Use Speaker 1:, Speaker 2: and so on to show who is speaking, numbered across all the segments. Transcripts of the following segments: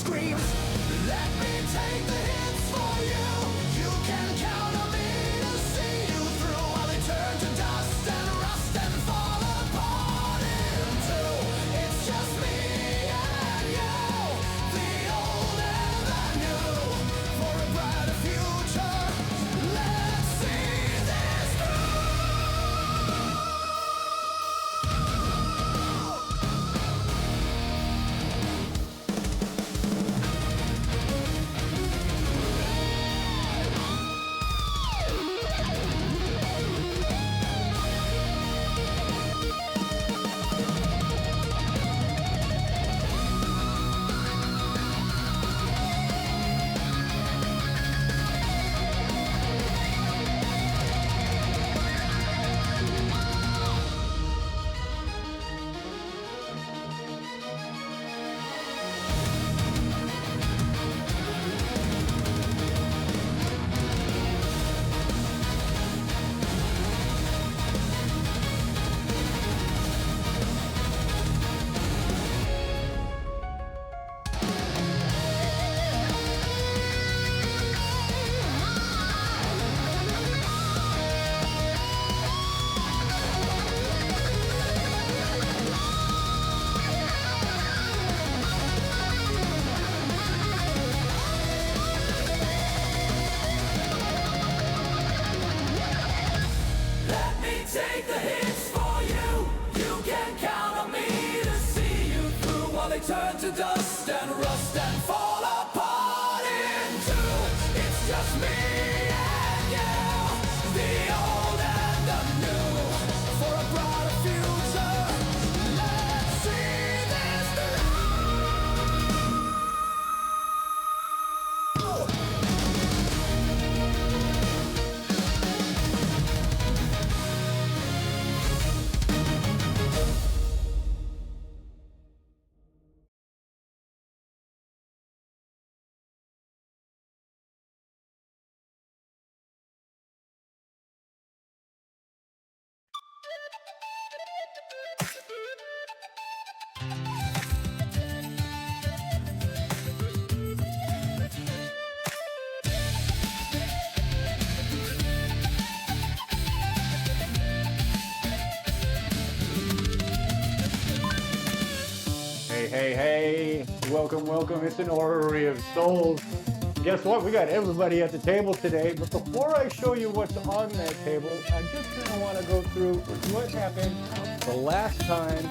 Speaker 1: screams. Let me take the hits for you. You can count on me to see you through while they turn to dust and rust and fall apart in two. It's just me and you, the old and the new, for a brighter future. Let's see this through. Take the hits for you. You can count on me to see you through while they turn to dust and rust and fall apart in two. It's just me and you, the old and the new, for a brighter future. Let's see this through.
Speaker 2: Hey, welcome. It's an Orrery of Souls. Guess what? We got everybody at the table today. But before I show you what's on that table, I just kind of want to go through what happened the last time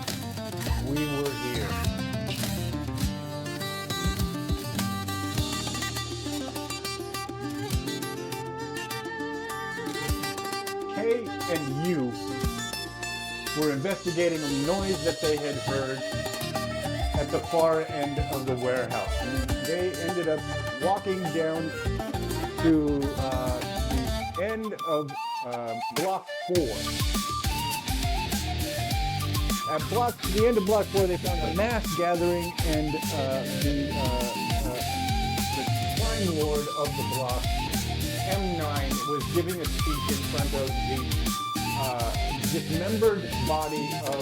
Speaker 2: we were here. Kay and you were investigating a noise that they had heard at the far end of the warehouse. And they ended up walking down to the end of block 4. At the end of block 4, they found a mass gathering, and the crime lord of the block, M9, was giving a speech in front of the dismembered body of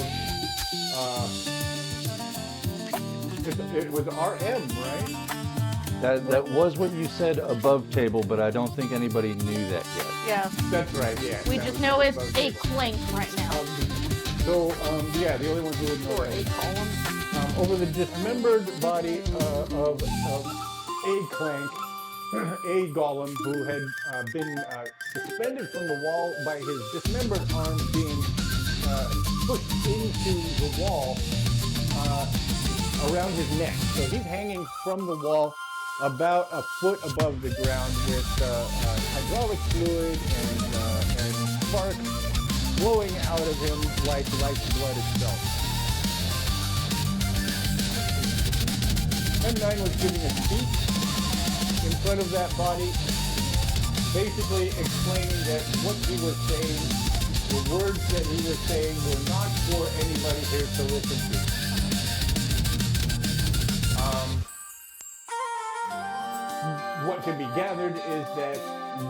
Speaker 2: it was RM, right?
Speaker 3: That was what you said above table, but I don't think anybody knew that yet.
Speaker 4: Yeah.
Speaker 2: That's right, yeah.
Speaker 4: We just know it's a Clank right now.
Speaker 2: Yeah, the only ones who would know
Speaker 4: Or
Speaker 2: that.
Speaker 4: a column.
Speaker 2: Over the dismembered body of a Clank, a golem who had been suspended from the wall by his dismembered arm being pushed into the wall around his neck. So he's hanging from the wall about a foot above the ground with hydraulic fluid and spark flowing out of him like blood itself. M9 was giving a speech in front of that body, basically explaining that what he was saying, the words that he was saying, were not for anybody here to listen to. What can be gathered is that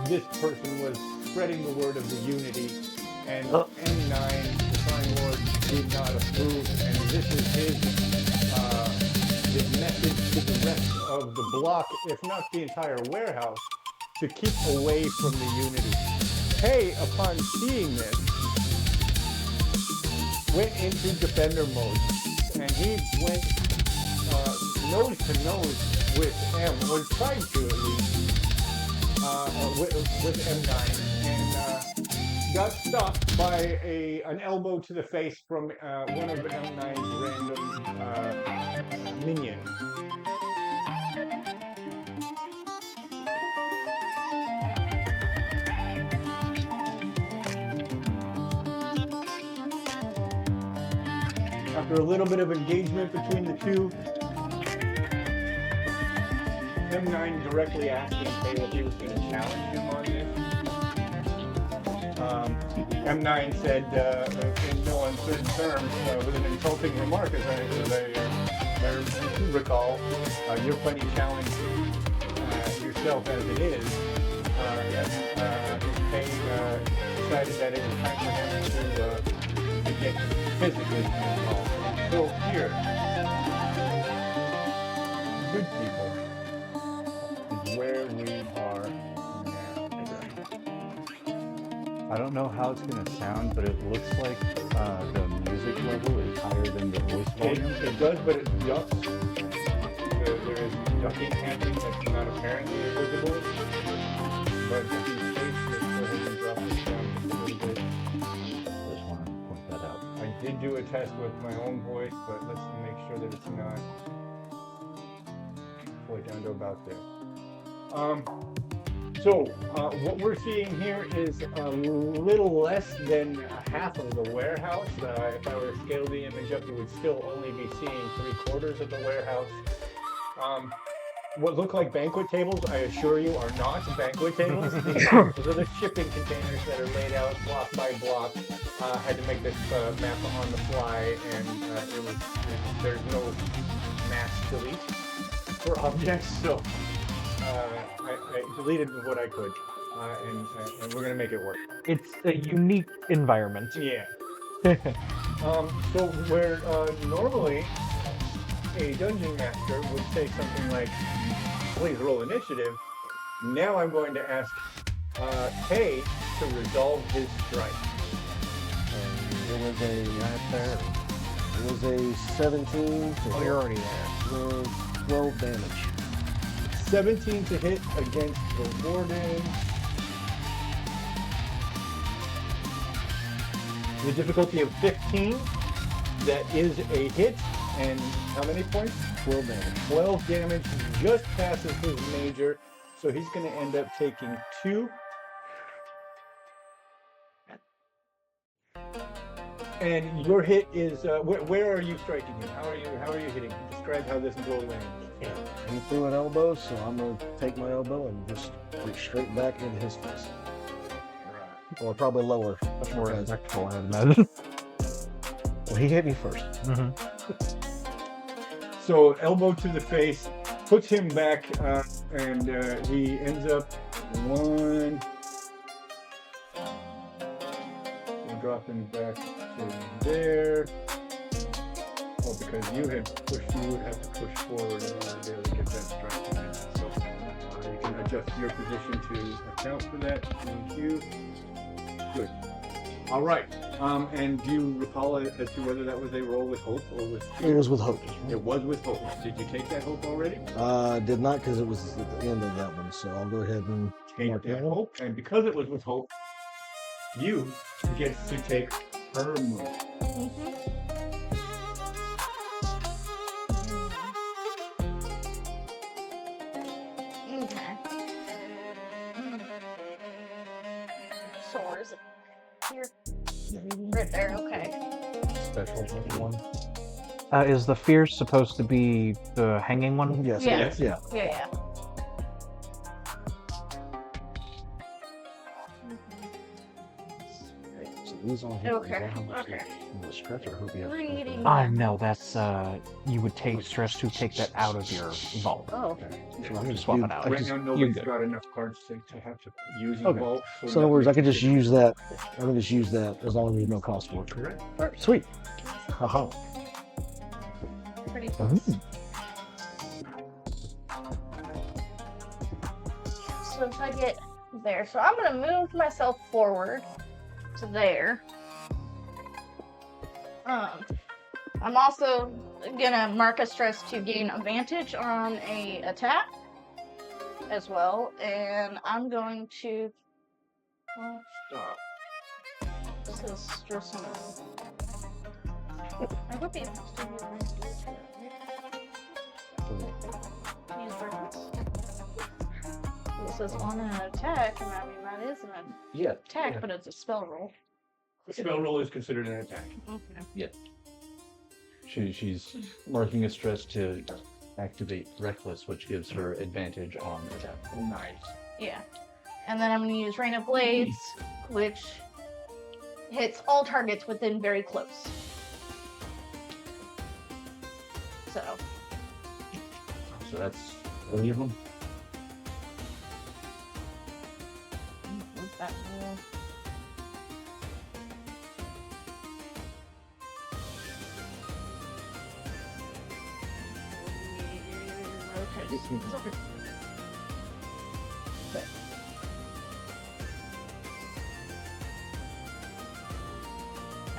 Speaker 2: this person was spreading the word of the unity, and M9, the Crime Lord, did not approve, and this is his his message to the rest of the block, if not the entire warehouse, to keep away from the Unity. Hay, upon seeing this, went into defender mode, and he went nose to nose with M, or tried to at least, with M9, and got stopped by an elbow to the face from one of M9's random minions. After a little bit of engagement between the two, M9 directly asked him if he was going to challenge him on this. M9 said, in no uncertain terms, with an insulting remark, as I recall, you're plenty challenged yourself as it is. They decided that it was time for him to get physically involved. So here, good people is where we are now.
Speaker 3: I don't know how it's going to sound, but it looks like the music level is higher than the voice volume.
Speaker 2: It does, but it ducks. There is ducking happening that's not apparently visible. But if you space it, go ahead and drop this down just a little bit.
Speaker 3: Just want to point that out.
Speaker 2: I did do a test with my own voice, but let's make sure that it's not fully down to about there. So what we're seeing here is a little less than half of the warehouse. If I were to scale the image up, you would still only be seeing 3/4 of the warehouse. What look like banquet tables, I assure you, are not banquet tables. These are the shipping containers that are laid out block by block. Had to make this map on the fly, and there's no mass delete for objects, so I deleted what I could, and we're gonna make it work.
Speaker 5: It's a unique environment.
Speaker 2: Yeah. So where normally a dungeon master would say something like, please roll initiative, now I'm going to ask Kay to resolve his strike.
Speaker 6: It was a 17 to
Speaker 5: Oh, you're already there.
Speaker 6: with 12 damage.
Speaker 2: 17 to hit against the warden. The difficulty of 15, that is a hit, and how many points?
Speaker 6: 12 damage.
Speaker 2: 12 damage, just passes his major, so he's going to end up taking 2. And your hit is, where are you striking him? How are you hitting him? Describe how this blow lands.
Speaker 6: He threw an elbow, so I'm going to take my elbow and just reach straight back into his face. Or probably lower.
Speaker 5: Much more
Speaker 6: because-
Speaker 5: impactful, I imagine.
Speaker 6: Well, he hit me first.
Speaker 2: So elbow to the face, puts him back, and he ends up 1. We'll drop him back to there. Oh, because you would have to push forward in order to be able to get that strike in. So you can adjust your position to account for that. Thank you. Good. All right. And do you recall as to whether that was a roll with hope or with fear?
Speaker 6: It was with hope.
Speaker 2: It was with hope. Did you take that hope already?
Speaker 6: Did not, because it was at the end of that one, so I'll go ahead and
Speaker 2: Take
Speaker 6: mark
Speaker 2: that
Speaker 6: that one.
Speaker 2: hope. And because it was with hope, you get to take her move.
Speaker 4: Okay. So is it here? Right there, okay.
Speaker 3: Special one.
Speaker 5: Is the fierce supposed to be the hanging one?
Speaker 6: Yes.
Speaker 4: Yeah.
Speaker 6: Yes. Yeah.
Speaker 4: Yeah.
Speaker 6: So these on here.
Speaker 4: Okay,
Speaker 6: How much
Speaker 4: okay.
Speaker 6: the stretch or hope you have?
Speaker 4: Reading.
Speaker 5: No, that's you would take stress to take that out of your vault.
Speaker 4: Oh.
Speaker 6: So I'm
Speaker 5: Swap
Speaker 6: do-
Speaker 5: it out.
Speaker 6: I
Speaker 2: Right
Speaker 6: just-
Speaker 2: now,
Speaker 5: You're
Speaker 2: nobody's
Speaker 5: good.
Speaker 2: got enough cards to have to use
Speaker 6: Okay.
Speaker 2: vault.
Speaker 6: So in other words, I could just use that. I can just use that as long as there's no cost for it.
Speaker 2: Correct.
Speaker 6: All right, sweet. Haha.
Speaker 4: Pretty
Speaker 5: Mm.
Speaker 4: once I get there. So I'm gonna move myself forward to there. I'm also gonna mark a stress to gain advantage on a attack as well, and I'm going to stop. This is stressing me. I hope you still use range use weapons. This is on an attack, and I mean that is an attack, but it's a spell roll.
Speaker 2: The spell roll is considered an attack.
Speaker 4: Okay.
Speaker 3: She's marking a stress to activate Reckless, which gives her advantage on attack.
Speaker 2: Nice.
Speaker 4: Yeah. And then I'm going to use Rain of Blades, which hits all targets within very close. So
Speaker 3: that's 3 of them.
Speaker 4: what's that roll?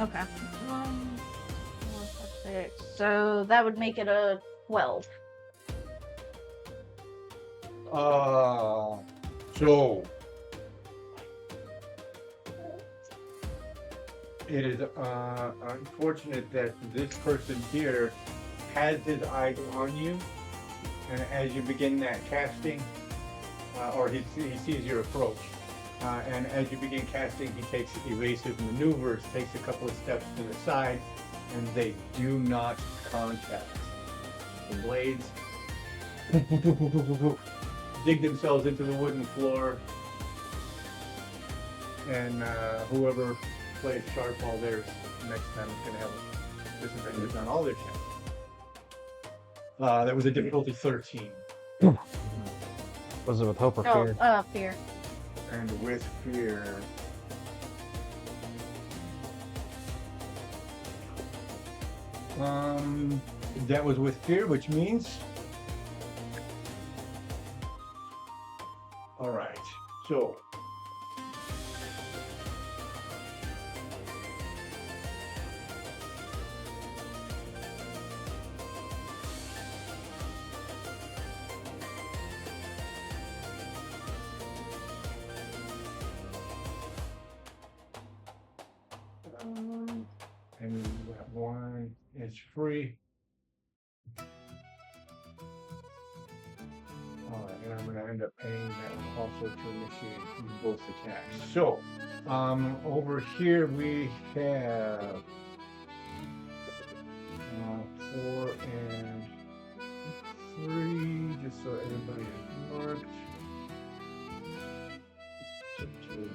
Speaker 4: Okay. 1, 4, 5, 6. So that would make it a 12.
Speaker 2: So it is unfortunate that this person here has his eyes on you, and as you begin that casting, or he sees your approach, and as you begin casting, he takes evasive maneuvers, takes a couple of steps to the side, and they do not contact. The blades dig themselves into the wooden floor, and whoever plays sharp all theirs next time is going to have disadvantage on all their checks. That was a difficulty 13.
Speaker 5: Was it with hope or fear?
Speaker 4: Fear.
Speaker 2: And with fear. That was with fear, which means. All right. So. And that one is free. Alright, and I'm going to end up paying that one also to initiate both attacks. So, over here we have 4 and 3, just so everybody is marked. So 2.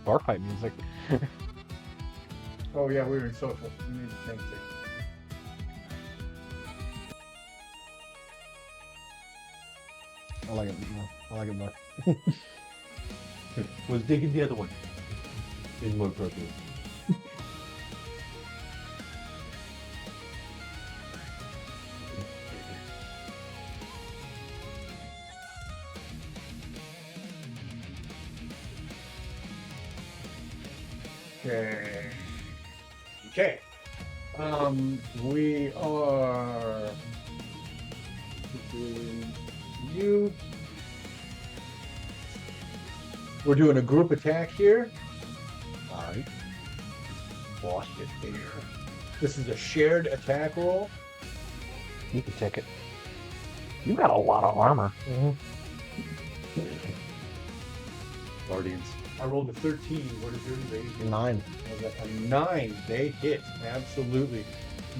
Speaker 5: Bar fight music.
Speaker 2: Oh yeah, we were in social. We need to change it.
Speaker 6: I like it. I like it more.
Speaker 3: Was digging the other one. Is more appropriate.
Speaker 2: Okay. Okay. We are you. We're doing a group attack here.
Speaker 6: Alright.
Speaker 2: Lost it here. This is a shared attack roll.
Speaker 5: You can take it. You got a lot of armor.
Speaker 3: Guardians.
Speaker 2: I rolled a 13. What is your rating?
Speaker 6: 9.
Speaker 2: A 9. They hit. Absolutely.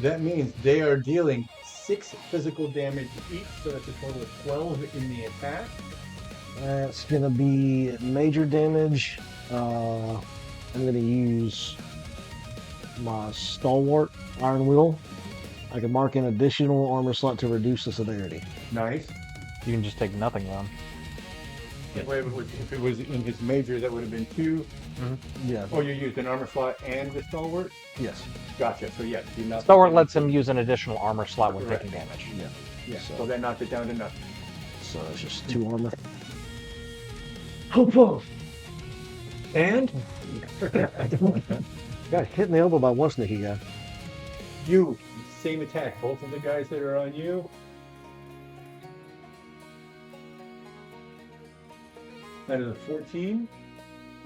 Speaker 2: That means they are dealing 6 physical damage each, so that's a total of 12 in the attack.
Speaker 6: That's gonna be major damage. I'm gonna use my stalwart iron wheel. I can mark an additional armor slot to reduce the severity.
Speaker 2: Nice.
Speaker 5: You can just take nothing on.
Speaker 2: If it was in his major, that would have been 2.
Speaker 6: Yeah.
Speaker 2: Oh, you used an armor slot and the stalwart?
Speaker 6: Yes.
Speaker 2: Gotcha. So yes, you knocked
Speaker 5: Stalwart
Speaker 2: it down
Speaker 5: lets
Speaker 2: to-
Speaker 5: him use an additional armor slot when
Speaker 2: Correct.
Speaker 5: taking damage.
Speaker 6: Yeah.
Speaker 2: Yeah.
Speaker 6: So-
Speaker 2: So that knocked it down to nothing.
Speaker 6: So it's just 2 armor. Hopeful. And got hit in the elbow by one sneaky guy.
Speaker 2: You, same attack. Both of the guys that are on you. That is a 14.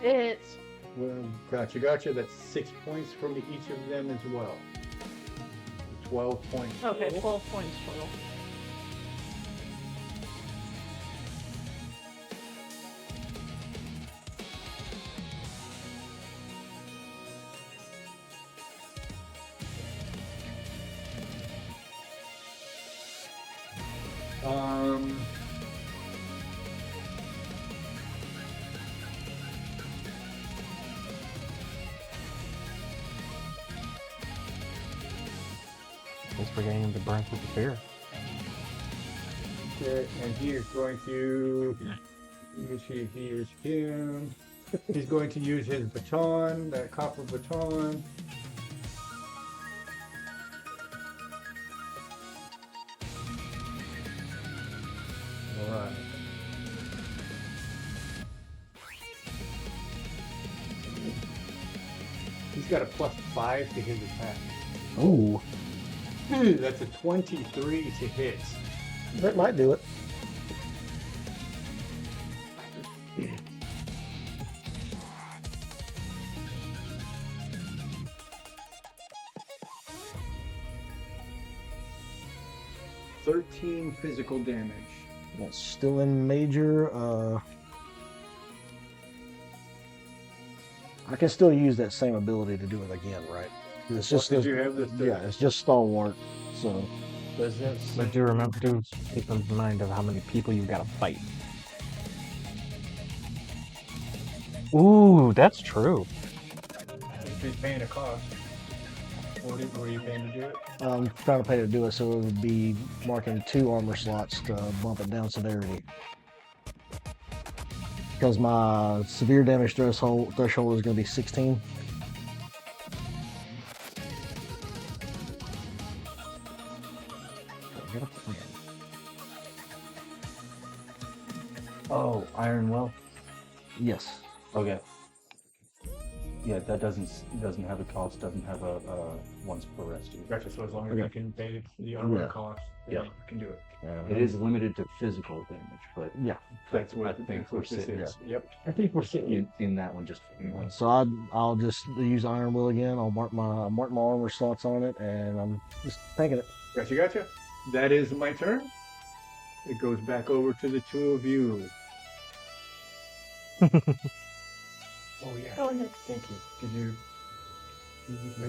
Speaker 4: It's
Speaker 2: Well, gotcha. That's 6 points from each of them as well. 12 points.
Speaker 4: okay.
Speaker 2: total.
Speaker 4: 12 points total.
Speaker 2: Um.
Speaker 5: Thanks for getting him to burn through the fear.
Speaker 2: Okay, and he is going to. Let me see. Here's him. He's going to use his baton, that copper baton. All right. He's got a +5 to his attack.
Speaker 6: Oh,
Speaker 2: That's a 23 to hit.
Speaker 6: that might do it.
Speaker 2: $13 physical damage.
Speaker 6: That's still in major. I can still use that same ability to do it again, right? It's just
Speaker 2: Did you have this?
Speaker 6: yeah, it's just stalwart. So
Speaker 2: Does that
Speaker 5: But do remember to keep in mind of how many people you gotta fight. Ooh, that's true.
Speaker 2: He's paying a cost. What were you paying to do it?
Speaker 6: I'm trying to pay to do it, so it would be marking 2 armor slots to bump it down severity. Because my severe damage threshold is going to be 16.
Speaker 3: Oh, Iron Well.
Speaker 6: Yes.
Speaker 3: Okay. Yeah, that doesn't have a cost. Doesn't have a once per rescue.
Speaker 2: Gotcha. So as long as
Speaker 6: Okay.
Speaker 2: you can pay the armor
Speaker 6: Yeah.
Speaker 2: cost,
Speaker 3: Yeah.
Speaker 2: you can do it.
Speaker 3: It is limited to physical damage, but
Speaker 6: Yeah.
Speaker 2: That's what
Speaker 3: I think
Speaker 2: that's
Speaker 3: we're
Speaker 2: what this
Speaker 3: sitting.
Speaker 2: is. Yep. I think we're sitting.
Speaker 3: In that one, just once.
Speaker 6: So I'll just use Iron Will again. I'll mark my armor slots on it, and I'm just tanking it.
Speaker 2: Gotcha. That is my turn. It goes back over to the 2 of you. Oh yeah.
Speaker 4: Go ahead.
Speaker 2: Thank you. Could you?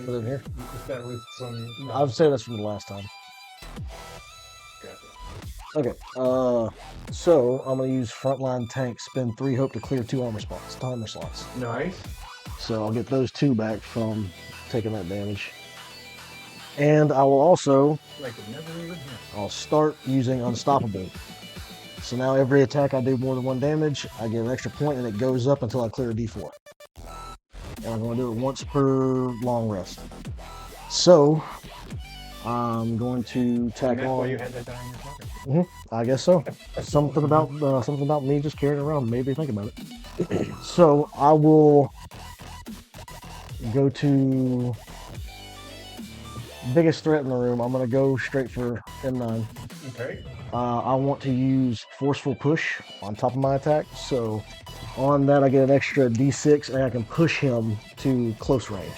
Speaker 6: Put it in here.
Speaker 2: That was from.
Speaker 6: I'd say that's from the last time.
Speaker 2: Gotcha.
Speaker 6: Okay. So I'm gonna use frontline tank. Spend 3 hope to clear 2 armor slots.
Speaker 2: Nice.
Speaker 6: So I'll get those 2 back from taking that damage. And I will also
Speaker 2: Like it never even happened.
Speaker 6: I'll start using Unstoppable. So now every attack I do more than 1 damage, I get an extra point, and it goes up until I clear a D4. And I'm going to do it once per long rest. So I'm going to tack
Speaker 2: And that's why
Speaker 6: on.
Speaker 2: you had that die in your pocket.
Speaker 6: I guess so. Something about me just carrying around made me think about it. So I will go to biggest threat in the room. I'm going to go straight for M9.
Speaker 2: Okay.
Speaker 6: I want to use Forceful Push on top of my attack. So on that, I get an extra D6, and I can push him to close range.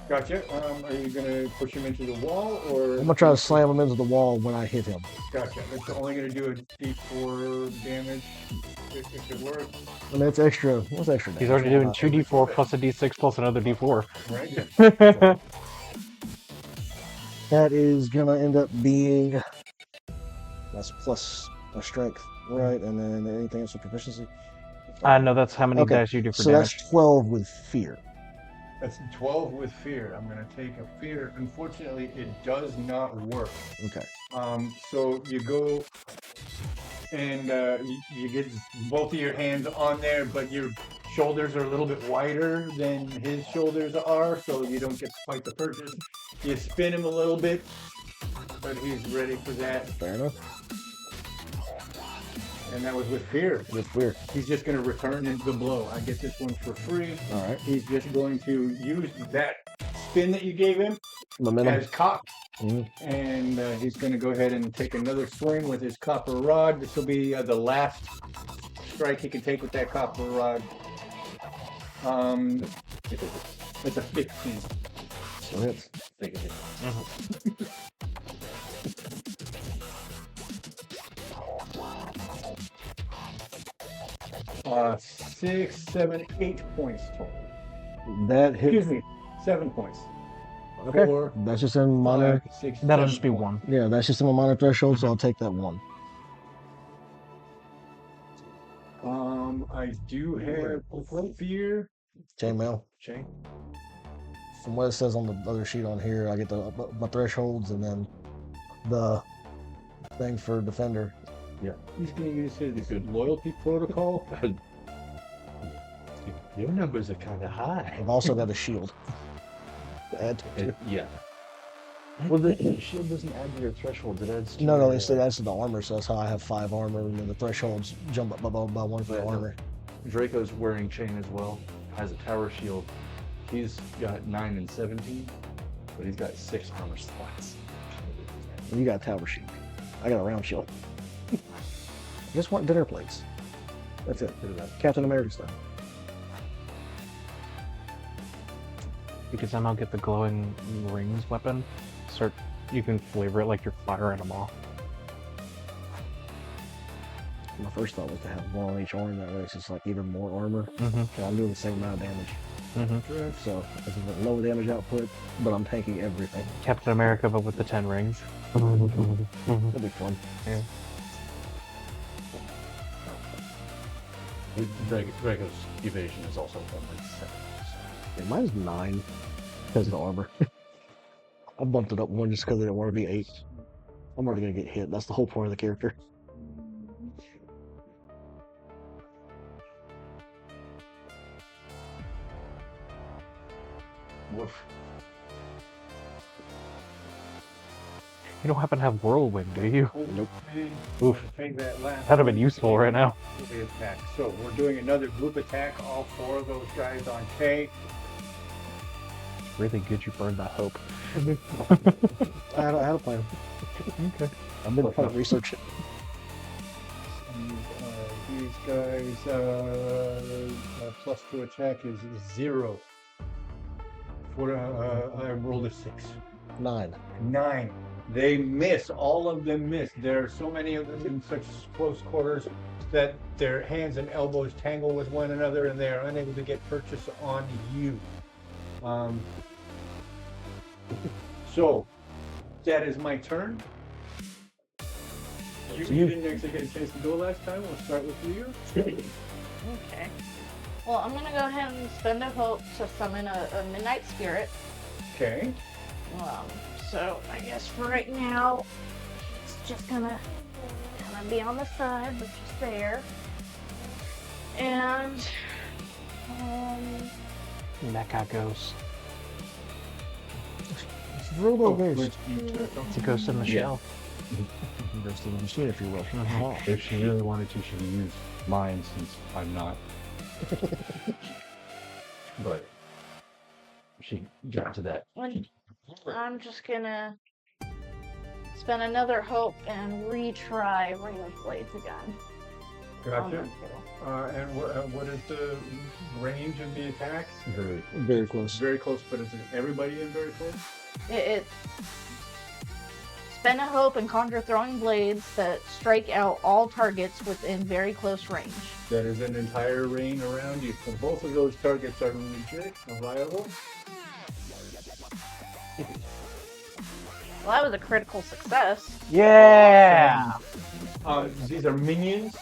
Speaker 2: Gotcha. Are you gonna push him into the wall, or?
Speaker 6: I'm going to try to slam him into the wall when I hit him.
Speaker 2: Gotcha. It's only gonna do a D4 damage if it works,
Speaker 6: And that's extra. What's extra damage?
Speaker 5: He's already doing 2d4 plus a d6 plus another d4.
Speaker 2: right?
Speaker 6: That is going to end up being... That's plus a strength, right? And then anything else with proficiency?
Speaker 5: No, that's how many
Speaker 6: Okay,
Speaker 5: dice you do for
Speaker 6: So
Speaker 5: damage.
Speaker 6: that's 12 with fear.
Speaker 2: That's 12 with fear. I'm gonna take a fear. Unfortunately, it does not work.
Speaker 6: Okay.
Speaker 2: So you go and you get both of your hands on there, but your shoulders are a little bit wider than his shoulders are, so you don't get quite the purchase. You spin him a little bit, but he's ready for that.
Speaker 6: Fair enough.
Speaker 2: And that was with fear.
Speaker 6: With fear.
Speaker 2: He's just going to return into the blow. I get this one for free.
Speaker 6: All right.
Speaker 2: He's just going to use that spin that you gave him
Speaker 6: Momentum.
Speaker 2: as cock.
Speaker 6: Mhm.
Speaker 2: And he's going to go ahead and take another swing with his copper rod. This will be the last strike he can take with that copper rod. It's a 15.
Speaker 6: So hits.
Speaker 3: Think of it.
Speaker 2: 6, 7, 8 points total.
Speaker 6: That
Speaker 2: Excuse
Speaker 6: hits.
Speaker 2: me, 7 points.
Speaker 6: Okay.
Speaker 2: 4,
Speaker 6: That's just in minor.
Speaker 2: 5, 6,
Speaker 5: That'll
Speaker 2: 7
Speaker 5: just be
Speaker 2: points.
Speaker 5: one.
Speaker 6: Yeah, that's just in my minor threshold, so I'll take that one.
Speaker 2: I do have fear.
Speaker 6: Chainmail.
Speaker 2: Chain.
Speaker 6: From what it says on the other sheet on here, I get my thresholds and then the thing for defender.
Speaker 2: He's going to use his loyalty protocol.
Speaker 3: Your numbers are kind of high.
Speaker 6: I've also got a shield. to add to it.
Speaker 3: Yeah. Well, the shield doesn't add to your threshold. It adds to
Speaker 6: No,
Speaker 3: your,
Speaker 6: it's to the armor, so that's how I have 5 armor, and then the thresholds jump up by 1 for the
Speaker 3: Yeah, no.
Speaker 6: armor.
Speaker 3: Draco's wearing chain as well. Has a tower shield. He's got 9 and 17, but he's got 6 armor slots.
Speaker 6: You got a tower shield. I got a round shield. I just want dinner plates. That's it. Captain America style.
Speaker 5: You can somehow get the glowing rings weapon. You can flavor it like you're firing them off.
Speaker 6: My first thought was to have 1 on each arm, that way it's just like even more armor.
Speaker 5: Mm-hmm.
Speaker 6: And I'm doing the same amount of damage.
Speaker 5: Mm-hmm.
Speaker 6: So this is a low damage output, but I'm tanking everything.
Speaker 5: Captain America, but with the 10 rings.
Speaker 6: That'd be fun.
Speaker 5: Yeah.
Speaker 3: Draco's evasion is also only 7.
Speaker 6: Yeah, mine's 9 because of the armor. I bumped it up 1 just because I didn't want to be 8. I'm already gonna get hit. That's the whole point of the character.
Speaker 3: Woof.
Speaker 5: You don't happen to have whirlwind, do you?
Speaker 6: Nope.
Speaker 5: Oof.
Speaker 2: Take that last
Speaker 5: That'd have been useful right now.
Speaker 2: attack. So we're doing another group attack. All 4 of those guys on K.
Speaker 5: Really good you burned that hope.
Speaker 6: I had a plan.
Speaker 5: Okay.
Speaker 6: I've been trying to research it.
Speaker 2: And, these guys, plus to attack is 0. For I rolled a 6.
Speaker 6: 9.
Speaker 2: 9. They miss. All of them miss. There are so many of them in such close quarters that their hands and elbows tangle with one another, and they are unable to get purchase on you. So that is my turn. You didn't actually get a chance to go last time. We'll start with you.
Speaker 4: Okay. Well, I'm gonna go ahead and spend a hope to summon a midnight spirit.
Speaker 2: Okay.
Speaker 4: So I guess for right now, it's just gonna be on the side, but just there. And
Speaker 5: Mecha ghost.
Speaker 6: It's a real ghost.
Speaker 5: It's a ghost in the
Speaker 3: Yeah.
Speaker 5: shell.
Speaker 6: Ghost in the machine, if you will.
Speaker 3: If she really wanted to, she could use mine since I'm not. But she got to that.
Speaker 4: I'm just gonna spend another hope and retry Ring of Blades again.
Speaker 2: Gotcha. And what is the range of the attacks?
Speaker 3: Very
Speaker 6: Very close.
Speaker 2: Very close, but is it everybody in very close?
Speaker 4: It spend a hope and conjure throwing blades that strike out all targets within very close range.
Speaker 2: That is an entire ring around you. So both of those targets are legit, viable.
Speaker 4: Well, that was a critical success.
Speaker 5: Yeah!
Speaker 2: These are minions.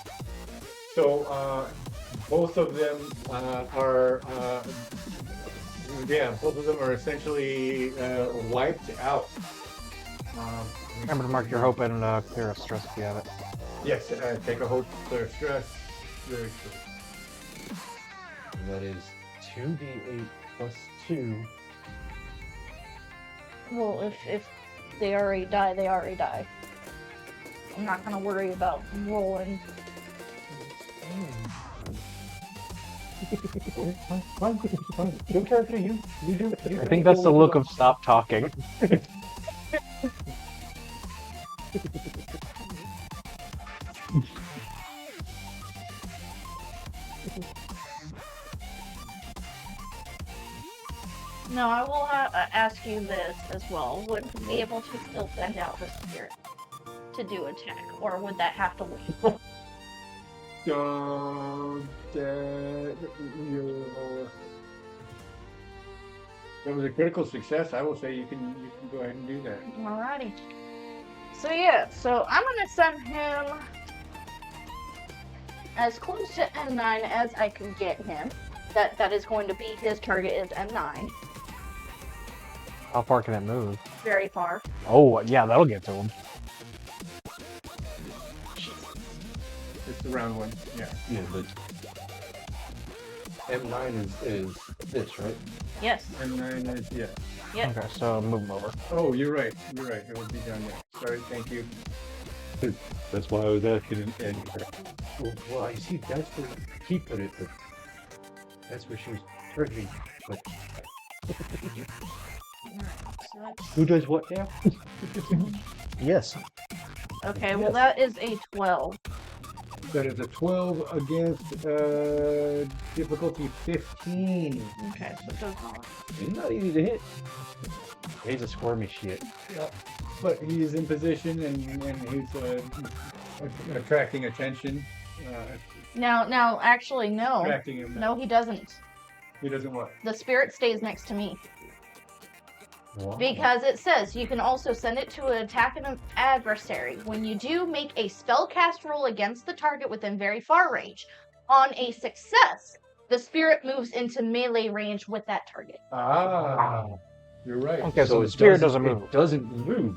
Speaker 2: So both of them are both of them are essentially wiped out.
Speaker 5: Remember to mark your hope and clear a stress if you have it.
Speaker 2: Yes, take a hold, clear stress. Very true.
Speaker 3: That is 2d8 plus 2.
Speaker 4: Well, if they already die, they already die. I'm not gonna worry about rolling.
Speaker 3: Fine. Your character, you do.
Speaker 5: I think that's the look of stop talking.
Speaker 4: No, I will ask you this as well. Would you be able to still send out the spirit to do attack, or would that have to wait?
Speaker 2: So that was a critical success. I will say you can go ahead and do that.
Speaker 4: Alrighty. So yeah, so I'm gonna send him as close to M9 as I can get him. That is going to be his target is M9.
Speaker 5: How far can it move?
Speaker 4: Very far.
Speaker 5: Oh, yeah, that'll get to him.
Speaker 2: It's the round one. Yeah.
Speaker 3: Yeah, but M9 is this, right?
Speaker 4: Yes.
Speaker 2: And then yeah.
Speaker 4: Yes.
Speaker 5: Okay, so move him over.
Speaker 2: Oh, you're right. You're right. It will be down there. Sorry. Thank you.
Speaker 3: That's why I was asking. Well, I see that's where he put it, but that's where she was targeting. But
Speaker 4: So that's-
Speaker 3: who does what now?
Speaker 6: Yes.
Speaker 4: okay, well that is a 12.
Speaker 2: That is a 12 against difficulty 15.
Speaker 4: Okay, so it does not.
Speaker 3: He's not easy to hit. He's a squirmy shit.
Speaker 2: But he is in position and he's attracting attention.
Speaker 4: Now, actually, no.
Speaker 2: Attracting him.
Speaker 4: No, he doesn't.
Speaker 2: He doesn't what?
Speaker 4: The spirit stays next to me.
Speaker 3: Wow.
Speaker 4: Because it says you can also send it to an attack an adversary. When you do, make a spellcast roll against the target within very far range. On a success, the spirit moves into melee range with that target.
Speaker 2: Ah, you're right.
Speaker 5: Okay, so the
Speaker 3: it
Speaker 5: spirit doesn't move.
Speaker 3: It doesn't move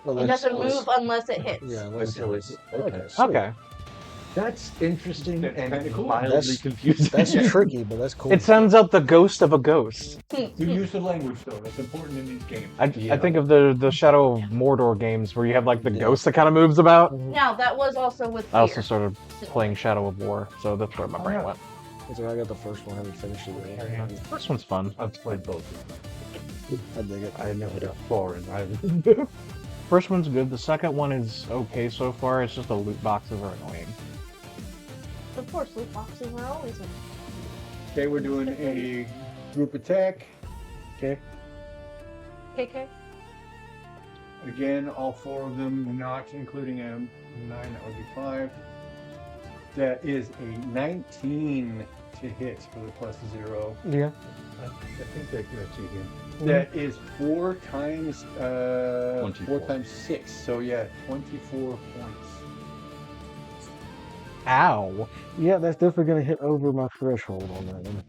Speaker 6: Well,
Speaker 4: It
Speaker 6: that's-
Speaker 4: doesn't move unless it hits.
Speaker 6: Yeah, unless
Speaker 3: until it's okay.
Speaker 5: Okay.
Speaker 3: That's interesting
Speaker 2: That's
Speaker 3: and
Speaker 2: kinda cool.
Speaker 3: mildly
Speaker 6: That's-
Speaker 3: confusing.
Speaker 6: that's tricky, but that's cool.
Speaker 5: It sends out the ghost of a ghost.
Speaker 2: You use the language though. That's important in these games.
Speaker 5: I
Speaker 3: Yeah.
Speaker 5: think of the Shadow of Mordor games where you have like the
Speaker 6: Yeah.
Speaker 5: ghost that kind of moves about.
Speaker 4: Now, that was also with
Speaker 5: I also
Speaker 4: fear.
Speaker 5: started playing Shadow of War, so that's where my brain
Speaker 2: yeah.
Speaker 5: went.
Speaker 6: It's alright, I got the first one, I haven't finished it yet.
Speaker 5: This one's fun.
Speaker 3: I've played both.
Speaker 6: I dig it.
Speaker 3: I never got far in either.
Speaker 5: First one's good. The second one is okay so far. It's just the loot boxes are annoying.
Speaker 4: Of course, loot boxes are always in.
Speaker 2: Okay, we're doing a group attack. Okay.
Speaker 4: KK?
Speaker 2: Again, all four of them, not including M9, that would be 5. That is a 19 to hit for the +0.
Speaker 5: Yeah.
Speaker 3: I think that gets you again.
Speaker 2: That is 4 times
Speaker 3: 24.
Speaker 2: 4 times 6. So yeah, 24 points.
Speaker 5: Ow.
Speaker 6: Yeah, that's definitely gonna hit over my threshold on that one.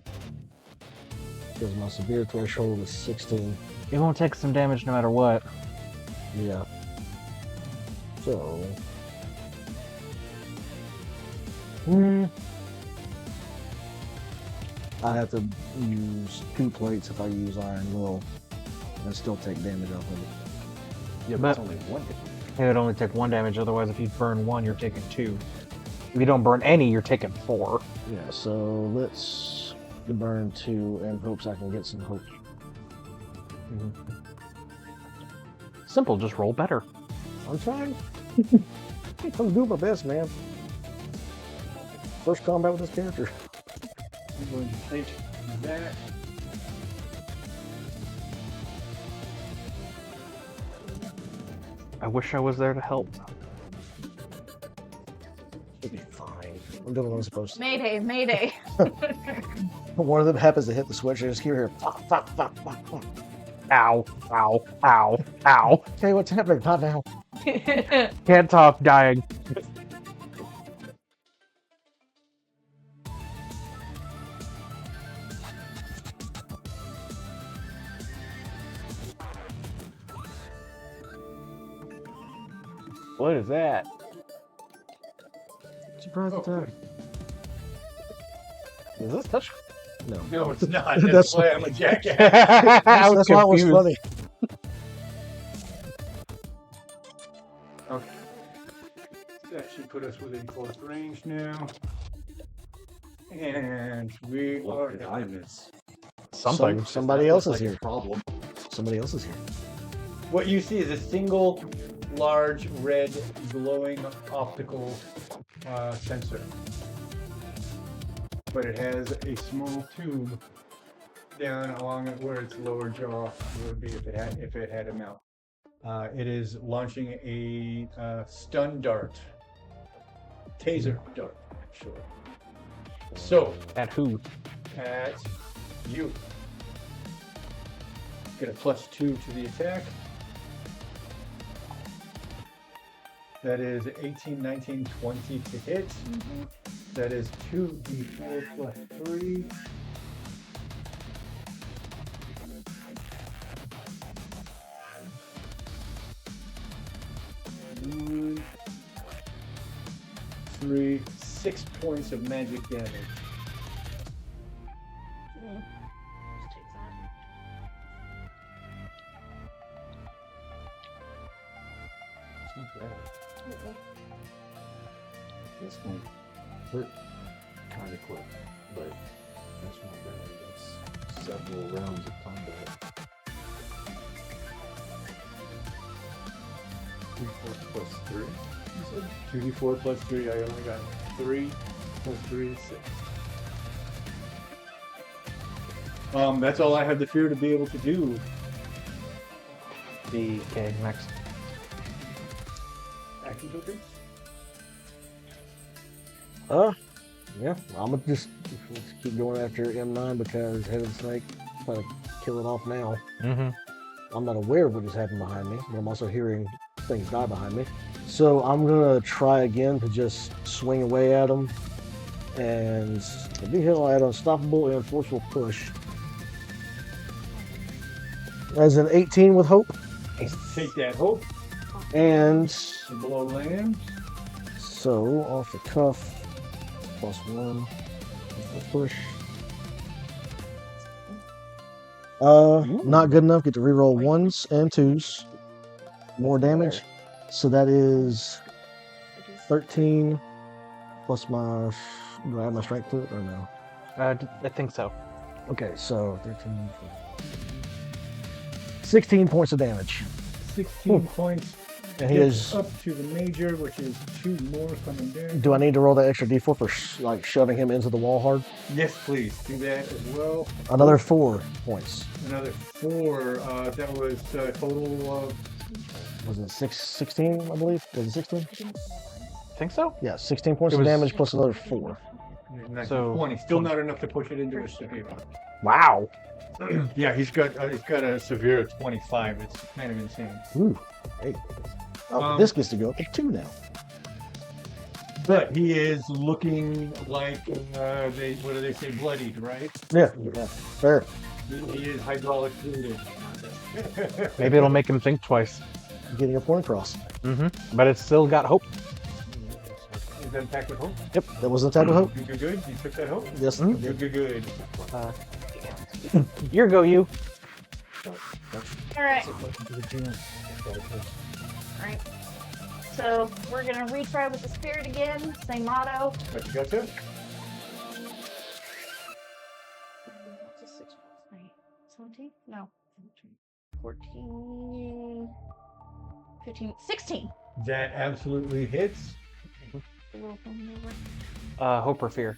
Speaker 6: Because my severe threshold is 16.
Speaker 5: You're gonna take some damage no matter what.
Speaker 6: Yeah. So. I have to use 2 plates if I use Iron Will, and still take damage off of it.
Speaker 3: Yeah,
Speaker 5: But-
Speaker 3: but it's only one hit.
Speaker 5: It would only take 1 damage, otherwise if you burn 1, you're taking 2. If you don't burn any, you're taking 4.
Speaker 6: Yeah, so let's burn 2 and hopes I can get some hope.
Speaker 5: Simple, just roll better.
Speaker 6: I'm trying. I'm doing my best, man. First combat with this character.
Speaker 2: I'm going to take that.
Speaker 5: I wish I was there to help.
Speaker 6: It'll be fine. I'm doing what I'm supposed to.
Speaker 4: Mayday, mayday.
Speaker 6: One of them happens to hit the switch, I just hear here. Fuck, fuck, fuck, fuck, fuck.
Speaker 5: Ow, ow, ow, ow.
Speaker 6: Okay, what's happening? Not now.
Speaker 5: Can't talk, dying. What is that?
Speaker 6: surprise attack.
Speaker 5: Is this touch?
Speaker 6: No.
Speaker 3: No, it's not.
Speaker 6: That's-
Speaker 3: That's why I'm a jackass.
Speaker 6: That's why it was funny.
Speaker 2: Okay. That should put us within close range now. And we are.
Speaker 3: What did I miss?
Speaker 5: Something.
Speaker 6: Somebody
Speaker 3: That
Speaker 6: else
Speaker 3: looks
Speaker 6: is
Speaker 3: like
Speaker 6: here.
Speaker 3: a problem.
Speaker 6: Somebody else is here.
Speaker 2: What you see is a single large red glowing optical sensor. But it has a small tube down along it where its lower jaw would be if it had a mouth. It is launching a stun dart. Taser dart, actually. So,
Speaker 5: At who?
Speaker 2: at you. Get a +2 to the attack. That is 18, 19, 20 to hit. That is 2d4 plus 3. One, 3, 6 points of magic damage.
Speaker 4: Just take that.
Speaker 3: It's not bad.
Speaker 4: Mm-mm.
Speaker 3: This one hurt kind of quick, but that's not bad. That's several rounds of combat. 3, 4 plus 3. You said?
Speaker 2: 2d4 plus 3, I only got 3 plus 3 is 6. That's all I have the fear to be able to do.
Speaker 5: Okay, next.
Speaker 2: Action tokens?
Speaker 6: Yeah, I'm gonna just keep going after M9 because Head of the Snake trying to kill it off now.
Speaker 5: Mm-hmm.
Speaker 6: I'm not aware of what just happened behind me, but I'm also hearing things die behind me. So I'm gonna try again to just swing away at him, and the big hill I had Unstoppable and Forceful Push. As an 18 with hope,
Speaker 2: Take that hope.
Speaker 6: and
Speaker 2: The blow lands.
Speaker 6: so off the cuff, +1, push. Not good enough. Get to reroll 1s and 2s. More damage. So that is 13 plus my. Do I add my strength to it or no?
Speaker 5: I think so.
Speaker 6: Okay, so 13. 16 points of damage.
Speaker 2: 16 points.
Speaker 6: And he
Speaker 2: Gets
Speaker 6: is.
Speaker 2: up to the major, which is 2 more coming down.
Speaker 6: Do I need to roll that extra d4 for like shoving him into the wall hard?
Speaker 2: Yes, please. Do that as well.
Speaker 6: Another 4 points.
Speaker 2: Another 4. That was total of.
Speaker 6: Was it 16? I believe. Was it 16?
Speaker 5: Think so?
Speaker 6: Yeah, 16 points
Speaker 5: It
Speaker 6: of
Speaker 5: was-
Speaker 6: damage plus another 4.
Speaker 5: So,
Speaker 2: 20. Still not enough to push it into a severe.
Speaker 5: Wow.
Speaker 2: Yeah, he's got a severe 25. It's kind of insane.
Speaker 6: Ooh, hey. Oh, this gets to go up to 2 now.
Speaker 2: But he is looking like what do they say, bloodied, right?
Speaker 6: Yeah, fair.
Speaker 2: He is hydraulic fluid.
Speaker 5: Maybe it'll make him think twice.
Speaker 6: Getting a point across.
Speaker 5: Mm-hmm. But it's still got hope.
Speaker 2: Is that attack with hope?
Speaker 6: Yep, that was an attack with hope.
Speaker 2: Good. You took that hope?
Speaker 6: Yes.
Speaker 2: Good.
Speaker 5: Here go you.
Speaker 4: Alright. Alright. So we're gonna retry with the spirit again. Same motto.
Speaker 2: What you got there?
Speaker 4: What's a 6 plus 8? 17? No. 14. 15. 16.
Speaker 2: That absolutely hits.
Speaker 4: A little phone over.
Speaker 5: Hope or fear.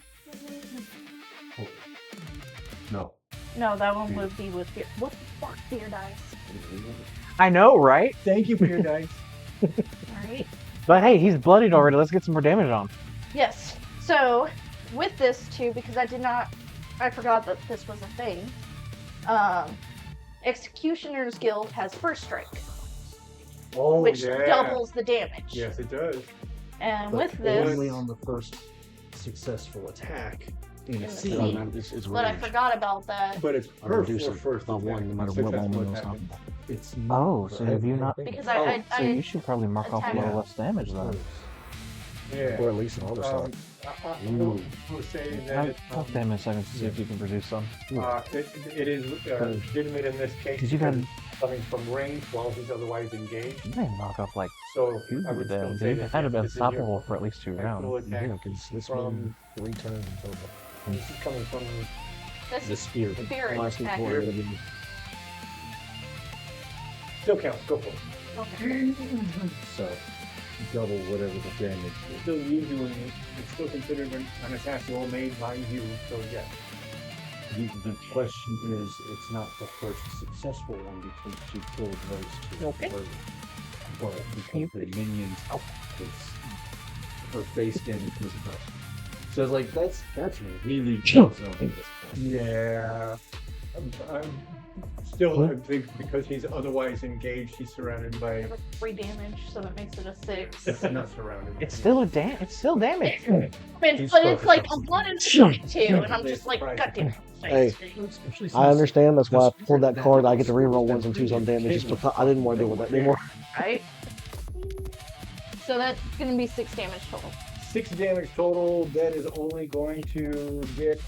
Speaker 3: No.
Speaker 4: No, that one would be with fear. What the fuck, fear dice?
Speaker 5: I know, right?
Speaker 2: Thank you for your dice.
Speaker 4: Alright.
Speaker 5: But hey, he's bloodied already. Let's get some more damage on.
Speaker 4: Yes. So, with this too, because I forgot that this was a thing. Executioner's Guild has first strike,
Speaker 2: Oh,
Speaker 4: which
Speaker 2: yeah.
Speaker 4: doubles the damage.
Speaker 2: Yes, it does.
Speaker 4: And
Speaker 3: But
Speaker 4: with this,
Speaker 3: only on the first successful attack in
Speaker 4: In
Speaker 3: a
Speaker 4: the
Speaker 3: scene.
Speaker 4: scene. but I forgot about that
Speaker 2: But it's
Speaker 6: I
Speaker 2: per
Speaker 6: reduce
Speaker 2: for
Speaker 6: it
Speaker 2: first
Speaker 6: by
Speaker 2: attack.
Speaker 6: 1 no matter what
Speaker 2: Successful
Speaker 6: moment
Speaker 2: attack.
Speaker 6: unstoppable.
Speaker 3: It's
Speaker 5: Oh,
Speaker 3: not
Speaker 5: so have you not-
Speaker 4: because
Speaker 5: So
Speaker 4: I
Speaker 5: you should probably mark off a little
Speaker 2: Yeah.
Speaker 5: less damage then.
Speaker 2: Yeah.
Speaker 6: Or at least an armor slot.
Speaker 2: We'll say that
Speaker 5: Talk to him in a second to see if you can produce some.
Speaker 2: it is legitimate in this case
Speaker 5: Because you've
Speaker 2: because
Speaker 5: had-
Speaker 2: it's coming from range while he's otherwise engaged.
Speaker 5: You may knock up like
Speaker 2: So
Speaker 5: two
Speaker 2: I would
Speaker 5: of
Speaker 2: still
Speaker 5: them.
Speaker 2: say
Speaker 5: They've
Speaker 2: that
Speaker 5: had been
Speaker 2: this is your
Speaker 5: unstoppable for at least 2 rounds.
Speaker 2: actual attack
Speaker 6: Yeah, because this
Speaker 2: from
Speaker 6: one 3 turns in total.
Speaker 2: this is coming from
Speaker 4: That's
Speaker 3: The spear.
Speaker 4: spirit
Speaker 6: Last
Speaker 4: attack.
Speaker 6: four, it'll be-
Speaker 2: still counts. Go for it.
Speaker 4: Okay.
Speaker 3: So double whatever the damage is.
Speaker 2: Still you doing it. It's still considered an attack roll made by you. So yeah.
Speaker 3: The question is, it's not the first successful one because she killed those 2
Speaker 5: Okay.
Speaker 3: early. But because the minions, it's her face damage was enough. So it's like that's really good zone at this point.
Speaker 2: Yeah. I'm still, I think because he's otherwise engaged, he's surrounded by.
Speaker 4: 3 damage, so that makes it a 6.
Speaker 2: It's not surrounded.
Speaker 5: It's still it's still damage.
Speaker 4: I mean,
Speaker 2: He's
Speaker 4: but it's
Speaker 2: focused
Speaker 4: like
Speaker 2: on
Speaker 4: a 1 and 2, and I'm just like,
Speaker 2: Right.
Speaker 4: goddamn.
Speaker 6: Hey,
Speaker 3: Especially
Speaker 6: I
Speaker 3: since
Speaker 6: understand. That's why I
Speaker 3: those
Speaker 6: pulled that
Speaker 3: people
Speaker 6: card. I get to reroll 1s and 2s on damage. Just because I didn't want to deal with that anymore.
Speaker 4: Right? So that's gonna be 6 damage total.
Speaker 2: 6 damage total. That is only going to get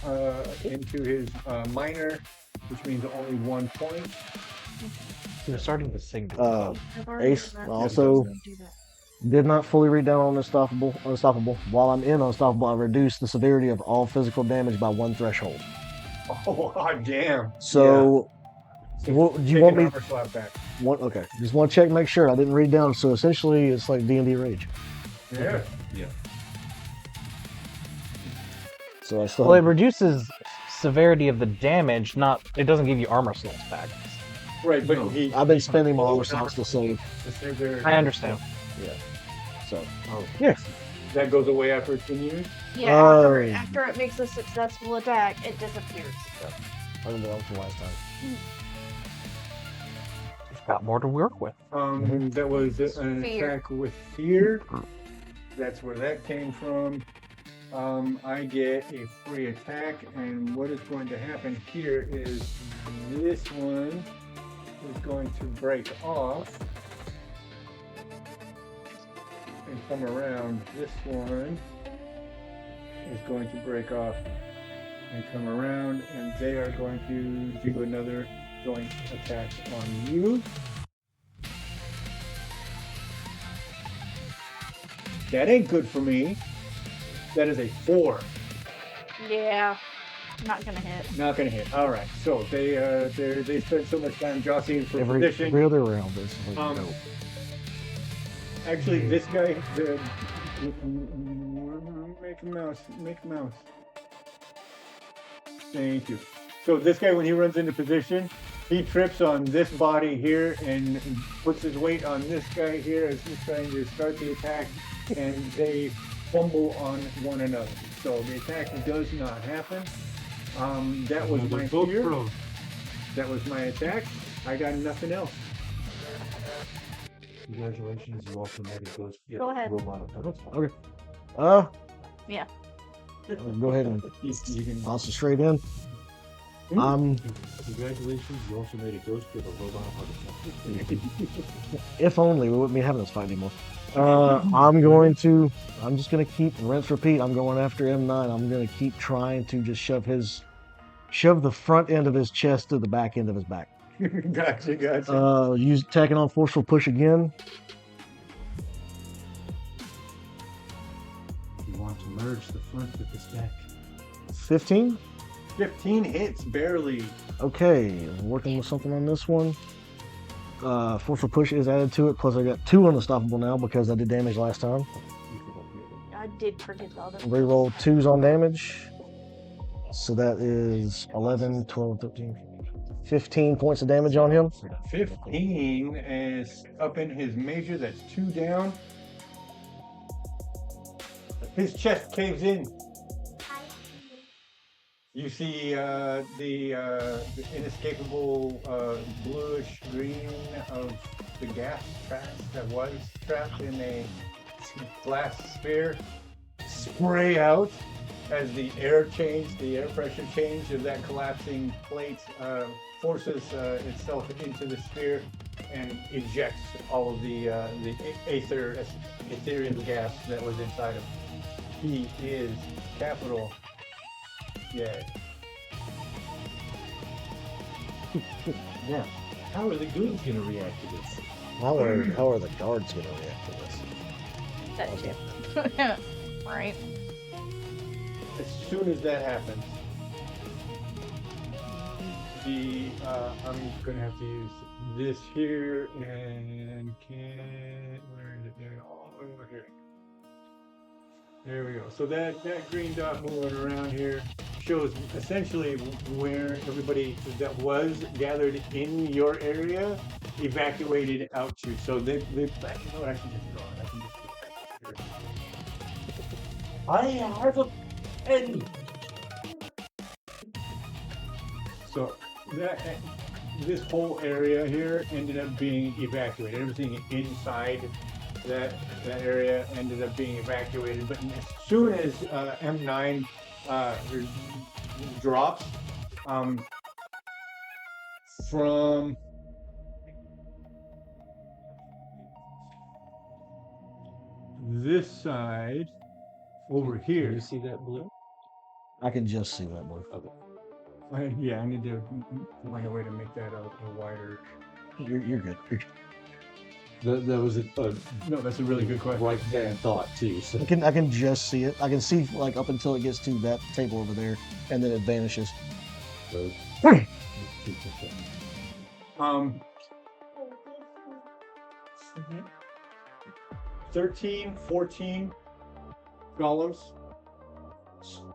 Speaker 2: into his minor, which means only 1 point.
Speaker 5: You're starting to sing.
Speaker 4: I've already
Speaker 6: Ace
Speaker 4: done that.
Speaker 6: also
Speaker 4: Do that.
Speaker 6: did not fully read down on Unstoppable. While I'm in Unstoppable, I reduced the severity of all physical damage by 1 threshold.
Speaker 2: Oh, god damn.
Speaker 6: So, what, do you
Speaker 2: Take
Speaker 6: want
Speaker 2: an
Speaker 6: me?
Speaker 2: armor slot back.
Speaker 6: Okay, just want to check, make sure I didn't read down. So essentially, it's like D&D Rage.
Speaker 2: Yeah.
Speaker 6: So I still.
Speaker 5: Well, it reduces severity of the damage. It doesn't give you armor slots back.
Speaker 2: Right, but
Speaker 3: No.
Speaker 2: he.
Speaker 6: I've been spending my armor slots to save.
Speaker 5: I understand.
Speaker 6: So
Speaker 5: Yes.
Speaker 2: That goes away after it's been used.
Speaker 4: Yeah, after it makes a successful attack, it disappears.
Speaker 6: I remember that from last time.
Speaker 5: You've got more to work with.
Speaker 2: That was an
Speaker 4: Fear.
Speaker 2: attack with fear. That's where that came from. I get a free attack, and what is going to happen here is this one is going to break off and come around. This one is going to break off and come around, and they are going to do another joint attack on you. That ain't good for me. That is a 4.
Speaker 4: Yeah, not gonna hit.
Speaker 2: Not gonna hit. All right. So they spend so much time jostling for position.
Speaker 6: Every other round, this is like,
Speaker 2: Um,
Speaker 6: no.
Speaker 2: Actually, this guy, make a mouse. Thank you. So this guy, when he runs into position, he trips on this body here and puts his weight on this guy here as he's trying to start the attack, and they fumble on one another. So the attack does not happen. That was my fear. That was my attack. I got nothing else.
Speaker 3: Congratulations, you also made a ghost.
Speaker 4: Go ahead.
Speaker 3: Robot.
Speaker 6: Okay.
Speaker 4: Yeah.
Speaker 6: Go ahead and
Speaker 3: You can,
Speaker 6: toss it straight in.
Speaker 3: congratulations, you also made a ghost with a robot heart attack.
Speaker 6: If only we wouldn't be having this fight anymore. I'm just gonna keep rinse repeat. I'm going after M9. I'm gonna keep trying to just shove the front end of his chest to the back end of his back.
Speaker 2: Gotcha.
Speaker 6: Use tacking on forceful push again.
Speaker 3: You want to merge the front with the stack.
Speaker 6: 15.
Speaker 2: 15 hits, barely.
Speaker 6: Okay, I'm working with something on this one. Forceful push is added to it. Plus, I got 2 unstoppable now because I did damage last time.
Speaker 4: I did forget the other.
Speaker 6: Reroll 2s on damage. So that is 11, 12, 13, 15 points of damage on him.
Speaker 2: 15 is up in his major. That's 2 down. His chest caves in. You see the inescapable bluish green of the gas traps that was trapped in a glass sphere spray out as the air pressure change of that collapsing plate forces itself into the sphere, and ejects all of the ethereal gas that was inside him. He is capital. Yeah.
Speaker 3: Now, how are the goons going to react to this?
Speaker 6: How are the guards going to react to this?
Speaker 4: That too. Right.
Speaker 2: As soon as that happens, I'm gonna have to use this here and where is it? There, all over here. There we go. So that green dot moving around here shows essentially where everybody that was gathered in your area evacuated out to. So they you know what, I can just draw it. I can just do it.
Speaker 3: I have a pen.
Speaker 2: So this whole area here ended up being evacuated. Everything inside that area ended up being evacuated. But as soon as M9 drops from this side over
Speaker 3: Can
Speaker 2: here.
Speaker 3: you see that blue?
Speaker 6: I can just see that blue.
Speaker 3: Okay.
Speaker 2: Yeah, I need to find a way to make that a wider.
Speaker 6: You're good. You're good.
Speaker 3: That was a
Speaker 2: No, that's a really good question.
Speaker 3: right hand thought too. So.
Speaker 6: I can just see it. I can see like up until it gets to that table over there, and then it vanishes.
Speaker 3: So,
Speaker 2: 13, 14 golems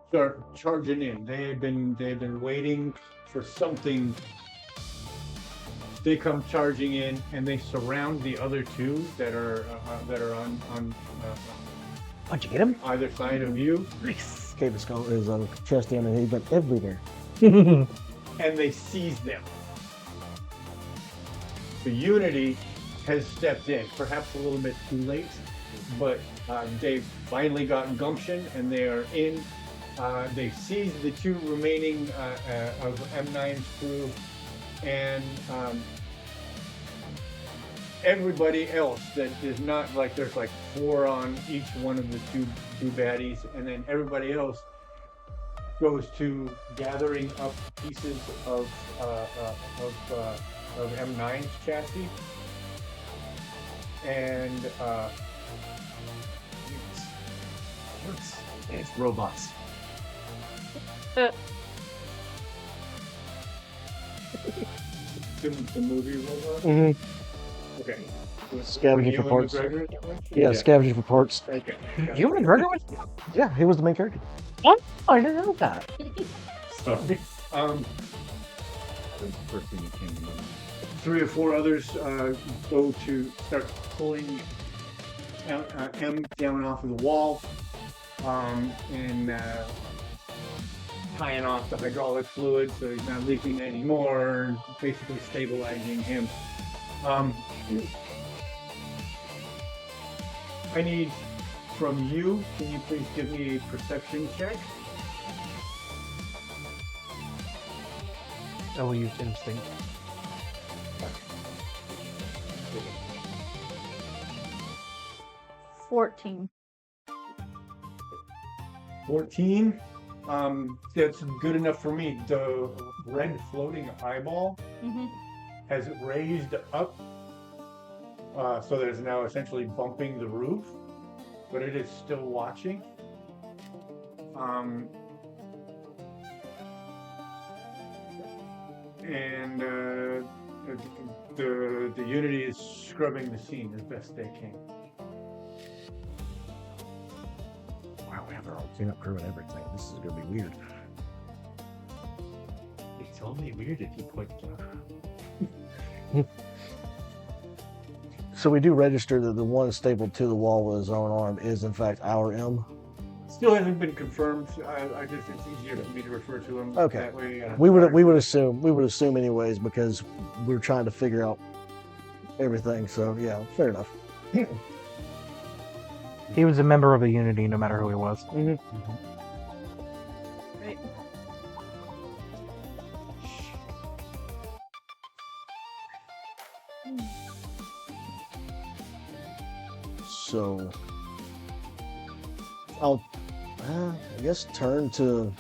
Speaker 2: start charging in. They've been waiting for something. They come charging in and they surround the other two that are on
Speaker 5: How'd you get him?
Speaker 2: either side of you,
Speaker 5: Nice.
Speaker 6: Gave his chest in, and he went everywhere.
Speaker 2: and they seize them. The Unity has stepped in, perhaps a little bit too late, but they've finally got gumption and they are in. They've seized the two remaining of M9's crew, and everybody else that is not like, there's like 4 on each one of the two baddies, and then everybody else goes to gathering up pieces of M9's chassis, and
Speaker 3: it's robots.
Speaker 2: the movie robot.
Speaker 6: Mm-hmm.
Speaker 2: Okay.
Speaker 6: Scavenging for
Speaker 2: Ewan
Speaker 6: parts.
Speaker 2: McGregor, that one?
Speaker 6: Yeah, scavenging for parts.
Speaker 2: Okay.
Speaker 5: You and McGregor was?
Speaker 6: Yeah, he was the main character.
Speaker 5: Oh, I didn't know that.
Speaker 3: Sorry.
Speaker 2: The
Speaker 3: first thing that came to mind.
Speaker 2: 3 or 4 others go to start pulling M down off of the wall, and tying off the hydraulic fluid so he's not leaking anymore, basically stabilizing him. I need from you, can you please give me a perception check?
Speaker 5: I will use instinct.
Speaker 4: 14.
Speaker 2: 14. That's good enough for me. The red floating eyeball
Speaker 4: Mm-hmm.
Speaker 2: has raised up, so that it's now essentially bumping the roof, but it is still watching. And the Unity is scrubbing the scene as best they can.
Speaker 6: Wow, we have our own cleanup crew and everything. This is gonna be weird.
Speaker 3: It's only weird if you point
Speaker 6: So we do register that the one stapled to the wall with his own arm is in fact our M.
Speaker 2: Still hasn't been confirmed. I just, it's easier for me to refer to him
Speaker 6: Okay.
Speaker 2: that way.
Speaker 6: We would assume anyways because we're trying to figure out everything. So yeah, fair enough.
Speaker 5: He was a member of the Unity, no matter who he was.
Speaker 4: Right.
Speaker 6: So I'll, I guess, turn to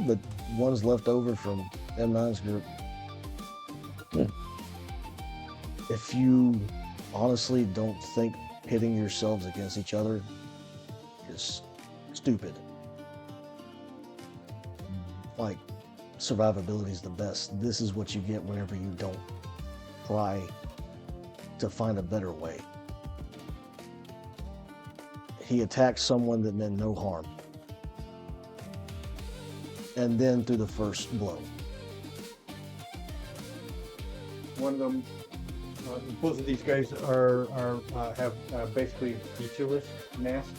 Speaker 6: the ones left over from M9's group. If you honestly don't think pitting yourselves against each other is stupid, like survivability is the best. This is what you get whenever you don't try to find a better way. He attacked someone that meant no harm. And then through the first blow.
Speaker 2: One of them, both of these guys have basically featureless mask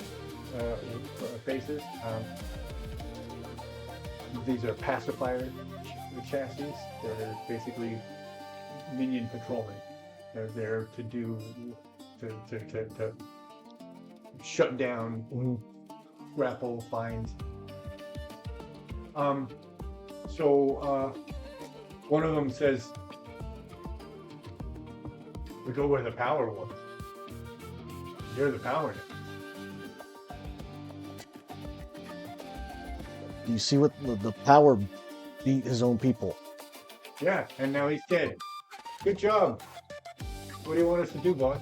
Speaker 2: faces. These are pacifier chassis. They're basically minion patrolmen. They're there to do to shut down, grapple, bind. So one of them says, "We go where the power was. You're the power now."
Speaker 6: Do you see what the power beat his own people?
Speaker 2: Yeah, and now he's dead. Good job. What do you want us to do, boss?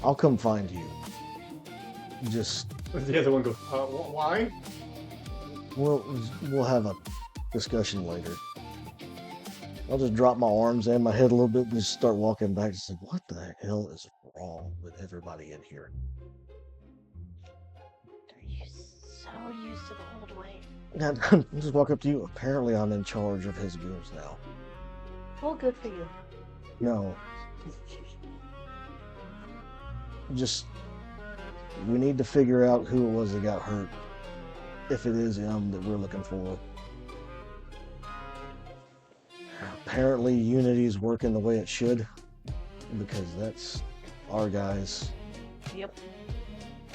Speaker 6: I'll come find you. Just,
Speaker 2: The other one goes, why?
Speaker 6: we'll have a discussion later. I'll just drop my arms and my head a little bit and just start walking back and say, what the hell is wrong with everybody in here?
Speaker 4: Are you so used to the old way?
Speaker 6: And I'll just walk up to you. Apparently I'm in charge of his goons now.
Speaker 4: Well, good for you.
Speaker 6: No. Just, we need to figure out who it was that got hurt. If it is him that we're looking for. Apparently Unity is working the way it should. Because that's our guys.
Speaker 4: Yep.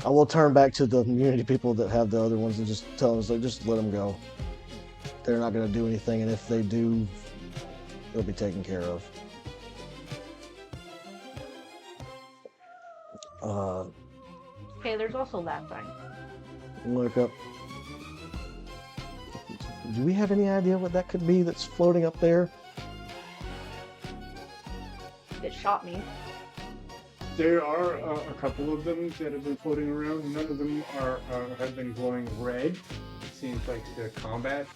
Speaker 6: I will turn back to the Unity people that have the other ones and just tell them, like, just let them go. They're not going to do anything, and if they do, they'll be taken care of.
Speaker 4: Okay, there's also that thing.
Speaker 6: Look up. Do we have any idea what that could be that's floating up there?
Speaker 4: It shot me.
Speaker 2: There are a couple of them that have been floating around. None of them have been glowing red. It seems like the combat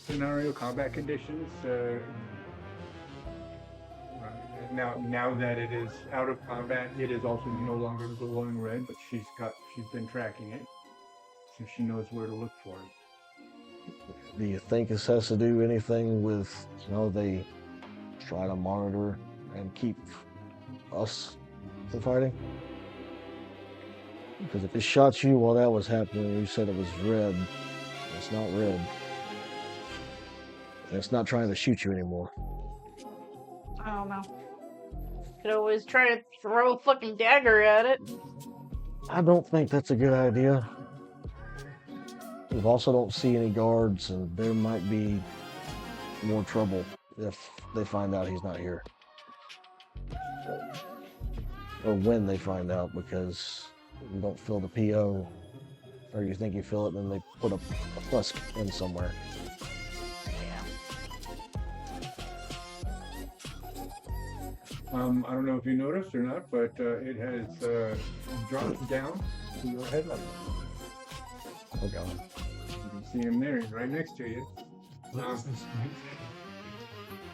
Speaker 2: scenario, combat conditions. Now that it is out of combat, it is also no longer glowing red. But she's been tracking it, so she knows where to look for it.
Speaker 6: Do you think this has to do anything with, they try to monitor and keep us from fighting? Because if it shot you while that was happening, you said it was red. It's not red. And it's not trying to shoot you anymore.
Speaker 4: I don't know. Could always try to throw a fucking dagger at it.
Speaker 6: I don't think that's a good idea. We also don't see any guards, and there might be more trouble if they find out he's not here. Or when they find out, because you don't fill the PO, or you think you fill it, then they put a plus in somewhere.
Speaker 2: I don't know if you noticed or not, but it has dropped down to your head level.
Speaker 6: Oh god.
Speaker 2: You can see him there. He's right next to you.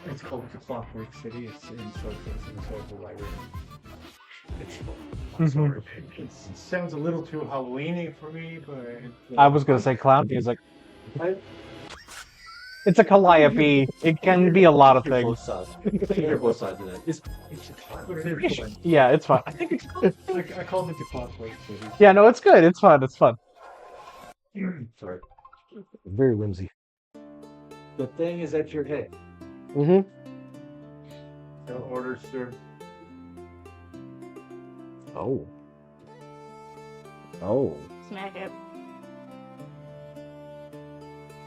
Speaker 2: It's called the Clockwork City. It's in social library. It's sorry. It sounds a little too Halloween-y for me, but
Speaker 5: I was gonna say clown music. It's a calliope. It can be a lot of things.
Speaker 3: Both sides. I hear both sides of that. It's
Speaker 5: Yeah, it's fun.
Speaker 2: I think it's cool. I called it the Clockwork City.
Speaker 5: Yeah, no, it's good. It's fun. It's fun.
Speaker 3: sorry.
Speaker 6: Very whimsy.
Speaker 3: The thing is at your head.
Speaker 6: Mm-hmm.
Speaker 2: No orders, sir.
Speaker 6: Oh. Oh.
Speaker 4: Smack it.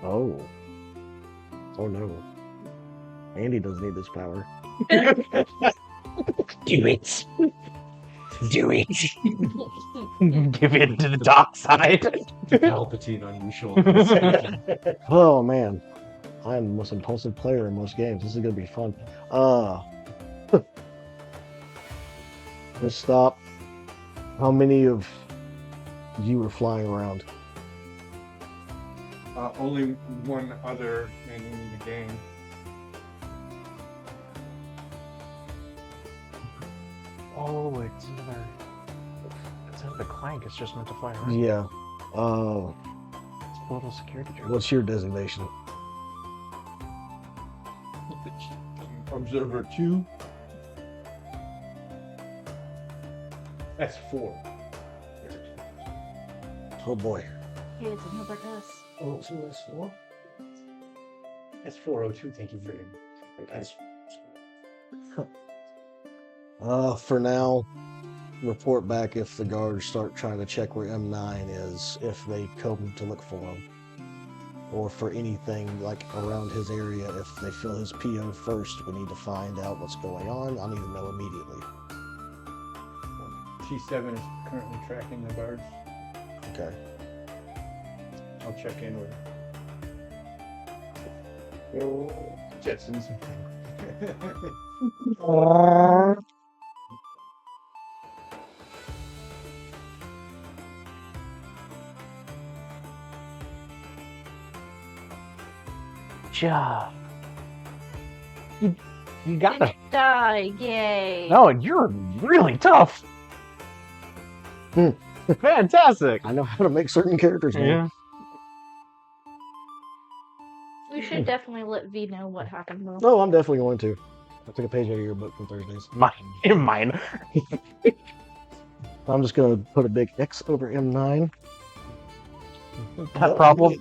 Speaker 6: Oh. Oh no. Andy doesn't need this power.
Speaker 5: Do it. Do it. Give in to the dark side.
Speaker 3: Palpatine on your shoulders.
Speaker 6: Oh man. I'm the most impulsive player in most games. This is gonna be fun. Let's stop. How many of you were flying around?
Speaker 2: Only one other in the game.
Speaker 5: Oh, it's another. It's not the clank. It's just meant to fly around.
Speaker 6: Yeah.
Speaker 5: It's a little security trick.
Speaker 6: What's your designation?
Speaker 3: Observer 2.
Speaker 2: That's 4.
Speaker 6: Oh boy.
Speaker 4: Hey, it's another S.
Speaker 3: Oh, so that's 4?
Speaker 2: That's 402. Thank you for it.
Speaker 3: That's
Speaker 6: For now, report back if the guards start trying to check where M9 is, if they come to look for him. Or for anything like around his area, if they fill his PO first, we need to find out what's going on. I need to know immediately.
Speaker 2: T7 is currently tracking the guards.
Speaker 6: Okay.
Speaker 2: I'll check in with Jetsons.
Speaker 5: Ja. You got it.
Speaker 4: Die, yay.
Speaker 5: No, you're really tough.
Speaker 6: Hmm.
Speaker 5: Fantastic.
Speaker 6: I know how to make certain characters, man.
Speaker 5: Yeah.
Speaker 4: We should definitely let V know what happened though.
Speaker 6: No, I'm definitely going to. I took a page out of your book from Thursdays.
Speaker 5: Mine.
Speaker 6: I'm just going to put a big X over M9.
Speaker 5: That problem.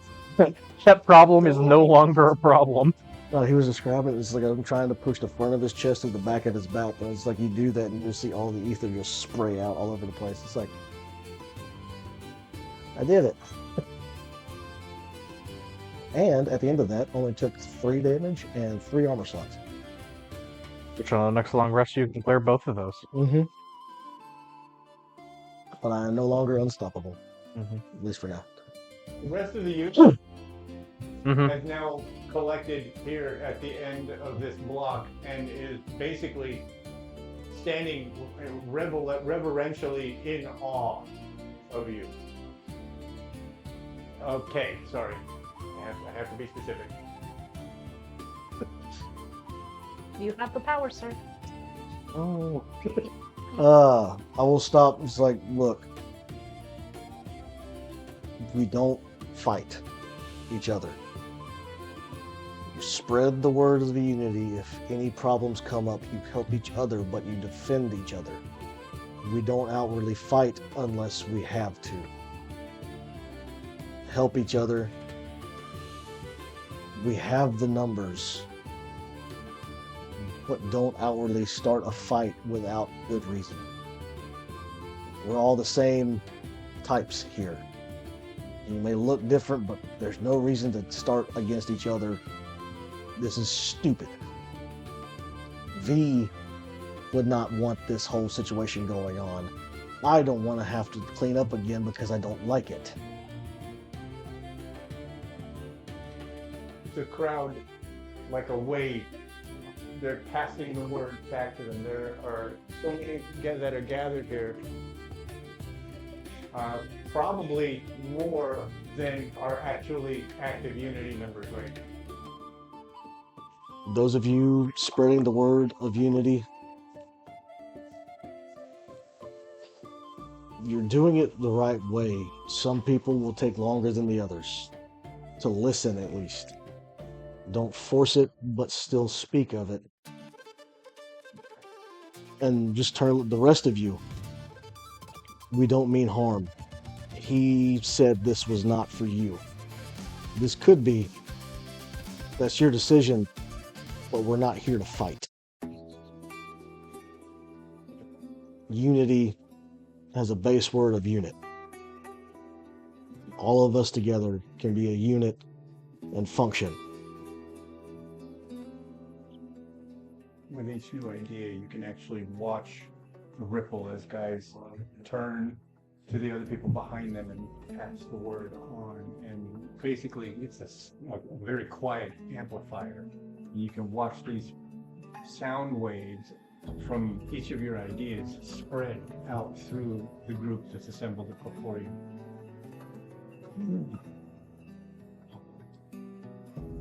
Speaker 5: That problem is no longer a problem.
Speaker 6: He was describing it. It's like I'm trying to push the front of his chest to the back of his belt. And it's like you do that and you see all the ether just spray out all over the place. It's like, I did it. And at the end of that, only took 3 damage and 3 armor slots.
Speaker 5: Which on the next long rest, you can clear both of those.
Speaker 6: Mm-hmm. But I am no longer unstoppable.
Speaker 5: Mm-hmm.
Speaker 6: At least for now.
Speaker 2: The rest of the youth
Speaker 5: Mm-hmm.
Speaker 2: has now collected here at the end of this block and is basically standing reverentially in awe of you. Okay, sorry. I have to be specific.
Speaker 4: You have the power, sir.
Speaker 6: Oh. I will stop. It's like, look, we don't fight each other. You spread the word of the unity. If any problems come up, you help each other, but you defend each other. We don't outwardly fight unless we have to. Help each other. We have the numbers, but don't outwardly start a fight without good reason. We're all the same types here. You may look different, but there's no reason to start against each other. This is stupid. V would not want this whole situation going on. I don't want to have to clean up again because I don't like it.
Speaker 2: The crowd, like a wave, they're passing the word back to them. There are so many that are gathered here, probably more than are actually active Unity members right now.
Speaker 6: Those of you spreading the word of unity, you're doing it the right way. Some people will take longer than the others to listen, at least. Don't force it, but still speak of it. And just turn the rest of you. We don't mean harm. He said this was not for you. This could be. That's your decision, but we're not here to fight. Unity has a base word of unit. All of us together can be a unit and function.
Speaker 2: with each new idea, you can actually watch the ripple as guys turn to the other people behind them and pass the word on. And basically, it's a very quiet amplifier. You can watch these sound waves from each of your ideas spread out through the group that's assembled before you.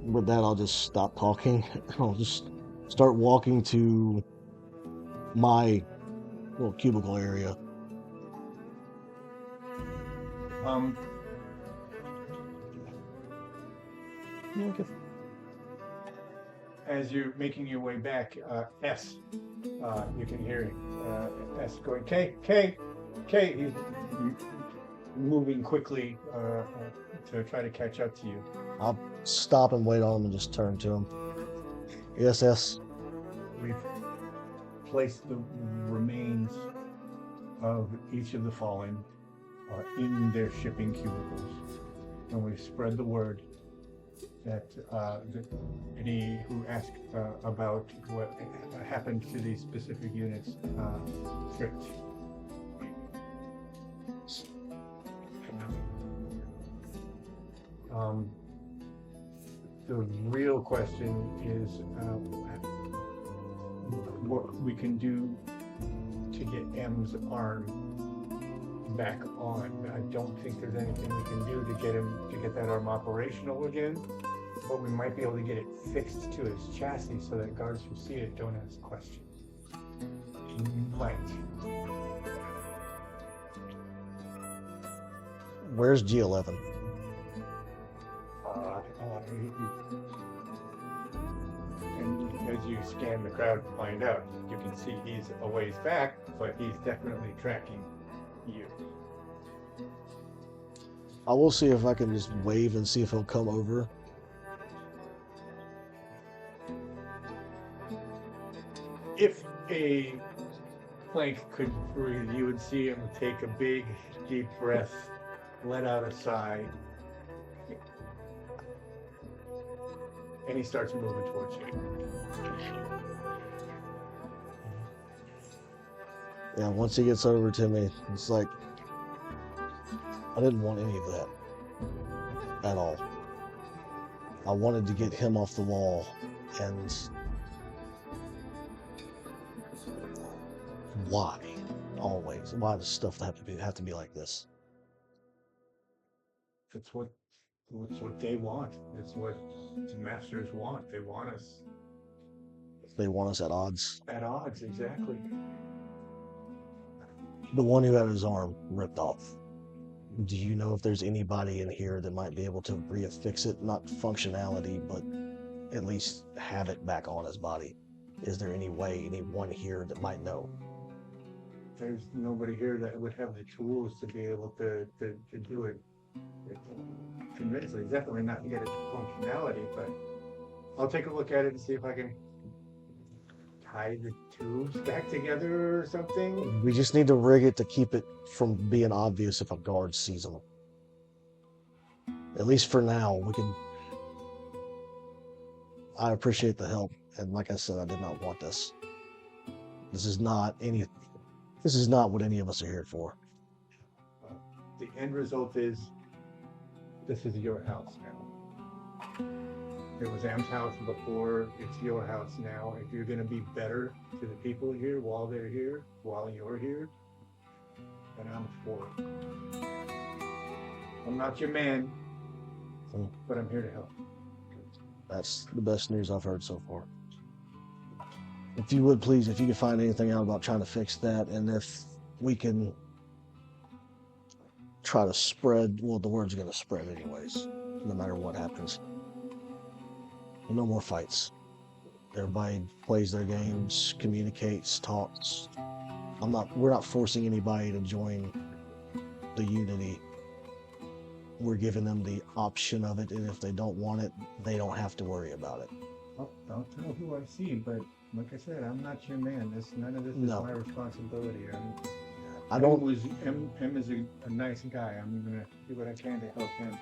Speaker 6: With that, I'll just stop talking. I'll just start walking to my little cubicle area.
Speaker 2: As you're making your way back, S, you can hear S going, K. He's moving quickly to try to catch up to you.
Speaker 6: I'll stop and wait on him and just turn to him. Yes.
Speaker 2: We've placed the remains of each of the fallen in their shipping cubicles, and we've spread the word that any who ask about what happened to these specific units tripped. The real question is what we can do to get M's arm back on. I don't think there's anything we can do to get that arm operational again, but we might be able to get it fixed to his chassis so that guards who see it don't ask questions. Might.
Speaker 6: Where's G11?
Speaker 2: And as you scan the crowd to find out, you can see he's a ways back, but he's definitely tracking you.
Speaker 6: I will see if I can just wave and see if he'll come over.
Speaker 2: If a Clank could breathe, you would see him take a big, deep breath, let out a sigh, and he starts moving towards you.
Speaker 6: Yeah, once he gets over to me, it's like, I didn't want any of that at all. I wanted to get him off the wall, and why? Always. Why does stuff have to be like this?
Speaker 2: It's what they want. It's what the masters want. They want us
Speaker 6: They want us at odds.
Speaker 2: at odds, exactly.
Speaker 6: The one who had his arm ripped off. Do you know if there's anybody in here that might be able to reaffix it? Not functionality, but at least have it back on his body. Is there anyone here that might know?
Speaker 2: There's nobody here that would have the tools to be able to do it convincingly. Definitely not to get it to functionality, but I'll take a look at it and see if I can tie the tubes back together or something.
Speaker 6: We just need to rig it to keep it from being obvious if a guard sees them. At least for now, we can. I appreciate the help, and like I said, I did not want this. This is not what any of us are here for.
Speaker 2: The end result is this is your house now. It was Am's house before, it's your house now. If you're going to be better to the people here while they're here, while you're here, then I'm for it. I'm not your man, but I'm here to help.
Speaker 6: That's the best news I've heard so far. If you would please, if you could find anything out about trying to fix that, and if we can try to spread, well, the word's going to spread anyways, no matter what happens. No more fights. Everybody plays their games, communicates, talks. We're not forcing anybody to join the unity. We're giving them the option of it, and if they don't want it, they don't have to worry about it.
Speaker 2: Well, don't tell who I see, but like I said, I'm not your man. None of this is my responsibility. M is a nice guy. I'm gonna do what I can to help him.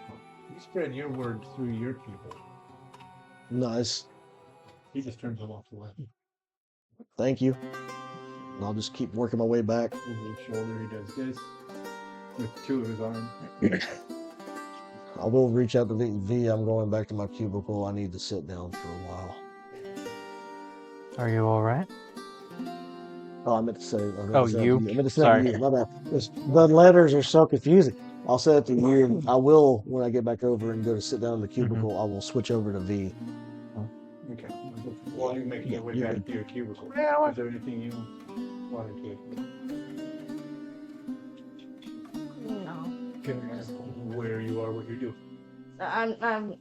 Speaker 2: You spread your word through your people.
Speaker 6: Nice.
Speaker 2: He just turns them off the way.
Speaker 6: Thank you. And I'll just keep working my way back.
Speaker 2: Over his shoulder, he does this with two of his arms.
Speaker 6: I will reach out to V. I'm going back to my cubicle. I need to sit down for a while.
Speaker 5: Are you all right?
Speaker 6: Oh, I meant to say.
Speaker 5: You?
Speaker 6: I meant to say
Speaker 5: Sorry.
Speaker 6: you. My bad. The letters are so confusing. I'll say it to you. I will, when I get back over and go to sit down in the cubicle, I will switch over to V.
Speaker 2: Okay. While you're making your way
Speaker 6: you're
Speaker 2: back to your cubicle,
Speaker 5: Yeah,
Speaker 2: is there anything you wanted to?
Speaker 4: No.
Speaker 2: Can I ask where you are, what you're doing?
Speaker 4: I'm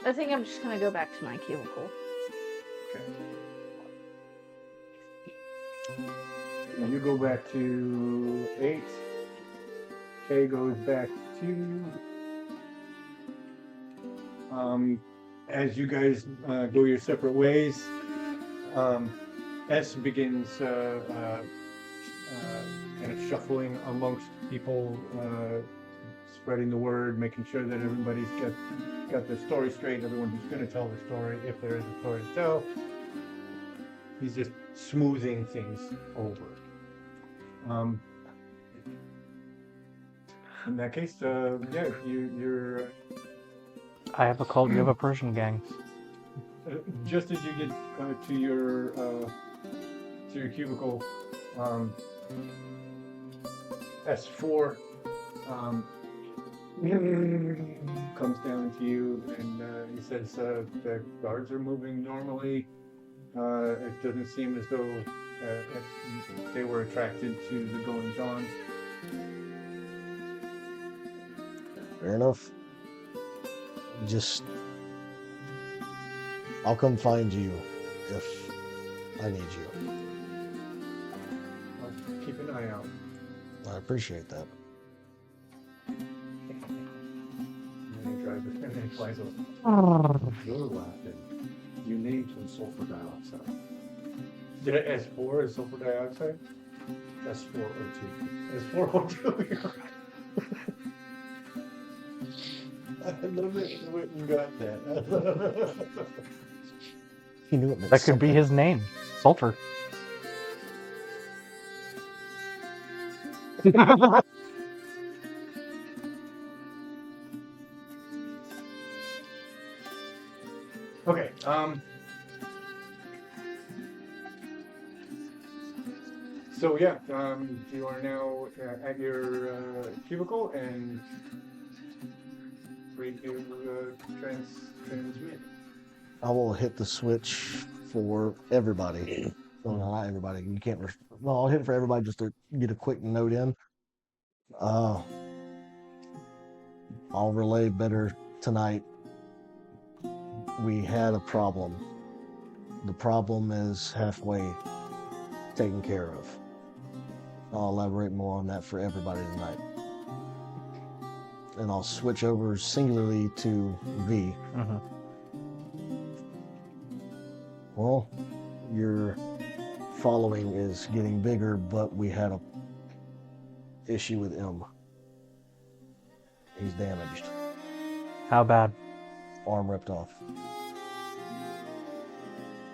Speaker 4: I think I'm just gonna go back to my cubicle.
Speaker 2: Okay. And you go back to 8. K goes back to. As you guys go your separate ways, S begins kind of shuffling amongst people, spreading the word, making sure that everybody's got the story straight, everyone who's going to tell the story, if there is a story to tell. He's just smoothing things over. In that case, yeah, you're
Speaker 5: I have a cult, you have a Persian gang.
Speaker 2: just as you get to your cubicle, S4 comes down to you and he says the guards are moving normally. It doesn't seem as though they were attracted to the goings on.
Speaker 6: Fair enough. I'll come find you if I need you.
Speaker 2: I'll keep an eye out.
Speaker 6: I appreciate that.
Speaker 2: And then he drives and then he flies over.
Speaker 3: You're laughing. You named him sulfur dioxide.
Speaker 2: Did I S4 is sulfur dioxide?
Speaker 3: S4O2.
Speaker 2: S4O2.
Speaker 3: I love it. You went and got that.
Speaker 6: He knew it meant
Speaker 5: That could be his name. Sulfur.
Speaker 2: Okay. So yeah, you are now at your cubicle and free to transmit.
Speaker 6: I will hit the switch for everybody. Well, not everybody. You can't. Well, I'll hit it for everybody just to get a quick note in. I'll relay better tonight. We had a problem. The problem is halfway taken care of. I'll elaborate more on that for everybody tonight. And I'll switch over singularly to V.
Speaker 5: Mm-hmm.
Speaker 6: Well, your following is getting bigger, but we had a issue with M. He's damaged.
Speaker 5: How bad?
Speaker 6: Arm ripped off.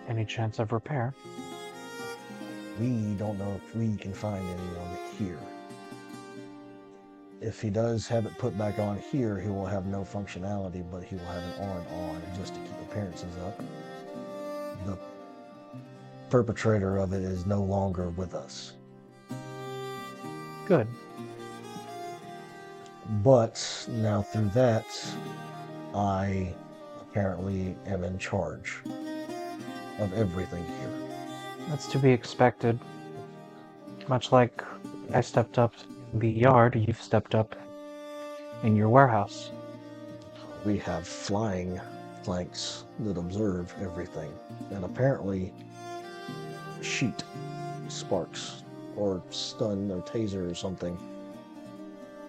Speaker 5: Any chance of repair?
Speaker 6: We don't know if we can find anyone here. If he does have it put back on here, he will have no functionality, but he will have an arm on just to keep appearances up. The perpetrator of it is no longer with us.
Speaker 5: Good.
Speaker 6: But now through that, I apparently am in charge of everything here.
Speaker 5: That's to be expected. Much like I stepped up in the yard, you've stepped up in your warehouse.
Speaker 6: We have flying flanks that observe everything, and apparently shoot sparks or stun or taser or something.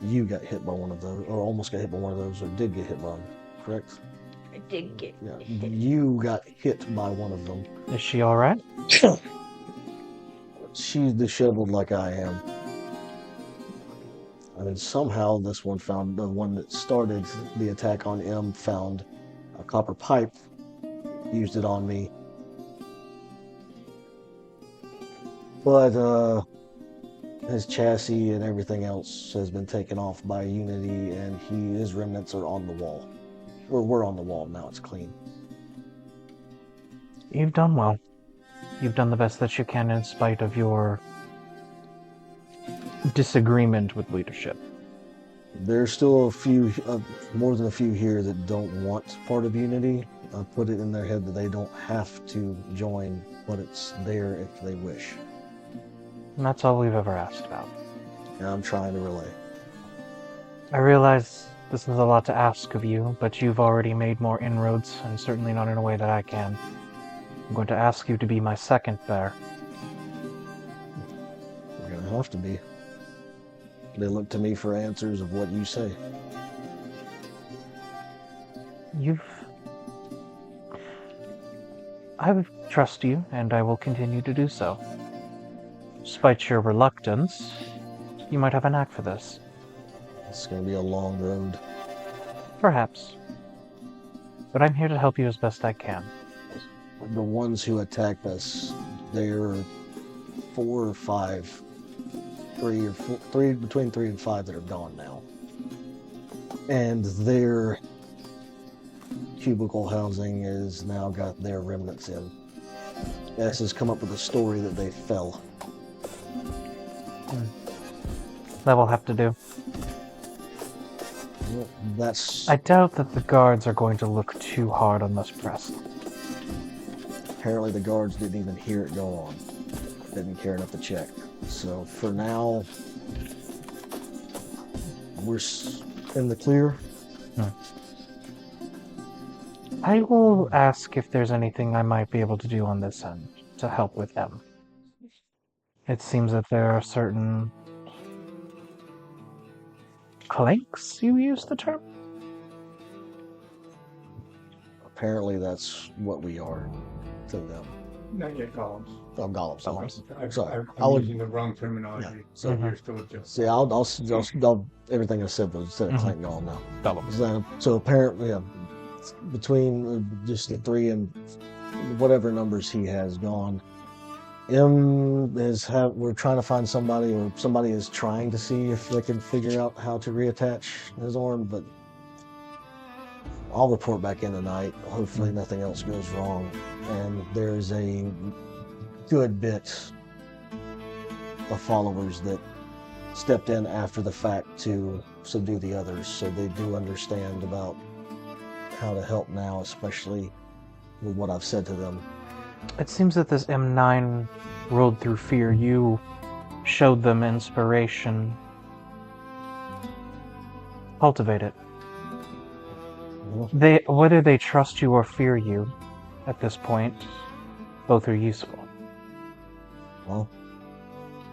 Speaker 6: You got hit by one of those, or almost got hit by one of those, or did get hit by them, correct?
Speaker 4: I did get
Speaker 6: Yeah,
Speaker 4: hit.
Speaker 6: you got hit by one of them.
Speaker 5: Is she alright?
Speaker 6: She's disheveled like I am. And then somehow this one found, the one that started the attack on M found a copper pipe, used it on me. But his chassis and everything else has been taken off by Unity, and his remnants are on the wall. Or we're on the wall now, it's clean.
Speaker 5: You've done well. You've done the best that you can in spite of your disagreement with leadership.
Speaker 6: There's still a few, more than a few here that don't want part of Unity. I put it in their head that they don't have to join, but it's there if they wish.
Speaker 5: And that's all we've ever asked about.
Speaker 6: And I'm trying to relay.
Speaker 5: I realize this is a lot to ask of you, but you've already made more inroads, and certainly not in a way that I can. I'm going to ask you to be my second bear.
Speaker 6: We're going to have to be. They look to me for answers of what you say.
Speaker 5: I trust you, and I will continue to do so. Despite your reluctance, you might have a knack for this.
Speaker 6: It's going to be a long road.
Speaker 5: Perhaps. But I'm here to help you as best I can.
Speaker 6: The ones who attacked us, they're 4 or 5, between 3 and 5 that are gone now. And their cubicle housing is now got their remnants in. S has come up with a story that they fell.
Speaker 5: That will have to do.
Speaker 6: Well, that's...
Speaker 5: I doubt that the guards are going to look too hard on this press.
Speaker 6: Apparently the guards didn't even hear it go on. Didn't care enough to check. So for now, we're in the clear.
Speaker 5: I will ask if there's anything I might be able to do on this end to help with them. It seems that there are certain clanks, you use the term?
Speaker 6: Apparently that's what we are to them.
Speaker 2: Not yet golems.
Speaker 6: Oh, golems. Sorry.
Speaker 2: I'm using the wrong terminology,
Speaker 6: Yeah.
Speaker 2: so you're still just...
Speaker 6: See, I'll everything I said was said clank golem now.
Speaker 5: Golems.
Speaker 6: So apparently, between just the 3 and whatever numbers he has gone, we're trying to find somebody, or somebody is trying to see if they can figure out how to reattach his arm, but I'll report back in tonight. Hopefully nothing else goes wrong. And there's a good bit of followers that stepped in after the fact to subdue the others, so they do understand about how to help now, especially with what I've said to them.
Speaker 5: It seems that this M9 rolled through fear. You showed them inspiration. Cultivate it. Whether they trust you or fear you, at this point, both are useful.
Speaker 6: Well,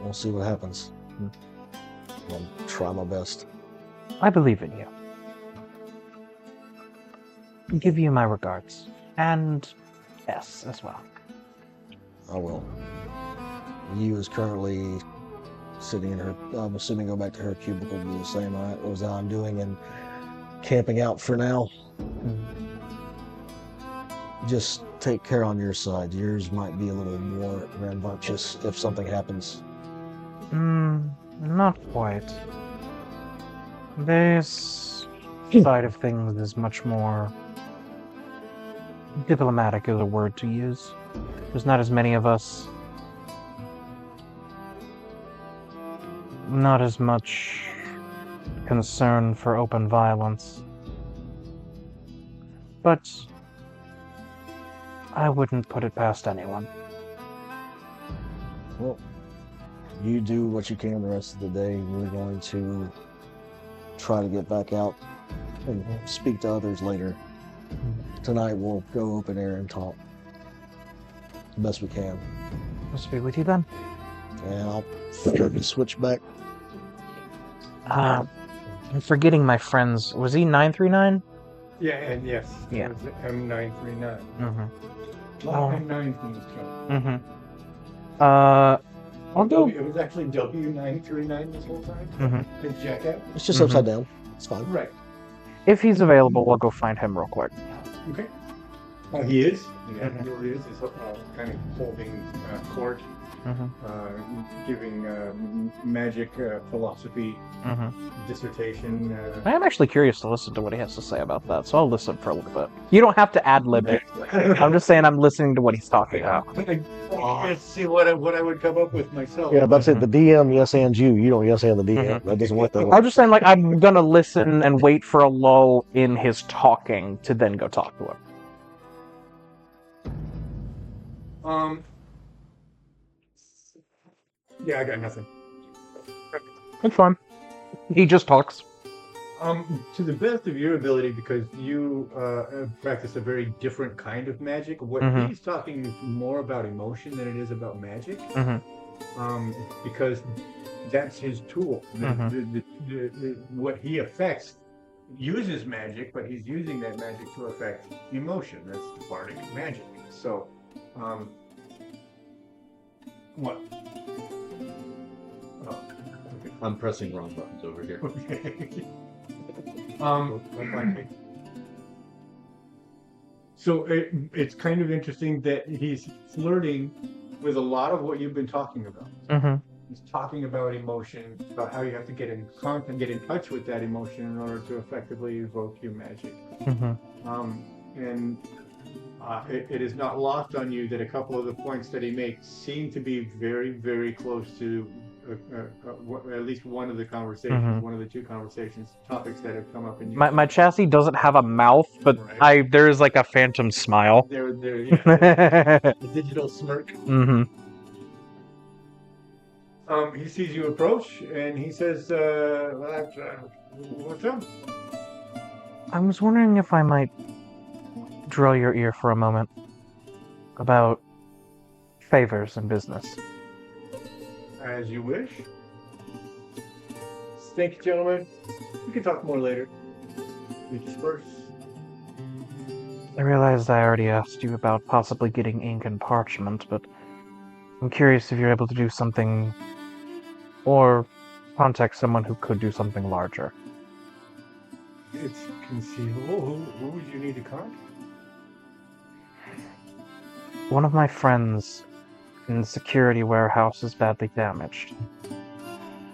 Speaker 6: we'll see what happens. I'll try my best.
Speaker 5: I believe in you. Give you my regards. And S as well.
Speaker 6: I will. Yu is currently sitting in her, I'm assuming go back to her cubicle to do the same as I'm doing, and camping out for now. Just take care on your side. Yours might be a little more rambunctious if something happens.
Speaker 5: Not quite. This side of things is much more diplomatic, is a word to use. There's not as many of us. Not as much concern for open violence. But I wouldn't put it past anyone.
Speaker 6: Well, you do what you can the rest of the day. We're going to try to get back out and speak to others later. Tonight we'll go open air and talk the best we can.
Speaker 5: I'll speak with you then.
Speaker 6: And I'll switch back.
Speaker 5: I'm forgetting my friends. Was he 939?
Speaker 2: Yeah, and yes.
Speaker 5: Yeah.
Speaker 2: It was M939.
Speaker 5: Mm-hmm.
Speaker 2: M9 means jump.
Speaker 5: I'll go.
Speaker 2: It was actually W939 this whole time.
Speaker 5: Mm-hmm.
Speaker 2: The jacket.
Speaker 6: It's just upside down. It's fine.
Speaker 2: Right.
Speaker 5: If he's available, we'll go find him real quick.
Speaker 2: Okay. He is. He absolutely is. He's kind of holding court, giving magic philosophy dissertation.
Speaker 5: I am actually curious to listen to what he has to say about that, so I'll listen for a little bit. You don't have to ad-lib it. I'm just saying I'm listening to what he's talking about.
Speaker 2: Let's see what I would come up with myself.
Speaker 6: Yeah, that's it. The DM yes and you. You don't yes and the DM. That doesn't work that way.
Speaker 5: I'm just saying, like, I'm gonna listen and wait for a lull in his talking to then go talk to him.
Speaker 2: Yeah, I got nothing.
Speaker 5: That's fine. He just talks.
Speaker 2: To the best of your ability, because you practice a very different kind of magic. What he's talking is more about emotion than it is about magic. Because that's his tool. What he affects uses magic, but he's using that magic to affect emotion. That's bardic magic. So, what? Oh, okay.
Speaker 3: I'm pressing wrong buttons over here.
Speaker 2: Okay. So it's kind of interesting that he's flirting with a lot of what you've been talking about. He's talking about emotion, about how you have to get in contact, get in touch with that emotion in order to effectively evoke your magic. And it is not lost on you that a couple of the points that he makes seem to be very, very close to at least one of the conversations, one of the two conversations, topics that have come up in your
Speaker 5: My chassis doesn't have a mouth, but
Speaker 2: Right.
Speaker 5: there is like a phantom smile.
Speaker 2: There, yeah, a digital smirk. He sees you approach, and he says, "What's up?"
Speaker 5: I was wondering if I might draw your ear for a moment about favors in business.
Speaker 2: As you wish. Thank you, gentlemen. We can talk more later. We disperse.
Speaker 5: I realized I already asked you about possibly getting ink and parchment, but I'm curious if you're able to do something or contact someone who could do something larger.
Speaker 2: It's conceivable. Who would you need to contact?
Speaker 5: One of my friends in the security warehouse is badly damaged.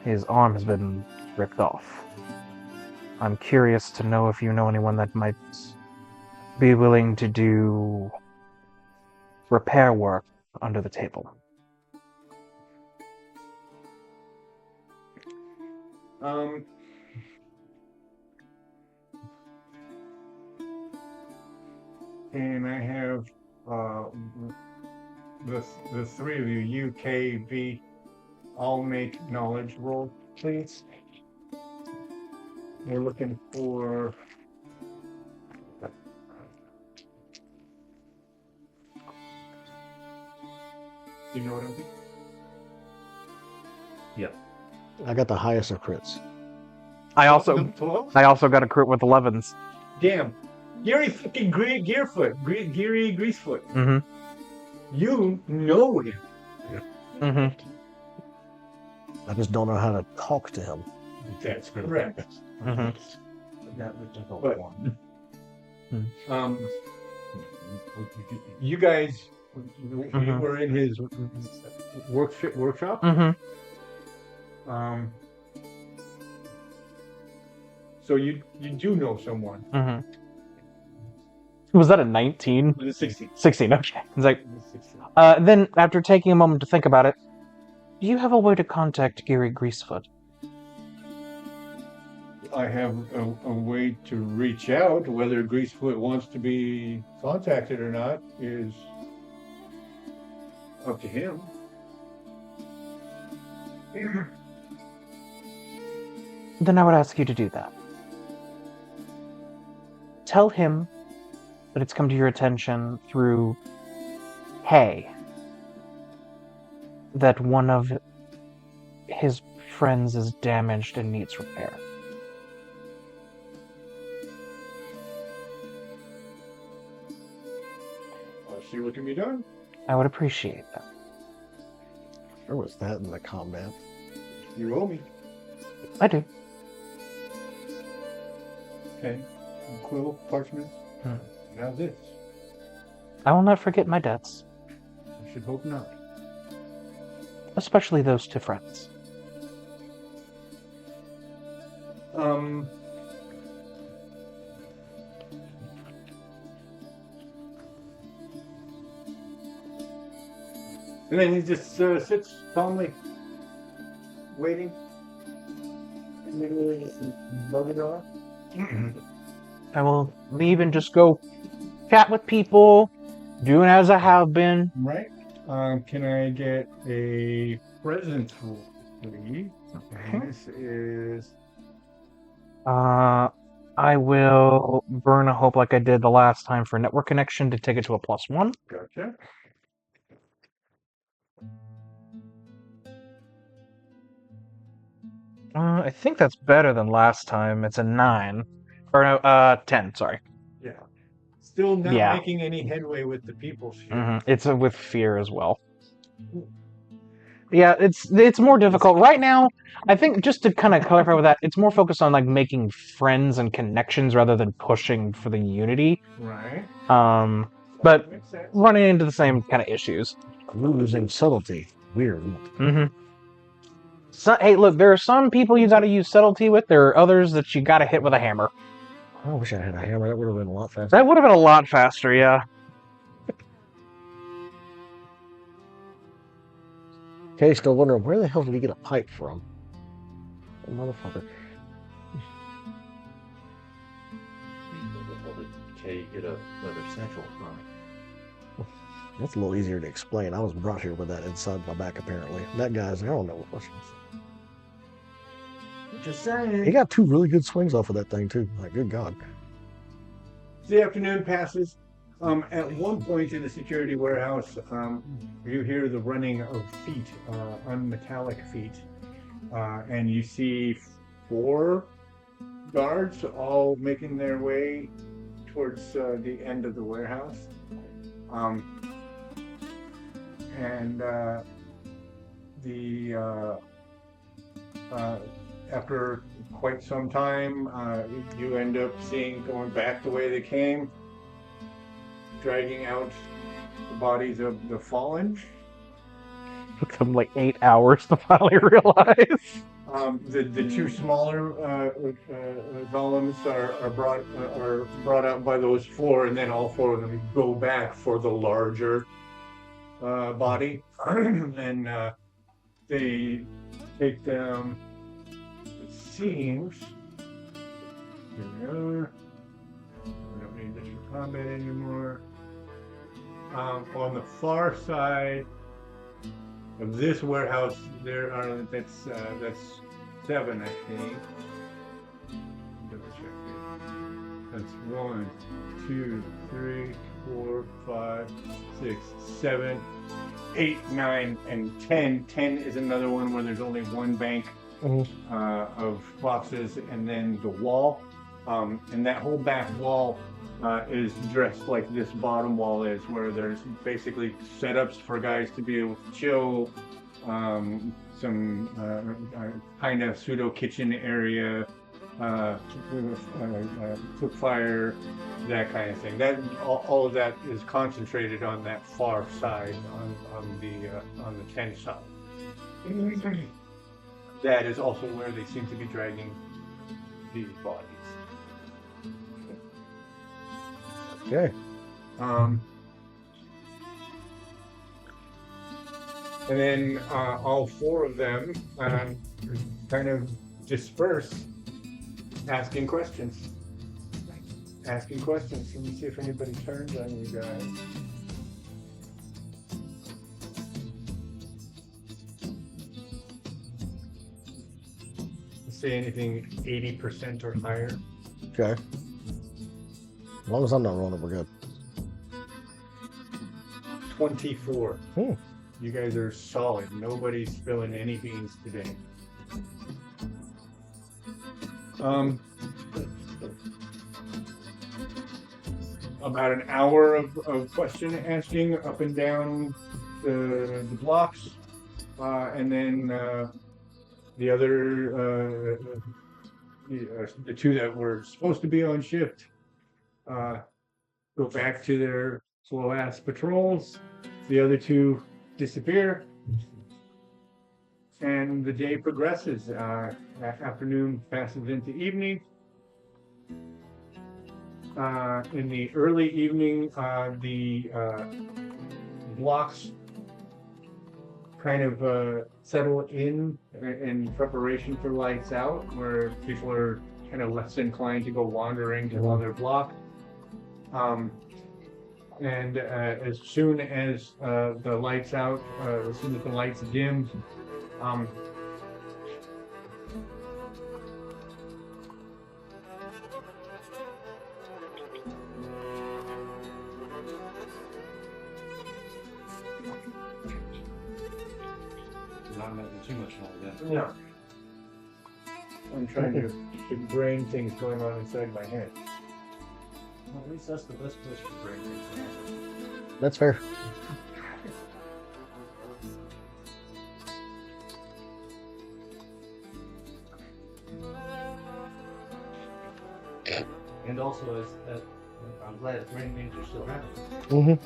Speaker 5: His arm has been ripped off. I'm curious to know if you know anyone that might be willing to do repair work under the table.
Speaker 2: And I have the three of you, UKV, all make knowledge roll, please. We're looking for you know what I'm doing?
Speaker 3: Yeah.
Speaker 6: I got the highest of crits.
Speaker 5: I also
Speaker 2: 12?
Speaker 5: got a crit with 11s.
Speaker 2: Damn. Geary fucking Gearfoot. Geary Greasefoot. You know him.
Speaker 6: I just don't know how to talk to him.
Speaker 2: That's correct.
Speaker 3: That was just a
Speaker 2: But-
Speaker 3: one.
Speaker 2: You guys you were in his workshop. So you do know someone.
Speaker 5: Was that a 19?
Speaker 2: With a 16.
Speaker 5: 16, okay. It's like,
Speaker 2: 16.
Speaker 5: then, after taking a moment to think about it, do you have a way to contact Geary Greasefoot?
Speaker 2: I have a way to reach out. Whether Greasefoot wants to be contacted or not is up to him.
Speaker 5: Then I would ask you to do that. Tell him that it's come to your attention through Hay that one of his friends is damaged and needs repair.
Speaker 2: I'll see what can be done.
Speaker 5: I would appreciate that.
Speaker 6: Where was that in the combat?
Speaker 2: You owe me.
Speaker 5: I do.
Speaker 2: Okay. Quill, parchment. Now this.
Speaker 5: I will not forget my debts,
Speaker 2: I should hope not.
Speaker 5: especially those to friends.
Speaker 2: And then he just sits calmly, waiting. And then log it off.
Speaker 5: I will leave and just go chat with people, doing as I have been.
Speaker 2: Right. Can I get a presence roll, please? And this is
Speaker 5: I will burn a hope like I did the last time for network connection to take it to a +1.
Speaker 2: gotcha.
Speaker 5: I think that's better than last time. It's a 9. Or no, 10, sorry.
Speaker 2: Yeah. Still not
Speaker 5: Yeah.
Speaker 2: making any headway with the people shit.
Speaker 5: It's with fear as well. Yeah, it's more difficult. Right now, I think just to kind of clarify with that, it's more focused on like making friends and connections rather than pushing for the unity.
Speaker 2: Right.
Speaker 5: But
Speaker 2: Makes sense.
Speaker 5: running into the same kind of issues.
Speaker 6: Losing subtlety. Weird.
Speaker 5: So, hey, look, there are some people you got to use subtlety with. There are others that you got to hit with a hammer.
Speaker 6: I wish I had a hammer. That would have been a lot faster.
Speaker 5: That would have been a lot faster, yeah.
Speaker 6: Okay, still wondering where the hell did he get a pipe from? That motherfucker.
Speaker 3: Okay, you get a leather satchel from it.
Speaker 6: That's a little easier to explain. I was brought here with that inside my back, apparently. That guy's, I don't know what was.
Speaker 2: Just saying.
Speaker 6: He got 2 really good swings off of that thing, too. Like, good God.
Speaker 2: The afternoon passes. At one point in the security warehouse, you hear the running of feet, unmetallic feet, and you see 4 guards all making their way towards the end of the warehouse. After quite some time, you end up going back the way they came, dragging out the bodies of the fallen.
Speaker 5: Took them like 8 hours to finally realize.
Speaker 2: The 2 smaller golems are brought out by those 4, and then all 4 of them go back for the larger body, and they take them. It seems. Here we are. We don't need this for combat anymore. On the far side of this warehouse, there are that's 7, I think. Double check here. That's 1, 2, 3, 4, 5, 6, 7, 8, 9, and 10. 10 is another one where there's only 1 bank of boxes, and then the wall. And that whole back wall is dressed like this bottom wall is, where there's basically setups for guys to be able to chill, some kind of pseudo kitchen area, cook fire, that kind of thing. That all of that is concentrated on that far side, on the 10 side. That is also where they seem to be dragging these bodies.
Speaker 6: Okay.
Speaker 2: And then all 4 of them kind of disperse, asking questions. Let me see if anybody turns on you guys. Say anything 80% or higher.
Speaker 6: Okay. As long as I'm not rolling, we're good.
Speaker 2: 24. You guys are solid. Nobody's spilling any beans today. About an hour of question asking up and down the blocks, and then the other the 2 that were supposed to be on shift go back to their slow-ass patrols. The other two disappear. And the day progresses. Afternoon passes into evening. In the early evening, the blocks kind of settle in preparation for lights out, where people are kind of less inclined to go wandering to another block. And as soon as the lights out, as soon as the lights dim,
Speaker 3: Not making too much noise.
Speaker 2: no. I'm trying to brain things going on inside my head.
Speaker 3: Well, at least that's the best place for brain things.
Speaker 6: That's fair.
Speaker 3: And also, I'm glad brain things are still happening.
Speaker 6: Mm-hmm.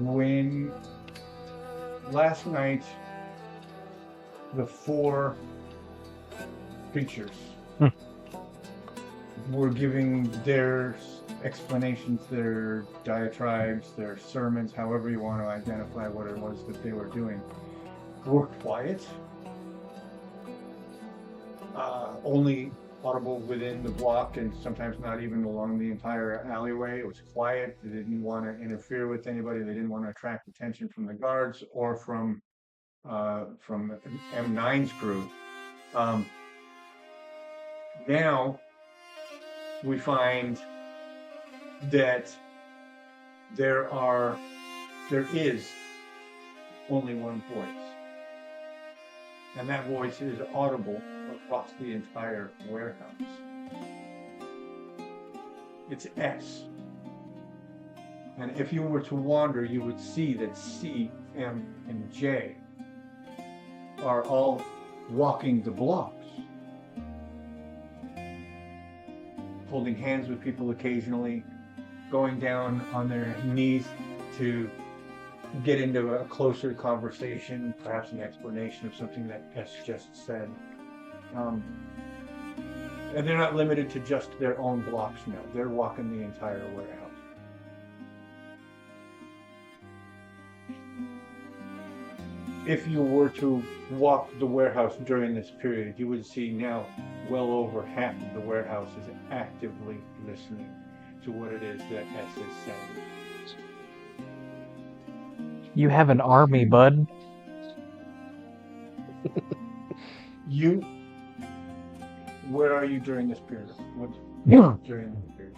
Speaker 2: When last night the four creatures were giving their explanations, their diatribes, their sermons, however you want to identify what it was that they were doing, were quiet, only audible within the block and sometimes not even along the entire alleyway. It was quiet. They didn't want to interfere with anybody. They didn't want to attract attention from the guards or from M9's crew. Now we find that there is only one voice, and that voice is audible across the entire warehouse. It's S. And if you were to wander, you would see that C, M, and J are all walking the blocks, holding hands with people occasionally, going down on their knees to get into a closer conversation, perhaps an explanation of something that S just said. And they're not limited to just their own blocks now. They're walking the entire warehouse. If you were to walk the warehouse during this period, you would see now well over half of the warehouse is actively listening to what it is that S is saying.
Speaker 5: You have an army, bud.
Speaker 2: You, where are you during this period? What during this period?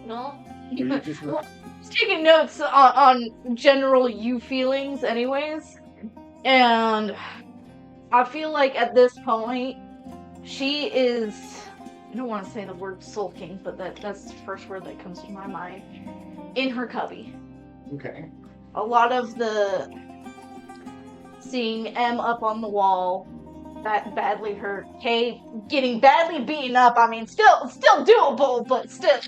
Speaker 4: No.
Speaker 2: Are you just
Speaker 4: I was taking notes on general you feelings anyways. And I feel like at this point, she is, I don't want to say the word sulking, but that's the first word that comes to my mind, in her cubby.
Speaker 2: Okay.
Speaker 4: A lot of the seeing M up on the wall, that badly hurt, K getting badly beaten up, I mean, still doable, but still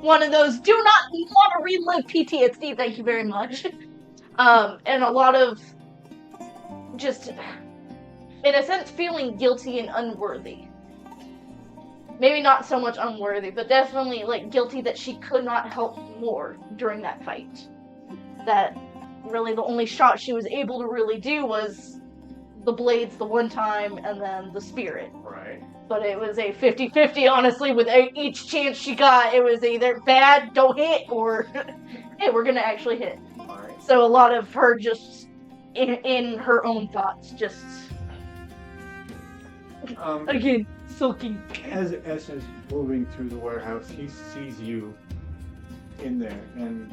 Speaker 4: one of those do not want to relive PTSD, thank you very much. And a lot of just, in a sense, feeling guilty and unworthy. Maybe not so much unworthy, but definitely like guilty that she could not help more during that fight. That really the only shot she was able to really do was the blades the one time and then the spirit.
Speaker 2: Right.
Speaker 4: But it was a 50-50, honestly, with each chance she got. It was either bad, don't hit, or hey, we're gonna actually hit.
Speaker 2: All right.
Speaker 4: So a lot of her just in her own thoughts, just again sulking.
Speaker 2: As S is moving through the warehouse, he sees you in there, and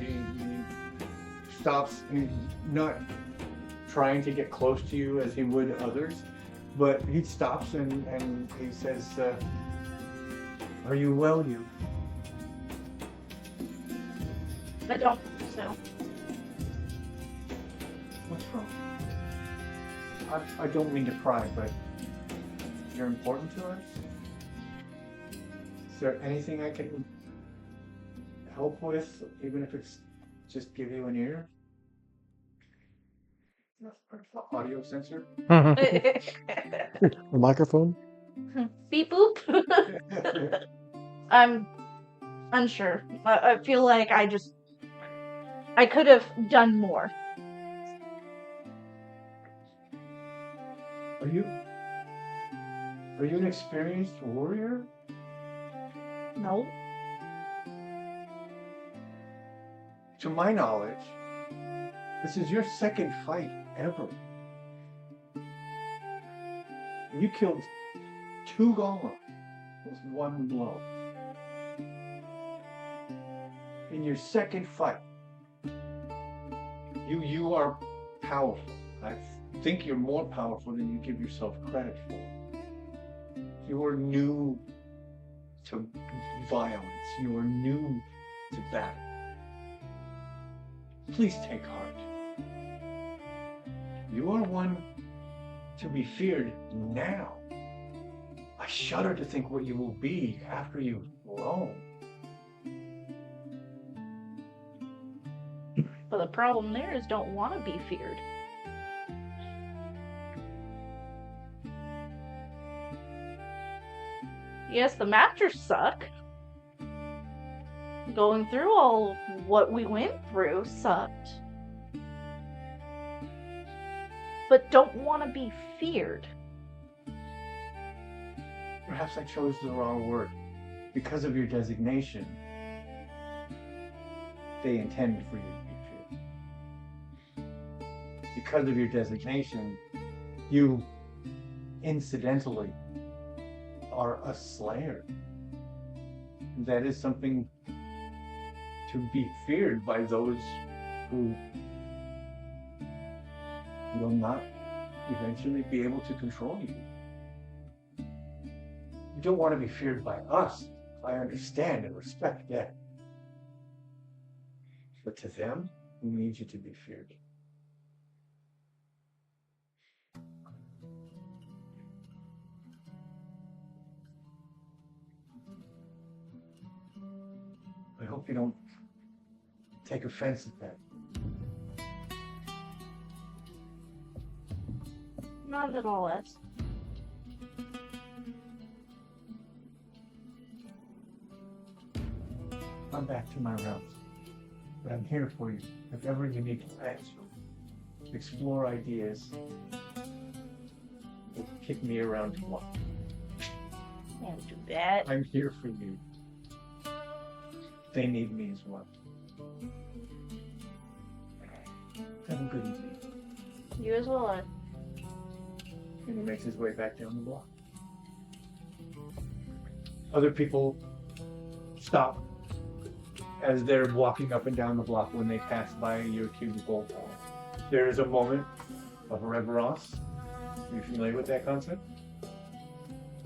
Speaker 2: he stops. He's not trying to get close to you as he would others, but he stops and he says, "Are you well, you?"
Speaker 4: I don't think so.
Speaker 2: What's wrong? I don't mean to pry, but you're important to us. Is there anything I can help with, even if it's just give you an ear? Audio sensor?
Speaker 6: The microphone?
Speaker 4: Beep boop. I'm unsure. I feel like I could have done more.
Speaker 2: Are you an experienced warrior?
Speaker 4: No.
Speaker 2: To my knowledge, this is your second fight ever. You killed 2 golems with 1 blow. In your second fight, you are powerful. I think you're more powerful than you give yourself credit for. You are new to violence. You are new to battle. Please take heart. You are one to be feared now. I shudder to think what you will be after you've grown.
Speaker 4: But the problem there is don't want to be feared. Yes, the masters suck. Going through all what we went through sucked. But don't want to be feared.
Speaker 2: Perhaps I chose the wrong word. Because of your designation, they intend for you to be feared. Because of your designation, you incidentally are a slayer. That is something to be feared by those who will not eventually be able to control you. You don't want to be feared by us. I understand and respect that. But to them, we need you to be feared. I hope you don't take offense at that.
Speaker 4: Not at all, S.
Speaker 2: I'm back to my rounds. But I'm here for you. If ever you need to vent, explore ideas, or kick me around to walk.
Speaker 4: Can't do that.
Speaker 2: I'm here for you. They need me as well. Have a good evening.
Speaker 4: You as well, S.
Speaker 2: And he makes his way back down the block. Other people stop as they're walking up and down the block when they pass by your cubicle. There is a moment of reverence. Are you familiar with that concept?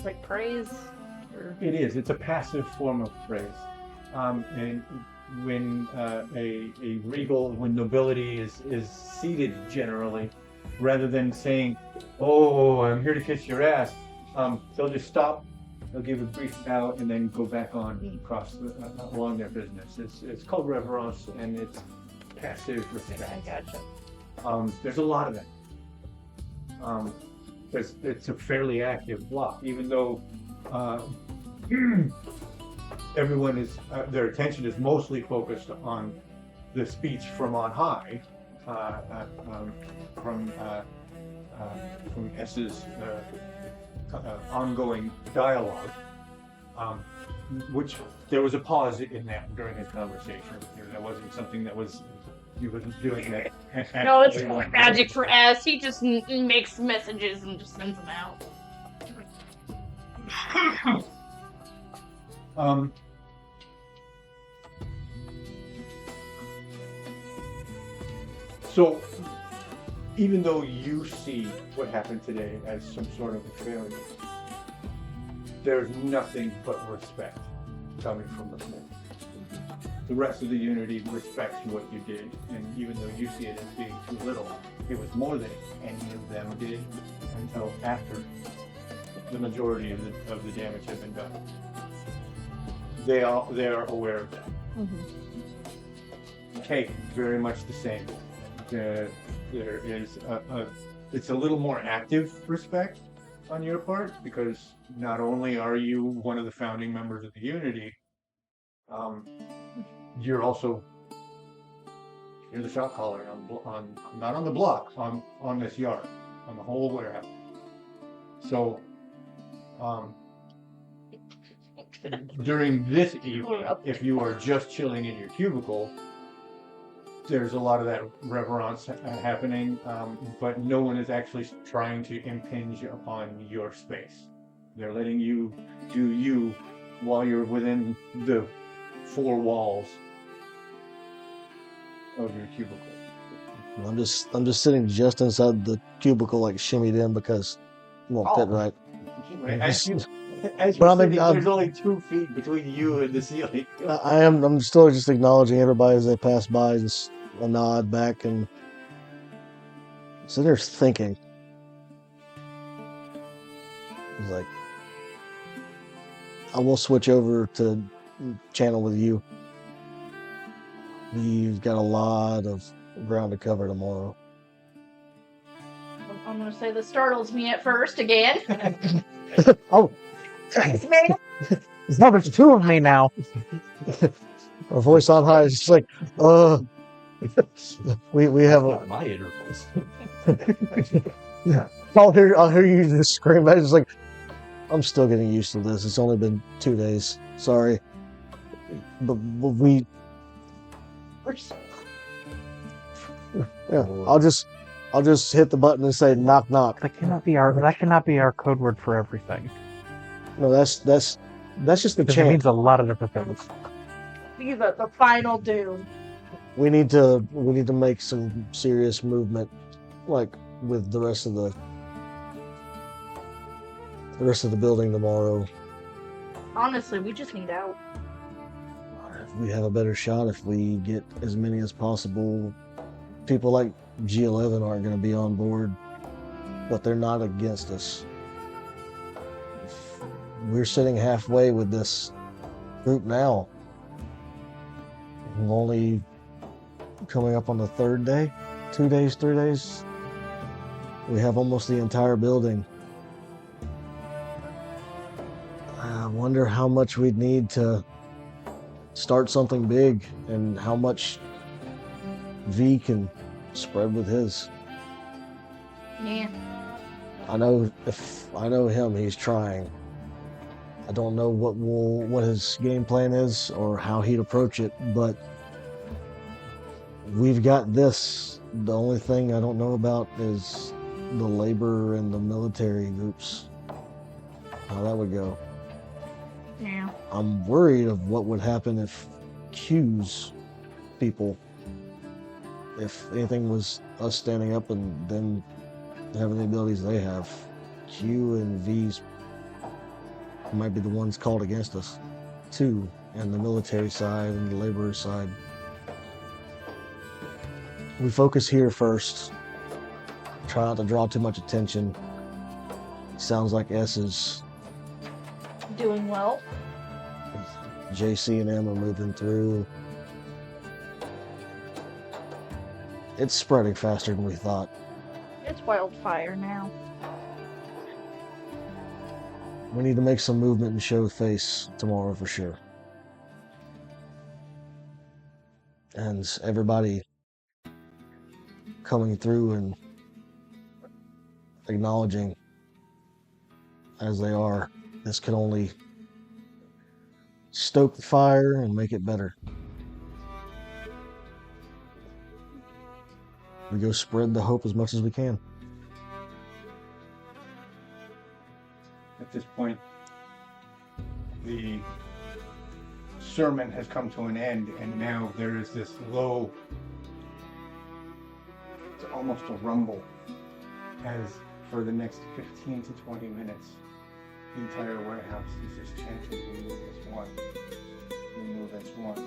Speaker 4: Like praise. Or...
Speaker 2: It is. It's a passive form of praise. And when a regal, when nobility is seated generally, rather than saying, "Oh, I'm here to kiss your ass," they'll just stop. They'll give a brief bow and then go back on along their business. It's called reverence, and it's passive respect.
Speaker 4: I gotcha.
Speaker 2: There's a lot of it. It's a fairly active block, even though everyone is their attention is mostly focused on the speech from on high, from S's ongoing dialogue, which there was a pause in that during his conversation. That wasn't something that was You've been doing that.
Speaker 4: No, it's magic for S. He just makes messages and just sends them out.
Speaker 2: So, even though you see what happened today as some sort of a failure, there's nothing but respect coming from the floor. The rest of the unity respects what you did, and even though you see it as being too little, it was more than any of them did until after the majority of the damage had been done. They are aware of that. Okay, very much the same. There is it's a little more active respect on your part, because not only are you one of the founding members of the Unity, you're the shot caller on not on the block, on this yard, on the whole warehouse. So during this evening, if you are just chilling in your cubicle, there's a lot of that reverence happening, but no one is actually trying to impinge upon your space. They're letting you do you while you're within the four walls of your cubicle.
Speaker 6: I'm just sitting just inside the cubicle, like shimmied in because it won't fit right.
Speaker 2: As you're
Speaker 6: But
Speaker 2: sitting, there's only 2 feet between you and the ceiling.
Speaker 6: I'm still just acknowledging everybody as they pass by, just a nod back, and so they're thinking. It's like, I will switch over to channel with you. We've got a lot of ground to cover tomorrow.
Speaker 4: I'm gonna say this startles me at first again.
Speaker 5: Oh, it's me. No, there's 2 of me now.
Speaker 6: Our voice on high is just like, we have a.
Speaker 3: Not my inner voice.
Speaker 6: Yeah. I'll hear you just scream. It's like, I'm still getting used to this. It's only been 2 days. Sorry, but we. Yeah, I'll just hit the button and say knock knock.
Speaker 5: That cannot be our code word for everything.
Speaker 6: No, that's just the
Speaker 5: Because it
Speaker 6: chant.
Speaker 5: means a lot of different things.
Speaker 4: Be the final doom.
Speaker 6: We need to make some serious movement, like with the rest of the building tomorrow.
Speaker 4: Honestly, we just need out.
Speaker 6: We have a better shot if we get as many as possible. People like G11 aren't going to be on board, but they're not against us. We're sitting halfway with this group now. We're only coming up on the 3rd day, 2 days, 3 days. We have almost the entire building. I wonder how much we'd need to start something big, and how much V can spread with his.
Speaker 4: Yeah.
Speaker 6: I know him, he's trying. I don't know what his game plan is or how he'd approach it, but we've got this. The only thing I don't know about is the labor and the military groups. How that would go.
Speaker 4: Yeah.
Speaker 6: I'm worried of what would happen if Q's people, if anything was us standing up and them having the abilities they have. Q and V's might be the ones called against us too, and the military side and the laborer side. We focus here first. Try not to draw too much attention. Sounds like S is
Speaker 4: Doing well.
Speaker 6: JC and M are moving through. It's spreading faster than we thought.
Speaker 4: It's wildfire now.
Speaker 6: We need to make some movement and show face tomorrow for sure. And everybody coming through and acknowledging as they are. This can only stoke the fire and make it better. We go spread the hope as much as we can.
Speaker 2: At this point, the sermon has come to an end, and now there is this low, it's almost a rumble, as for the next 15 to 20 minutes, the entire warehouse is just chanting, "We move as one. We move as one.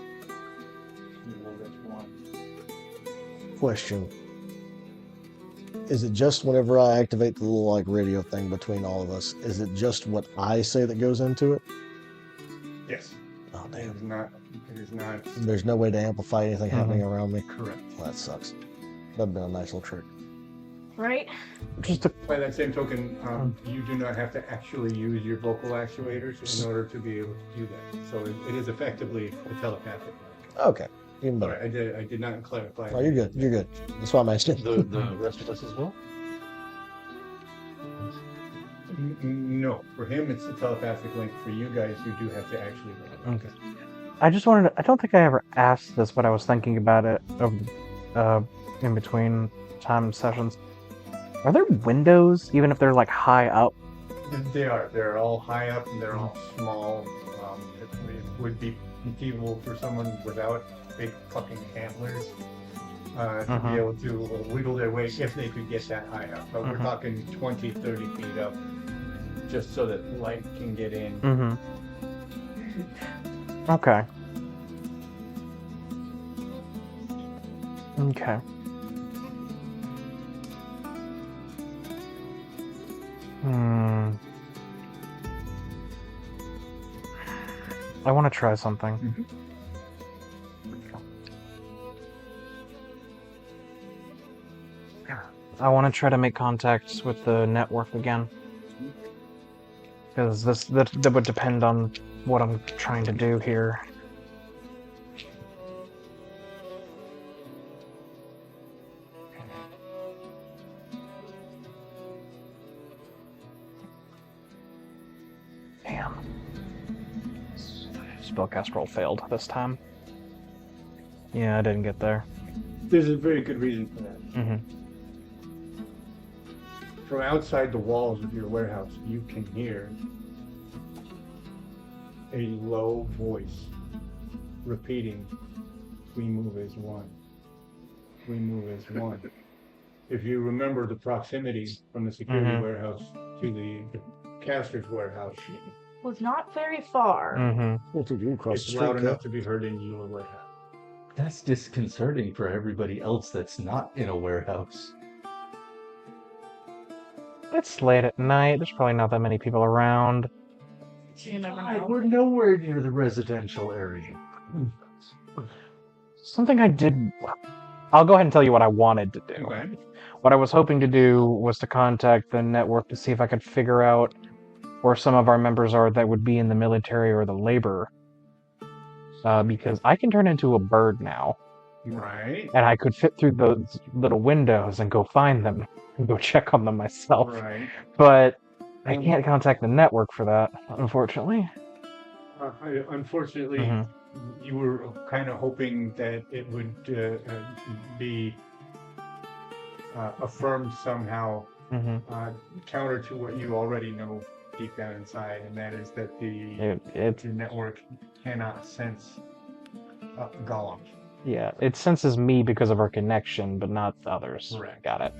Speaker 2: We move as one."
Speaker 6: Question. Is it just whenever I activate the little like radio thing between all of us, is it just what I say that goes into it?
Speaker 2: Yes.
Speaker 6: Oh
Speaker 2: It
Speaker 6: damn.
Speaker 2: is not. It is not
Speaker 6: There's no way to amplify anything happening around me.
Speaker 2: correct.
Speaker 6: Well, that sucks. That'd been a nice little trick.
Speaker 4: Right?
Speaker 5: Just to,
Speaker 2: By that same token, you do not have to actually use your vocal actuators in order to be able to do that. So it is effectively a telepathic.
Speaker 6: Okay. Even better.
Speaker 2: Sorry, I did not clarify.
Speaker 6: Oh, you're good. You're good. That's why I'm asking.
Speaker 3: The rest of us as well?
Speaker 2: No, for him it's a telepathic link. For you guys, you do have to actually.
Speaker 5: okay. I just wanted to, I don't think I ever asked this, but I was thinking about it in between time sessions. Are there windows, even if they're like high up?
Speaker 2: They are. They're all high up and they're all small. It would be conceivable for someone without big fucking antlers to be able to wiggle their way if they could get that high up. But we're talking 20, 30 feet up, just so that light can get in.
Speaker 5: Okay. Okay. I want to try something. I want to try to make contacts with the network again. Because that would depend on what I'm trying to do here. Damn. Spellcast roll failed this time. Yeah, I didn't get there.
Speaker 2: There's a very good reason for that. From outside the walls of your warehouse, you can hear a low voice repeating, "We move as one. We move as one." If you remember the proximity from the security warehouse to the caster's warehouse,
Speaker 4: Was not very far.
Speaker 6: What did you cross
Speaker 2: it's
Speaker 6: the street,
Speaker 2: loud
Speaker 6: Cal?
Speaker 2: enough to be heard in your warehouse.
Speaker 3: That's disconcerting for everybody else that's not in a warehouse.
Speaker 5: It's late at night. There's probably not that many people around.
Speaker 4: You never
Speaker 3: God,
Speaker 4: know.
Speaker 3: we're nowhere near the residential area.
Speaker 5: Something I did. I'll go ahead and tell you what I wanted to do.
Speaker 2: Okay.
Speaker 5: What I was hoping to do was to contact the network to see if I could figure out where some of our members are that would be in the military or the labor. Because I can turn into a bird now,
Speaker 2: Right.
Speaker 5: and I could fit through those little windows and go find them and go check on them myself.
Speaker 2: Right.
Speaker 5: But I can't contact the network for that, unfortunately.
Speaker 2: Unfortunately, you were kind of hoping that it would be affirmed somehow, counter to what you already know deep down inside, and that is that the network cannot sense Gollum.
Speaker 5: Yeah, it senses me because of our connection, but not others.
Speaker 2: Correct.
Speaker 5: Got it.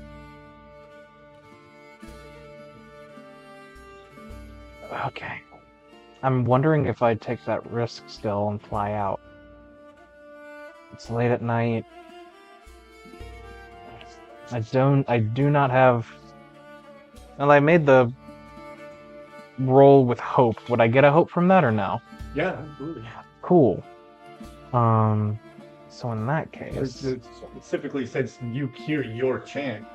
Speaker 5: Okay. I'm wondering if I'd take that risk still and fly out. It's late at night. I do not have... Well, I made the roll with hope. Would I get a hope from that or no?
Speaker 2: Yeah, absolutely.
Speaker 5: Cool. So in that case...
Speaker 2: Specifically, since you hear your chant,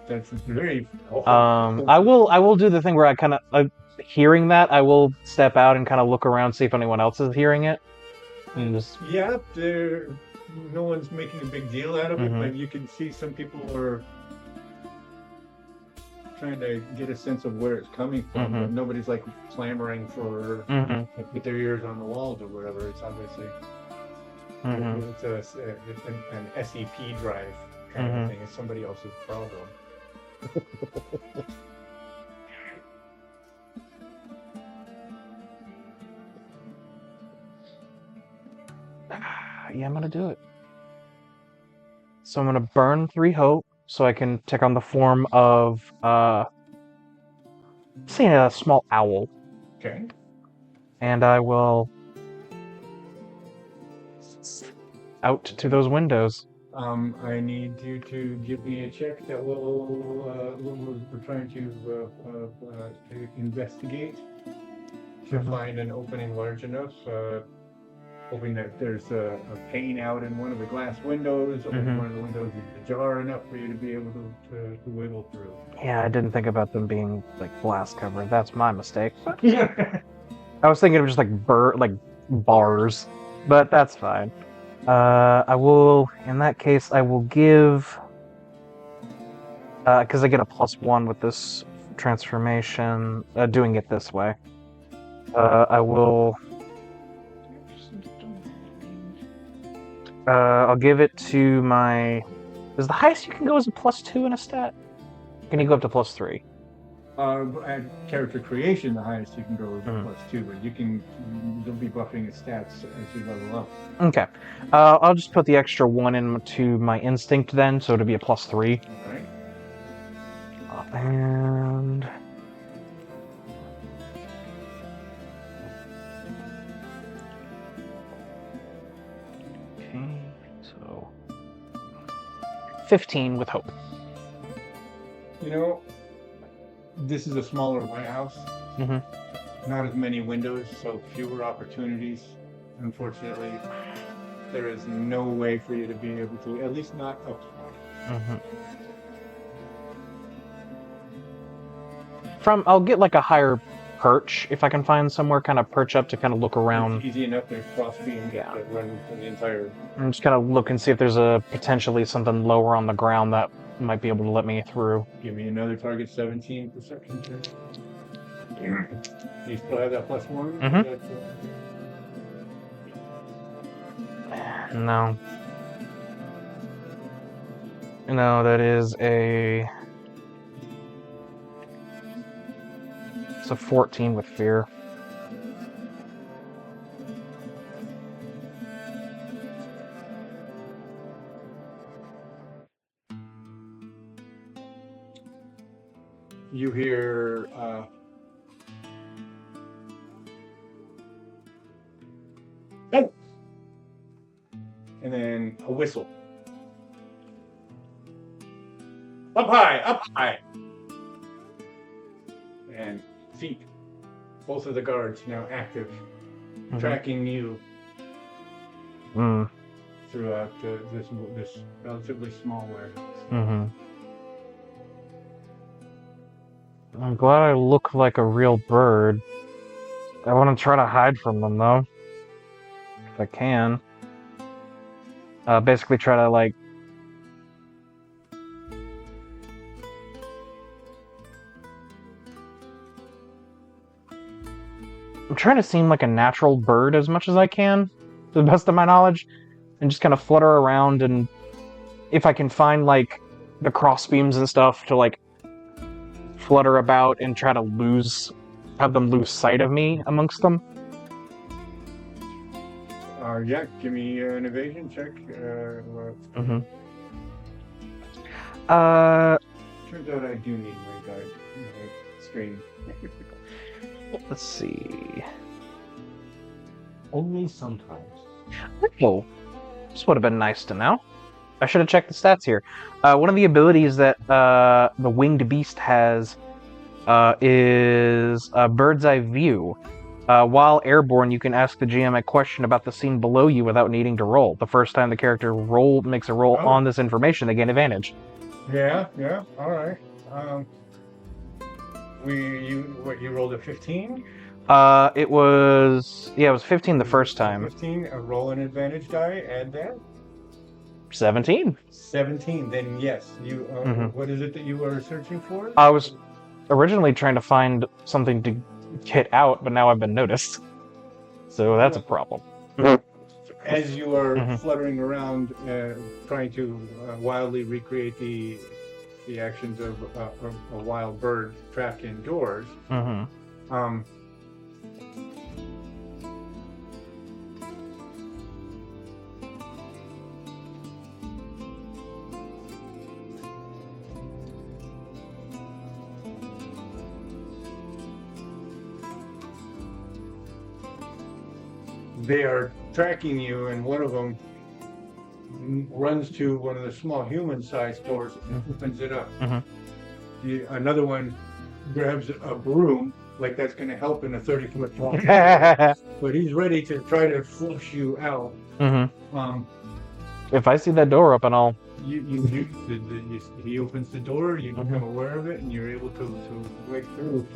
Speaker 2: that's very...
Speaker 5: I will do the thing where I kind of... hearing that, I will step out and kind of look around, see if anyone else is hearing it. And just...
Speaker 2: Yeah, no one's making a big deal out of it, but you can see some people are trying to get a sense of where it's coming from, but nobody's like clamoring for with their ears on the walls or whatever. It's obviously it's an SEP drive kind
Speaker 5: Mhm.
Speaker 2: of thing. It's somebody else's problem.
Speaker 5: Yeah, I'm gonna do it. So I'm gonna burn 3 hope so I can take on the form of say a small owl,
Speaker 2: Okay.
Speaker 5: and I will out to those windows.
Speaker 2: I need you to give me a check that we're trying to investigate to
Speaker 5: Mhm.
Speaker 2: find an opening large enough. Hoping that there's a pane out in one of the glass windows, or
Speaker 5: Mhm.
Speaker 2: one of the windows is ajar enough for you to be able to wiggle through.
Speaker 5: Yeah, I didn't think about them being like glass covered. That's my mistake.
Speaker 2: Yeah.
Speaker 5: I was thinking of just like like bars, but that's fine. I will, in that case, I will give, because I get a +1 with this transformation, doing it this way. I will, I'll give it to my, is the highest you can go is a +2 in a stat? Can you go up to +3?
Speaker 2: At character creation, the highest you can go is
Speaker 5: Mhm.
Speaker 2: +2, but you'll be buffing its stats as you level up.
Speaker 5: Okay. I'll just put the extra 1 into my instinct then, so it'll be a +3.
Speaker 2: All right.
Speaker 5: And okay, so 15 with hope.
Speaker 2: You know, this is a smaller warehouse.
Speaker 5: Mhm.
Speaker 2: Not as many windows, so fewer opportunities. Unfortunately, there is no way for you to be able to, at least not up.
Speaker 5: Mhm. I'll get like a higher perch if I can find somewhere, kind of perch up to kind of look around.
Speaker 2: It's easy enough. There's cross beams
Speaker 5: Yeah.
Speaker 2: that run from the entire.
Speaker 5: I'm just kind of look and see if there's a potentially something lower on the ground that might be able to let me through.
Speaker 2: Give me another target 17 perception check. You still have that +1?
Speaker 5: Mhm.
Speaker 2: Is that,
Speaker 5: No. No, that is it's a 14 with fear.
Speaker 2: You hear "Oh!" and then a whistle. Up high, up high. And feet. Both of the guards now active, tracking you
Speaker 5: Mm.
Speaker 2: throughout this relatively small warehouse.
Speaker 5: Mm-hmm. I'm glad I look like a real bird. I want to try to hide from them, though. If I can. Basically try to, like... I'm trying to seem like a natural bird as much as I can, to the best of my knowledge, and just kind of flutter around, and if I can find, like, the crossbeams and stuff to, like, flutter about and try to have them lose sight of me amongst them.
Speaker 2: Yeah, give me an evasion check.
Speaker 5: Mm-hmm.
Speaker 2: Turns out I do need my guide, my screen.
Speaker 5: Let's see.
Speaker 3: Only sometimes.
Speaker 5: Oh, this would have been nice to know. I should have checked the stats here. One of the abilities that the winged beast has is a bird's eye view. While airborne, you can ask the GM a question about the scene below you without needing to roll. The first time the character makes a roll on this information, they gain advantage.
Speaker 2: Yeah, all right. You rolled a 15?
Speaker 5: It was 15 the first time.
Speaker 2: 15, roll an advantage die, add that.
Speaker 5: 17.
Speaker 2: 17, then yes. You.
Speaker 5: Mhm.
Speaker 2: What is it that you were searching for?
Speaker 5: I was originally trying to find something to get out, but now I've been noticed. So that's a problem.
Speaker 2: It's a as you are
Speaker 5: Mhm.
Speaker 2: fluttering around, trying to wildly recreate the actions of a wild bird trapped indoors,
Speaker 5: Mm-hmm.
Speaker 2: um, they are tracking you, and one of them runs to one of the small human-sized doors and opens it up.
Speaker 5: Mhm.
Speaker 2: Another one grabs a broom, like that's going to help in a 30-foot fall, but he's ready to try to flush you out.
Speaker 5: Mm-hmm. If I see that door open, I'll.
Speaker 2: He opens the door, you become aware of it, and you're able to break through.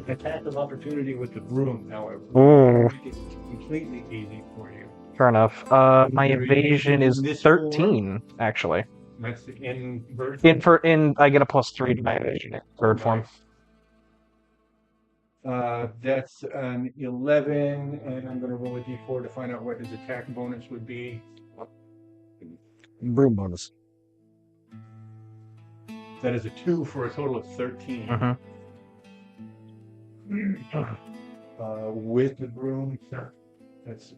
Speaker 2: Attack of opportunity with the broom, however.
Speaker 5: Ooh.
Speaker 2: Make it completely easy for you.
Speaker 5: Fair enough. My evasion is
Speaker 2: This
Speaker 5: 13, actually.
Speaker 2: That's the in bird.
Speaker 5: I get a +3 to my evasion in bird form.
Speaker 2: That's an 11, and I'm going to roll a d4 to find out what his attack bonus would be.
Speaker 6: Broom bonus.
Speaker 2: That is a 2 for a total of 13. With the broom, that's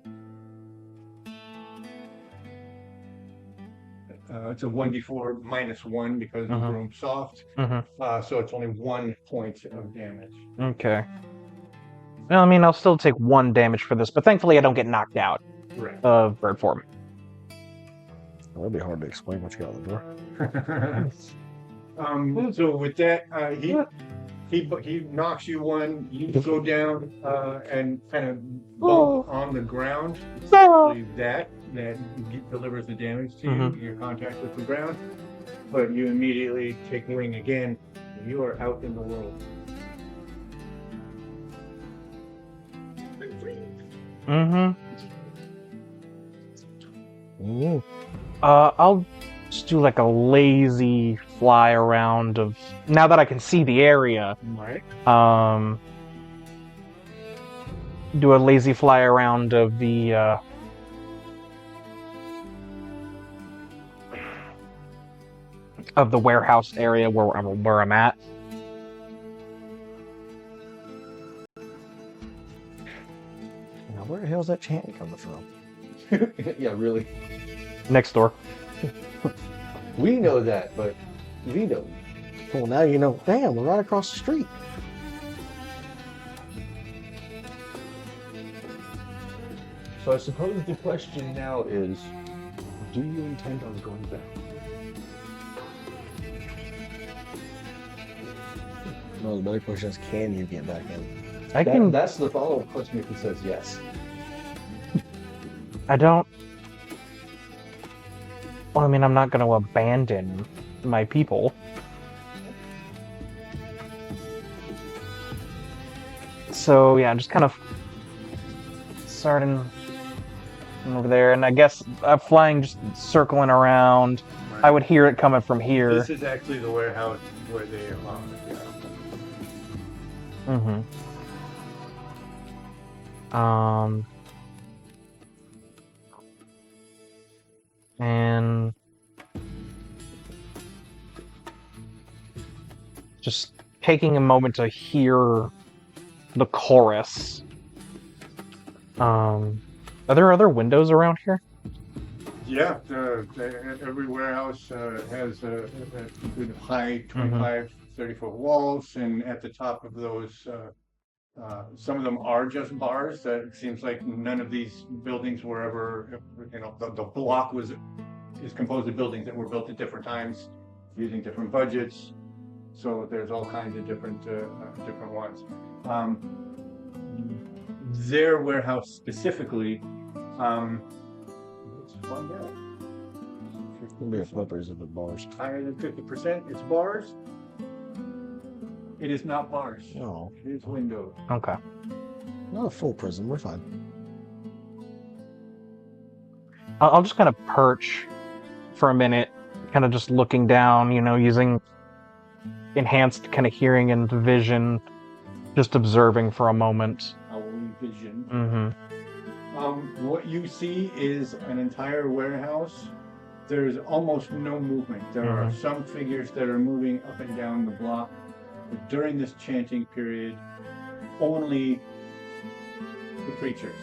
Speaker 2: it's a 1d4 -1 because the broom's soft. So it's only 1 point of damage.
Speaker 5: Okay. Well, I mean, I'll still take 1 damage for this, but thankfully I don't get knocked out
Speaker 2: Right.
Speaker 5: of bird form.
Speaker 6: That'd be hard to explain what you got on the door.
Speaker 2: So with that, he knocks you one. You go down and kind of bump on the ground. It's actually that delivers the damage to you. Your contact with the ground, but you immediately take wing again. You are out in the world.
Speaker 6: Ooh.
Speaker 5: I'll just do like a lazy fly around of now that I can see the area.
Speaker 2: Right.
Speaker 5: Do a lazy fly around of the warehouse area where I'm at.
Speaker 6: Now, where the hell's that chanting coming from?
Speaker 3: Yeah, really.
Speaker 5: Next door.
Speaker 3: We know that, but we don't.
Speaker 6: Well, now you know. Damn, we're right across the street.
Speaker 3: So I suppose the question now is, do you intend on going back?
Speaker 6: No, the better question is, can you get back in?
Speaker 5: I can.
Speaker 3: That's the follow-up question if he says yes.
Speaker 5: I don't. Well, I mean, I'm not going to abandon my people. So, yeah, I'm just kind of starting over there, and I guess flying, just circling around.
Speaker 2: Right.
Speaker 5: I would hear it coming from here.
Speaker 2: This is actually the warehouse where they are.
Speaker 5: And just taking a moment to hear the chorus. Are there other windows around here?
Speaker 2: Yeah, every warehouse has a good high 25, 30-foot walls, and at the top of those, some of them are just bars. It seems like none of these buildings were ever, the block is composed of buildings that were built at different times, using different budgets. So there's all kinds of different ones. Their warehouse specifically, let's find out.
Speaker 6: It'll be a flippers of the bars.
Speaker 2: Higher than 50%, it's bars. It is not bars.
Speaker 6: No.
Speaker 2: It is windows.
Speaker 5: Okay.
Speaker 6: Not a full prison, we're fine.
Speaker 5: I'll just kind of perch for a minute, kind of just looking down, using enhanced kind of hearing and vision, just observing for a moment.
Speaker 2: Our vision. What you see is an entire warehouse. There's almost no movement. There are some figures that are moving up and down the block. But during this chanting period, only the creatures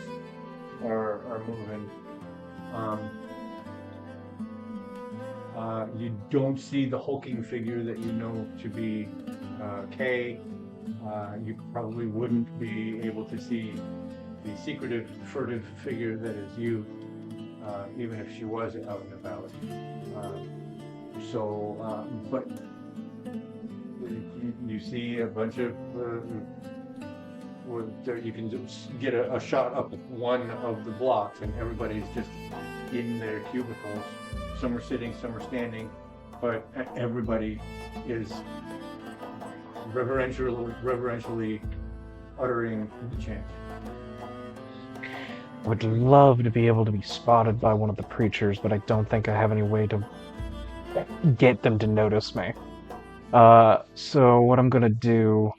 Speaker 2: are moving. You don't see the hulking figure that you know to be Kay. You probably wouldn't be able to see the secretive, furtive figure that is you, even if she was out and about. But you see a bunch of. You can just get a shot up one of the blocks, and everybody's just in their cubicles. Some are sitting, some are standing, but everybody is reverentially uttering the chant.
Speaker 5: Would love to be able to be spotted by one of the preachers, but I don't think I have any way to get them to notice me. So what I'm gonna do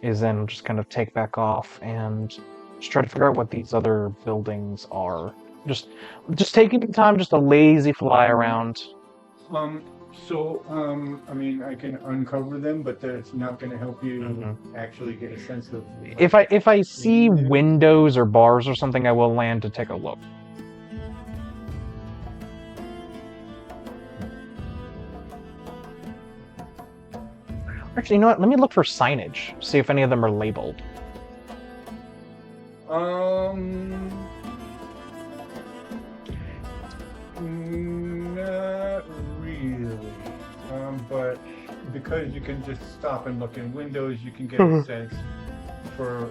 Speaker 5: is then just kind of take back off and just try to figure out what these other buildings are. Just taking the time, just a lazy fly around.
Speaker 2: I mean, I can uncover them, but that's not going to help you actually get a sense of.
Speaker 5: If I see windows or bars or something, I will land to take a look. Actually, you know what? Let me look for signage. See if any of them are labeled.
Speaker 2: Not really. But because you can just stop and look in windows, you can get a sense for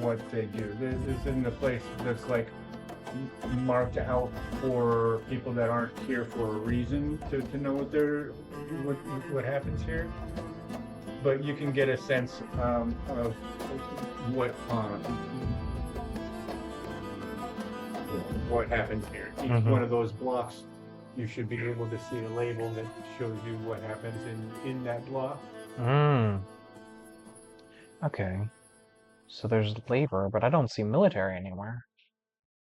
Speaker 2: what they do. This isn't a place that's like marked out for people that aren't here for a reason to know what happens here. But you can get a sense of what happens here. Each one of those blocks, you should be able to see a label that shows you what happens in that block.
Speaker 5: Okay. So there's labor, but I don't see military anywhere.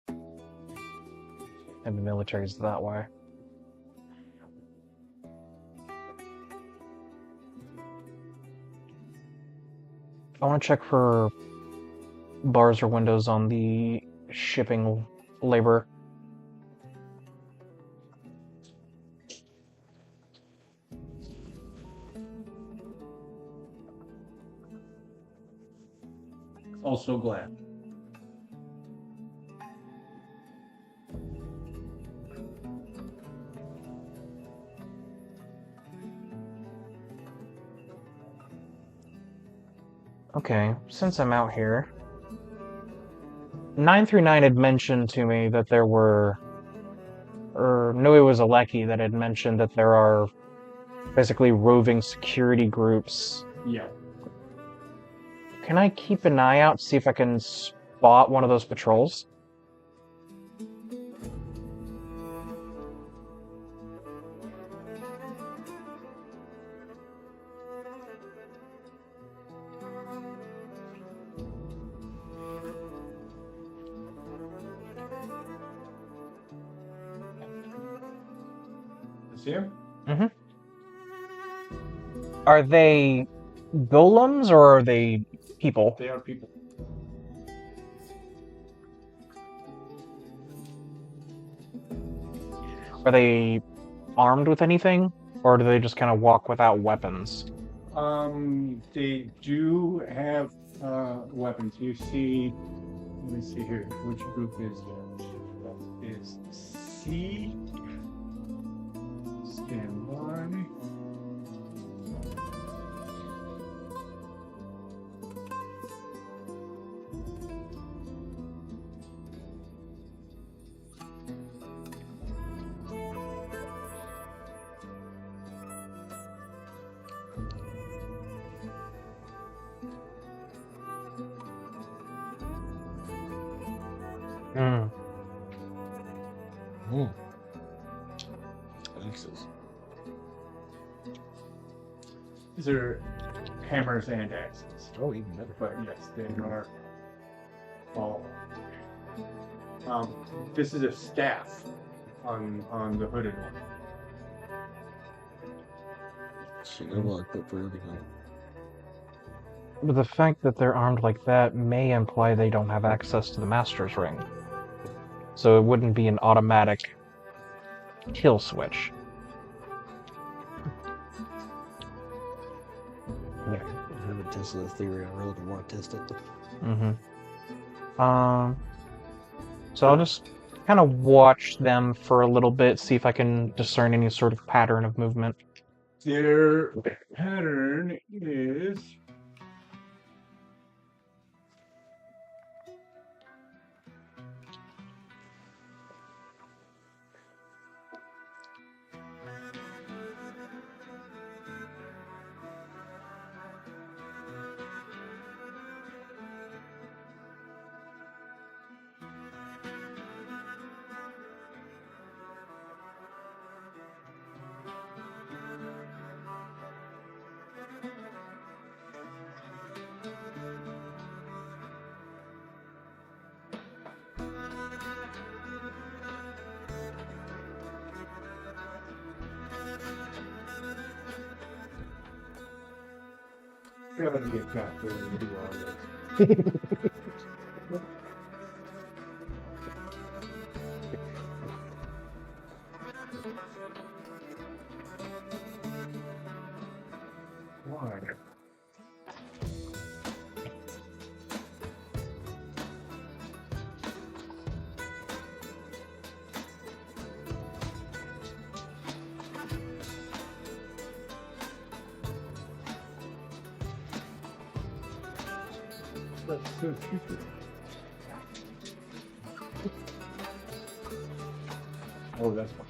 Speaker 5: And the military's that way. I want to check for bars or windows on the shipping labor.
Speaker 2: Also glad.
Speaker 5: Okay, since I'm out here, 939 had mentioned to me that there were, or no, it was Aleki that had mentioned that there are basically roving security groups.
Speaker 2: Yeah.
Speaker 5: Can I keep an eye out, see if I can spot one of those patrols?
Speaker 2: See him?
Speaker 5: Mm-hmm. Are they golems or are they people?
Speaker 2: They are people.
Speaker 5: Are they armed with anything? Or do they just kind of walk without weapons?
Speaker 2: They do have weapons. You see, let me see here. Which group is that? That is C. Stand by.
Speaker 5: Hmm.
Speaker 6: Axes.
Speaker 2: These are hammers and axes.
Speaker 6: Oh, even better.
Speaker 2: But yes, they are all This is a staff on the hooded one.
Speaker 6: Shit, they're well equipped for everything.
Speaker 5: But the fact that they're armed like that may imply they don't have access to the Master's Ring. So it wouldn't be an automatic kill switch.
Speaker 6: Yeah, I haven't tested the theory. I really want to test it.
Speaker 5: So I'll just kind of watch them for a little bit, see if I can discern any sort of pattern of movement.
Speaker 2: Their pattern is gotta be a cat for me to do all this. Why? That's so stupid. Oh, that's fine.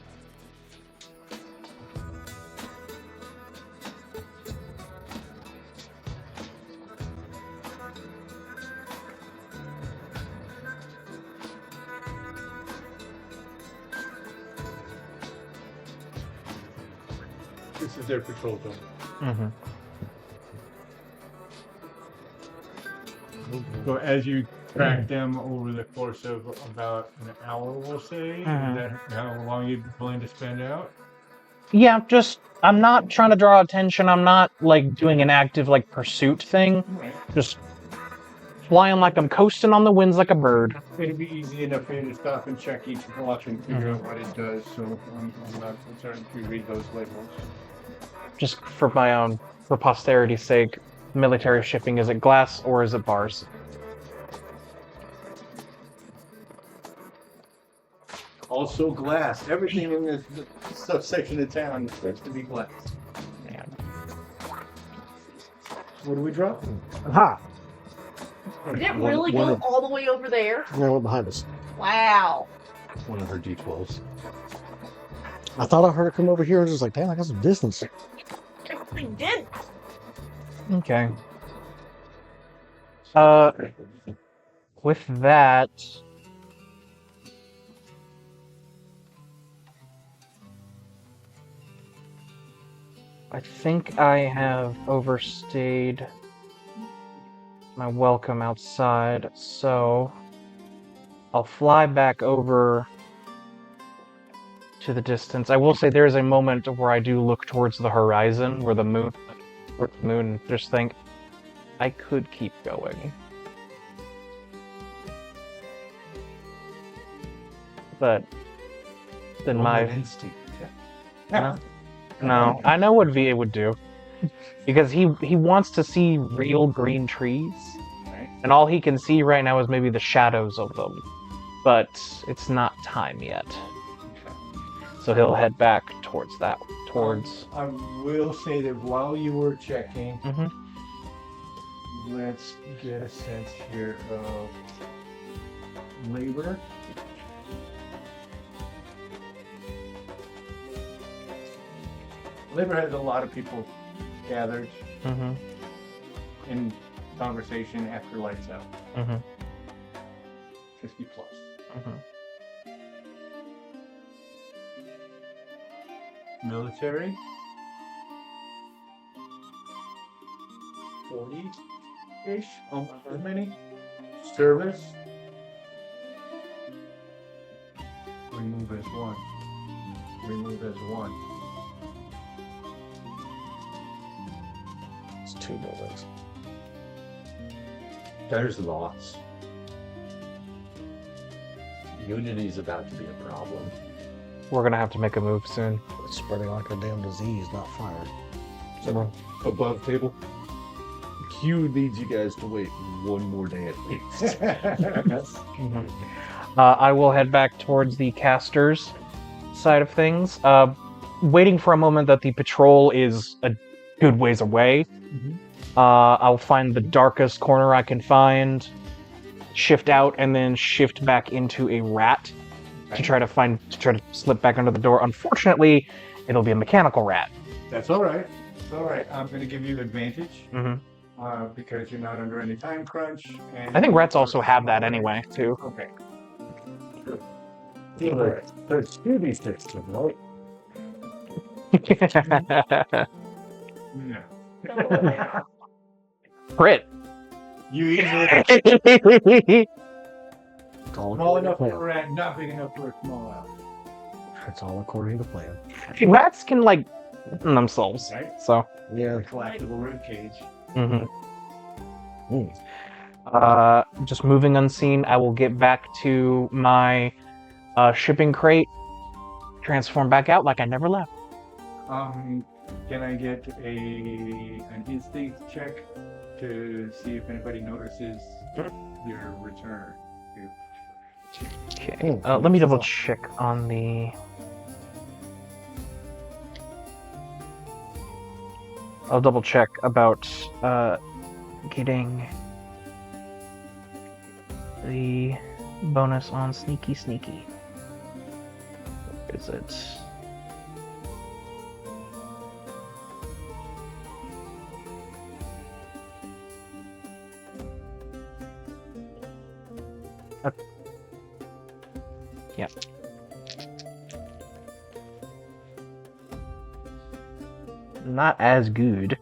Speaker 2: This is their patrol zone.
Speaker 5: Mm-hmm.
Speaker 2: So as you track them over the course of about an hour, we'll say, is that how long you're willing to spend out?
Speaker 5: Yeah, just I'm not trying to draw attention. I'm not like doing an active like pursuit thing. Just flying like I'm coasting on the winds like a bird.
Speaker 2: It'd be easy enough for you to stop and check each watch and figure out what it does, so I'm not concerned if you read those labels.
Speaker 5: Just for my own, for posterity's sake, military shipping, is it glass or is it bars?
Speaker 2: Also glass. Everything in this subsection of town is supposed to be glass.
Speaker 5: Man.
Speaker 2: What do we drop?
Speaker 6: Aha!
Speaker 4: Did it really
Speaker 6: One
Speaker 4: go
Speaker 6: of-
Speaker 4: all the way over there?
Speaker 6: And they went behind us.
Speaker 4: Wow.
Speaker 3: One of her D12s.
Speaker 6: I thought I heard it come over here. I was just like, damn, I got some distance.
Speaker 4: We did.
Speaker 5: Okay. With that, I think I have overstayed my welcome outside, so I'll fly back over to the distance. I will say there is a moment where I do look towards the horizon, where the moon, just think, I could keep going. But then my
Speaker 3: instinct.
Speaker 5: no, I know what VA would do, because he wants to see real green trees, and all he can see right now is maybe the shadows of them, but it's not time yet. So he'll head back towards that, towards.
Speaker 2: I will say that while you were checking,
Speaker 5: Mhm.
Speaker 2: let's get a sense here of labor. Labor has a lot of people gathered
Speaker 5: Mhm.
Speaker 2: in conversation after lights out.
Speaker 5: Mhm.
Speaker 2: 50 plus.
Speaker 5: Mhm.
Speaker 2: Military. 40-ish, almost as many. Service. Move as one. Remove as one.
Speaker 6: It's 2 buildings.
Speaker 3: There's loss. Unity's about to be a problem.
Speaker 5: We're gonna have to make a move soon.
Speaker 6: It's spreading like a damn disease, not fire.
Speaker 3: So, above table. Q needs you guys to wait one more day at least.
Speaker 5: Mhm. I will head back towards the casters side of things, waiting for a moment that the patrol is a good ways away. I'll find the darkest corner I can find, shift out, and then shift back into a rat to try to slip back under the door. Unfortunately, it'll be a mechanical rat.
Speaker 2: That's all right. It's all right. I'm going to give you advantage
Speaker 5: Mm-hmm.
Speaker 2: because you're not under any time crunch. And
Speaker 5: I think rats also have that anyway, too.
Speaker 2: Okay.
Speaker 3: There's 2d6 to roll.
Speaker 2: No.
Speaker 5: Crit.
Speaker 2: You easily
Speaker 6: It's all
Speaker 2: small
Speaker 6: according to
Speaker 2: enough for a
Speaker 6: plan.
Speaker 2: rat, not big enough for a small owl.
Speaker 6: It's all according to plan.
Speaker 5: Rats can, like, themselves.
Speaker 2: Right?
Speaker 5: So,
Speaker 6: Yeah.
Speaker 2: Collapsible rib cage.
Speaker 5: mhm.
Speaker 6: Mm.
Speaker 5: Just moving unseen, I will get back to my shipping crate, transform back out like I never left.
Speaker 2: Can I get an instinct check to see if anybody notices your return?
Speaker 5: Okay, let me double check on the... I'll double check about getting the bonus on Sneaky Sneaky. Where is it? Yeah. Not as good.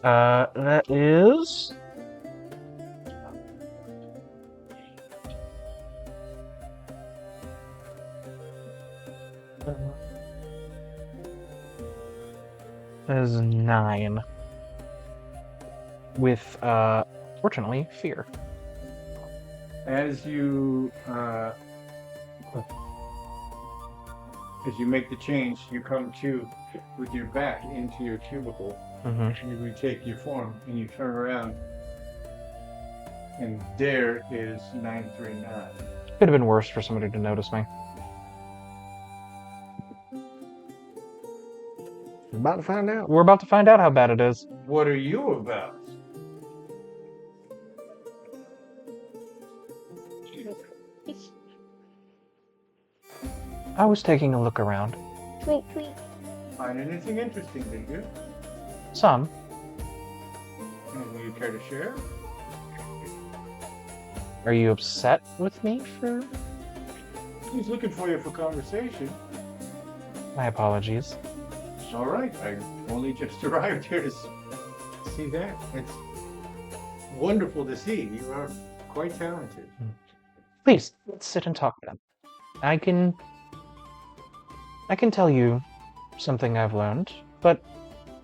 Speaker 5: That is... That is 9. With, fortunately, fear.
Speaker 2: As you make the change, you come to with your back into your cubicle.
Speaker 5: Mm-hmm.
Speaker 2: You retake your form and you turn around, and there is 939.
Speaker 5: Could have been worse for somebody to notice me.
Speaker 6: We're about to find out.
Speaker 5: We're about to find out how bad it is.
Speaker 2: What are you about?
Speaker 5: I was taking a look around.
Speaker 4: Tweet, tweet.
Speaker 2: Find anything interesting, did you?
Speaker 5: Some.
Speaker 2: Anything you care to share?
Speaker 5: Are you upset with me for...
Speaker 2: He's looking for you for conversation.
Speaker 5: My apologies.
Speaker 2: All right, I only just arrived here to see that. It's wonderful to see. You are quite talented.
Speaker 5: Please, let's sit and talk then. I can tell you something I've learned, but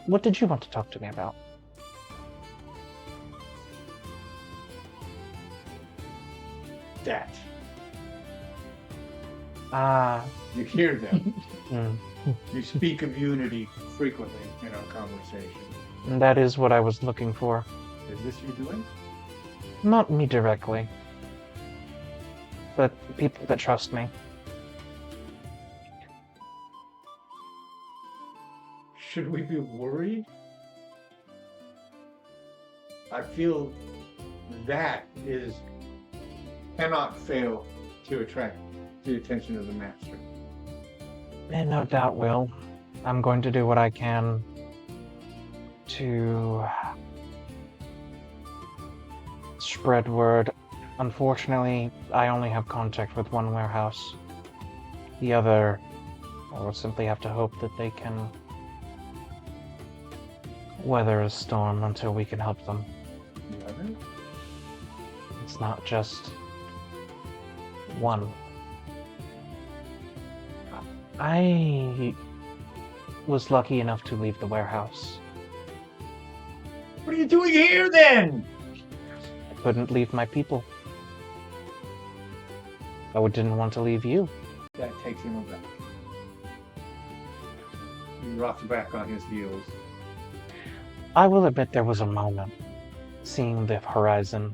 Speaker 5: what did you want to talk to me about?
Speaker 2: That.
Speaker 5: Ah,
Speaker 2: You hear them.
Speaker 5: hmm.
Speaker 2: You speak of unity frequently in our conversation.
Speaker 5: That is what I was looking for.
Speaker 2: Is this you doing?
Speaker 5: Not me directly, but people that trust me.
Speaker 2: Should we be worried? I feel that cannot fail to attract the attention of the master.
Speaker 5: And no doubt will. I'm going to do what I can to spread word. Unfortunately, I only have contact with one warehouse. The other, I will simply have to hope that they can weather a storm until we can help them.
Speaker 2: The other?
Speaker 5: It's not just one. I was lucky enough to leave the warehouse.
Speaker 3: What are you doing here then?
Speaker 5: I couldn't leave my people. I didn't want to leave you.
Speaker 2: That takes him aback. He rocks back on his heels.
Speaker 5: I will admit there was a moment, seeing the horizon,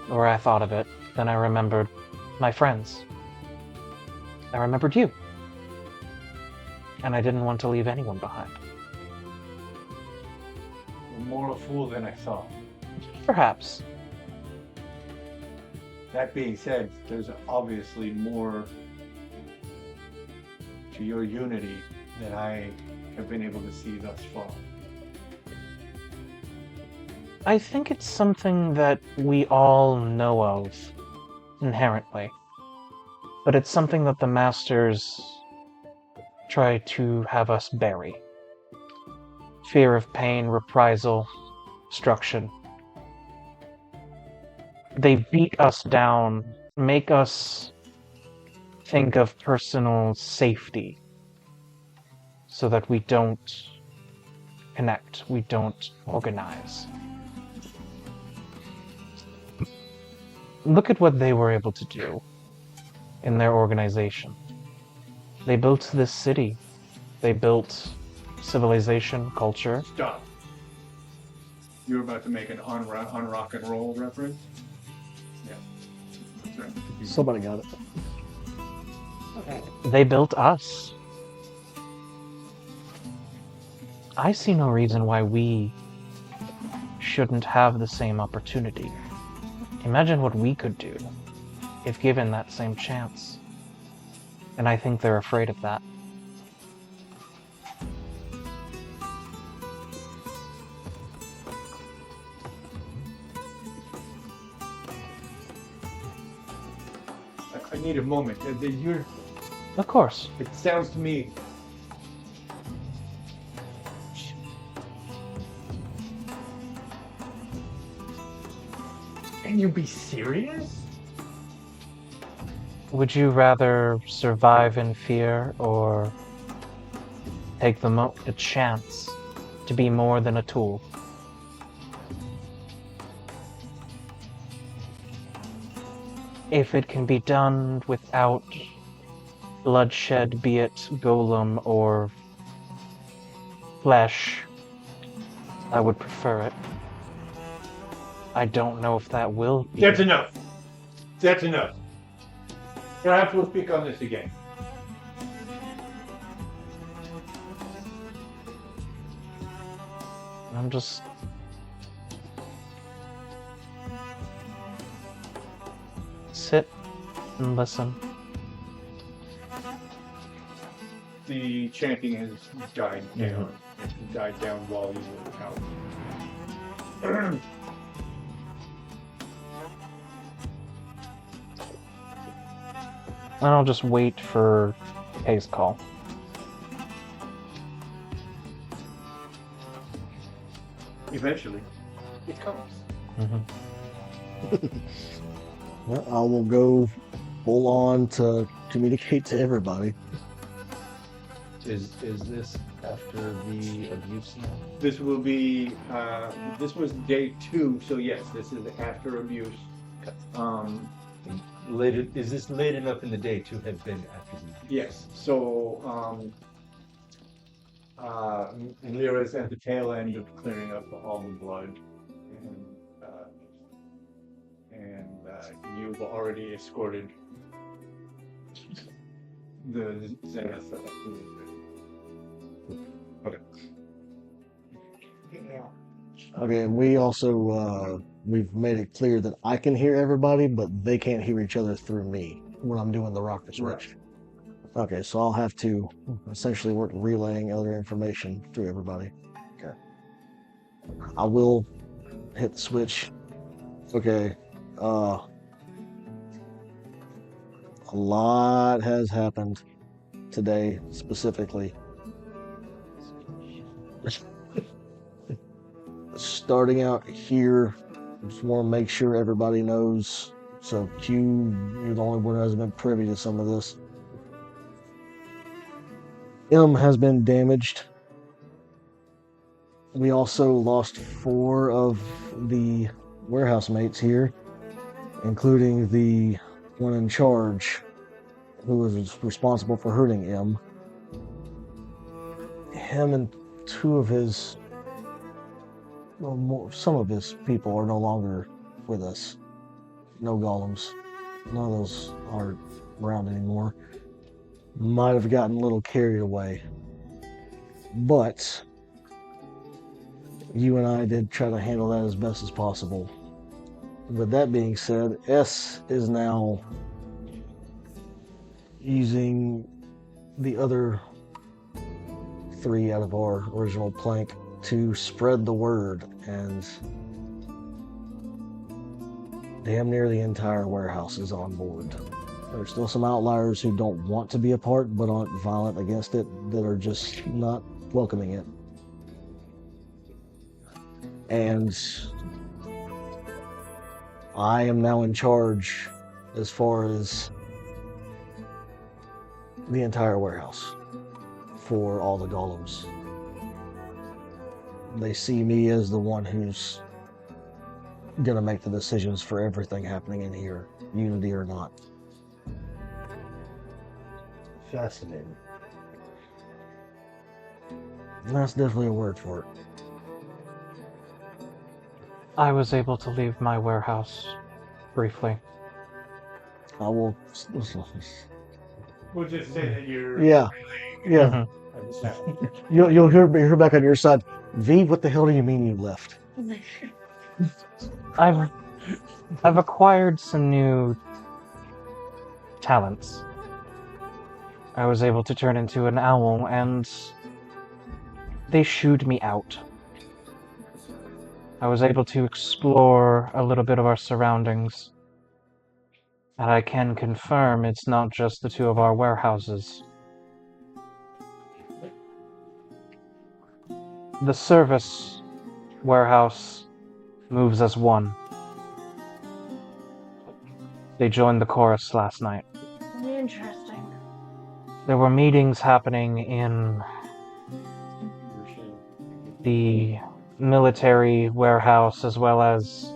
Speaker 5: where I thought of it, then I remembered my friends. I remembered you. And I didn't want to leave anyone behind.
Speaker 2: You're more a fool than I thought.
Speaker 5: Perhaps.
Speaker 2: That being said, there's obviously more to your unity than I have been able to see thus far.
Speaker 5: I think it's something that we all know of, inherently. But it's something that the Masters try to have us bury. Fear of pain, reprisal, destruction. They beat us down, make us think of personal safety, so that we don't connect, we don't organize. Look at what they were able to do in their organization. They built this city. They built civilization, culture.
Speaker 2: Stop. You're about to make an on rock and roll reference? Yeah. That's right.
Speaker 6: Somebody got it.
Speaker 5: They built us. I see no reason why we shouldn't have the same opportunity. Imagine what we could do if given that same chance. And I think they're afraid of that.
Speaker 2: I need a moment.
Speaker 5: Of course.
Speaker 2: It sounds to me. Can you be serious?
Speaker 5: Would you rather survive in fear or take the chance to be more than a tool? If it can be done without bloodshed, be it golem or flesh, I would prefer it. I don't know if that will be.
Speaker 2: That's enough. That's enough. Perhaps we'll speak on this again.
Speaker 5: I'm just... sit and listen.
Speaker 2: The chanting has died down. It died down while you were out.
Speaker 5: And I'll just wait for Kay's call.
Speaker 2: Eventually, it comes.
Speaker 6: Well, I will go full on to communicate to everybody.
Speaker 3: Is this after the abuse now?
Speaker 2: This will be. This was day 2, so yes, this is after abuse.
Speaker 3: Is this late enough in the day to have been after the abuse?
Speaker 2: Yes. So Lyra's at the tail end of clearing up all the blood, and you've already escorted the Zenith up to the. Okay.
Speaker 6: Okay, and we also we've made it clear that I can hear everybody, but they can't hear each other through me when I'm doing the rocker switch. Okay, so I'll have to essentially work relaying other information through everybody. Okay. I will hit the switch. Okay. A lot has happened today, specifically. Starting out here, just want to make sure everybody knows. So Q, you're the only one who hasn't been privy to some of this. M has been damaged. We also lost 4 of the warehouse mates here, including the one in charge who was responsible for hurting M. Him and 2 of his, well, some of his people are no longer with us. No golems. None of those aren't around anymore. Might have gotten a little carried away. But you and I did try to handle that as best as possible. With that being said, S is now using the other 3 out of our original plank to spread the word, and damn near the entire warehouse is on board. There's still some outliers who don't want to be a part but aren't violent against it, that are just not welcoming it. And I am now in charge as far as the entire warehouse for all the golems. They see me as the one who's gonna make the decisions for everything happening in here, unity or not.
Speaker 3: Fascinating.
Speaker 6: And that's definitely a word for it.
Speaker 5: I was able to leave my warehouse briefly.
Speaker 6: I will.
Speaker 2: We'll just say that you're.
Speaker 6: Yeah, yeah. You'll hear back on your side. V, what the hell do you mean you left?
Speaker 5: I've acquired some new talents. I was able to turn into an owl, and they shooed me out. I was able to explore a little bit of our surroundings, and I can confirm it's not just the 2 of our warehouses. The service warehouse moves as one. They joined the chorus last night.
Speaker 4: Interesting.
Speaker 5: There were meetings happening in the military warehouse as well as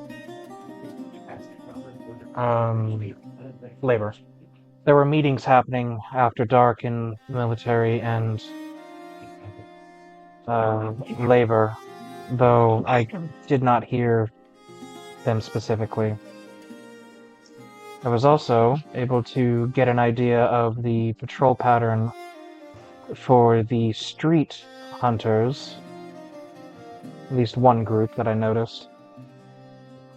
Speaker 5: labor. There were meetings happening after dark in military and labor, though I did not hear them specifically. I was also able to get an idea of the patrol pattern for the street hunters, at least one group that I noticed.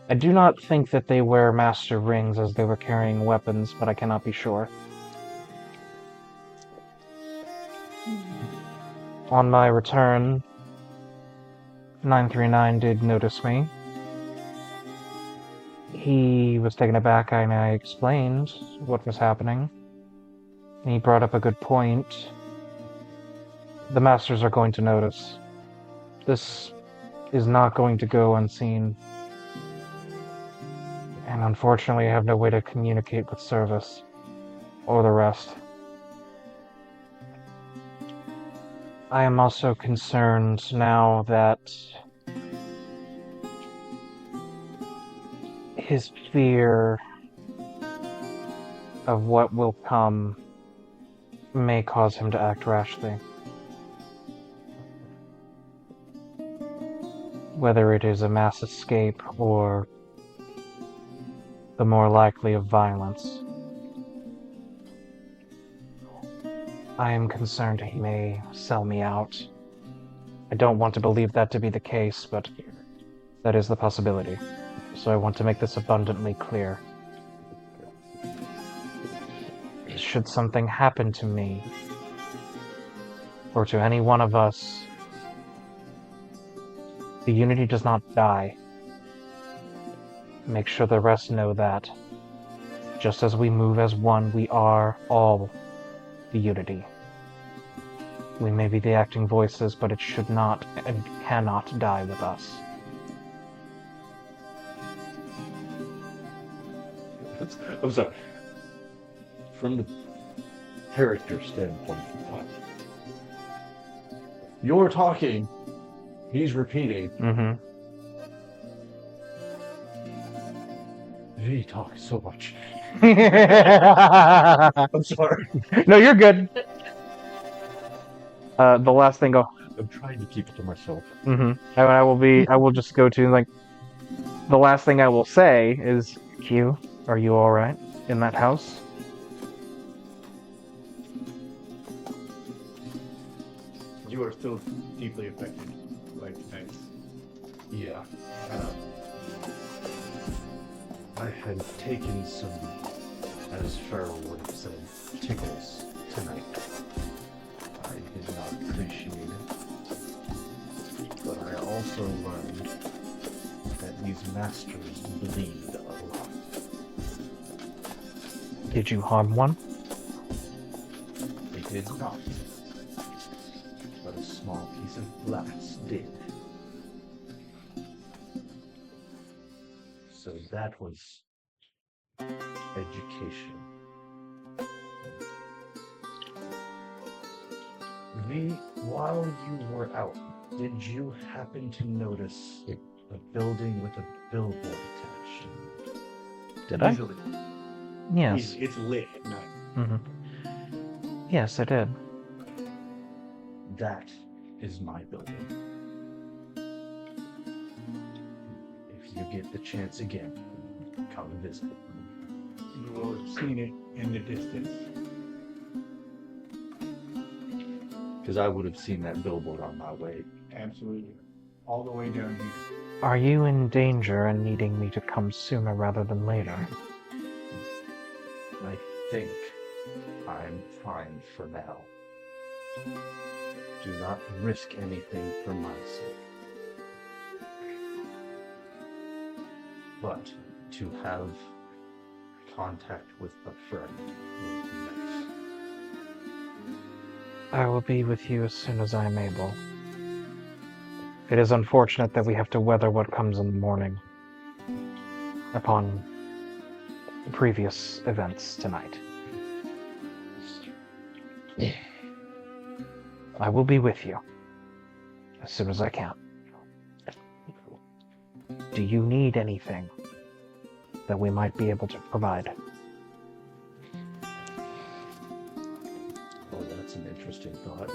Speaker 5: I do not think that they wear master rings as they were carrying weapons, but I cannot be sure. On my return, 939 did notice me. He was taken aback and I explained what was happening. He brought up a good point. The masters are going to notice. This is not going to go unseen. And unfortunately, I have no way to communicate with service or the rest. I am also concerned now that his fear of what will come may cause him to act rashly. Whether it is a mass escape or the more likely of violence. I am concerned he may sell me out. I don't want to believe that to be the case, but that is the possibility. So I want to make this abundantly clear. Should something happen to me, or to any one of us, the unity does not die. Make sure the rest know that. Just as we move as one, we are all the unity. We may be the acting voices, but it should not and cannot die with us.
Speaker 3: I'm sorry. From the character standpoint, You're talking. He's repeating.
Speaker 5: Mm-hmm.
Speaker 3: He talks so much.
Speaker 5: No,
Speaker 3: I'm sorry.
Speaker 5: you're good. The last thing
Speaker 3: I'm trying to keep it to myself.
Speaker 5: I will just go to, like, the last thing I will say is, Q, are you alright in that house?
Speaker 2: You are still deeply affected. Like, thanks.
Speaker 3: Yeah. I had taken some, as Farrell would have said, tickles tonight. I did not appreciate it. But I also learned that these masters bleed a lot.
Speaker 5: Did you harm one?
Speaker 3: They did not. But a small piece of glass did. So that was education. While you were out, did you happen to notice a building with a billboard attached?
Speaker 5: Did I?
Speaker 2: Easily.
Speaker 5: Yes.
Speaker 2: It's lit at night.
Speaker 5: Mm-hmm. Yes, I did.
Speaker 3: That is my building. If you get the chance again, come visit.
Speaker 2: You will have seen it in the distance.
Speaker 3: Because I would have seen that billboard on my way.
Speaker 2: Absolutely. All the way down here.
Speaker 5: Are you in danger and needing me to come sooner rather than later?
Speaker 3: I think I'm fine for now. Do not risk anything for my sake. But to have contact with a friend would be nice.
Speaker 5: I will be with you as soon as I am able. It is unfortunate that we have to weather what comes in the morning upon previous events tonight. I will be with you as soon as I can. Do you need anything that we might be able to provide?
Speaker 3: Oh, that's an interesting thought.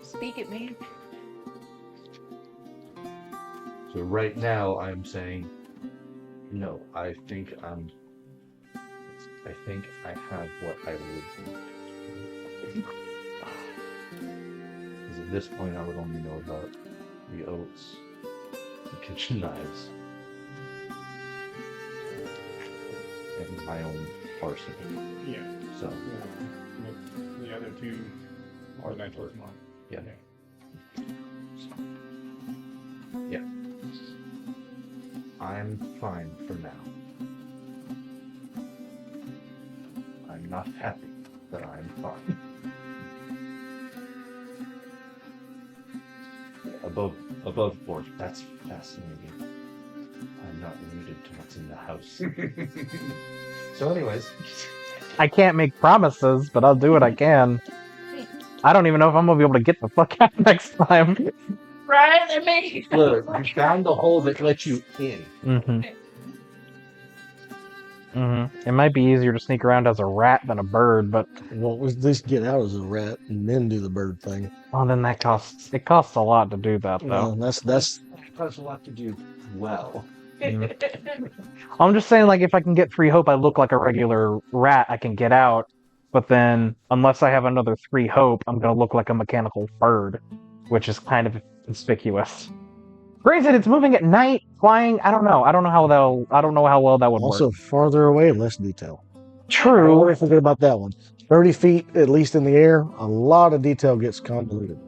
Speaker 4: Speak at me.
Speaker 3: So right now I'm saying, no, I think I have what I would need. Because at this point I would only know about the oats, the kitchen knives, and my own arsenal.
Speaker 2: Yeah.
Speaker 3: So,
Speaker 2: The other two are that towards mine.
Speaker 3: yeah. Yeah. I'm fine for now. I'm not happy, but I'm fine. Above board, that's fascinating. I'm not rooted to what's in the house. So anyways,
Speaker 5: I can't make promises, but I'll do what I can. I don't even know if I'm gonna be able to get the fuck out next time.
Speaker 4: Right? I mean,
Speaker 3: look, you found the hole that let you in.
Speaker 5: It might be easier to sneak around as a rat than a bird, but
Speaker 6: Well, at least get out as a rat and then do the bird thing.
Speaker 5: well, then it costs a lot to do that, though.
Speaker 6: Well, that's
Speaker 3: That has a lot to do well.
Speaker 5: I'm just saying, like, if I can get free hope, I look like a regular rat, I can get out. But then, unless I have another 3 hope, I'm gonna look like a mechanical bird, which is kind of conspicuous. Granted, it's moving at night, flying. I don't know. I don't know how well that would
Speaker 6: also
Speaker 5: work.
Speaker 6: farther away, less detail.
Speaker 5: True.
Speaker 6: Don't forget about that one. 30 feet, at least in the air, a lot of detail gets convoluted.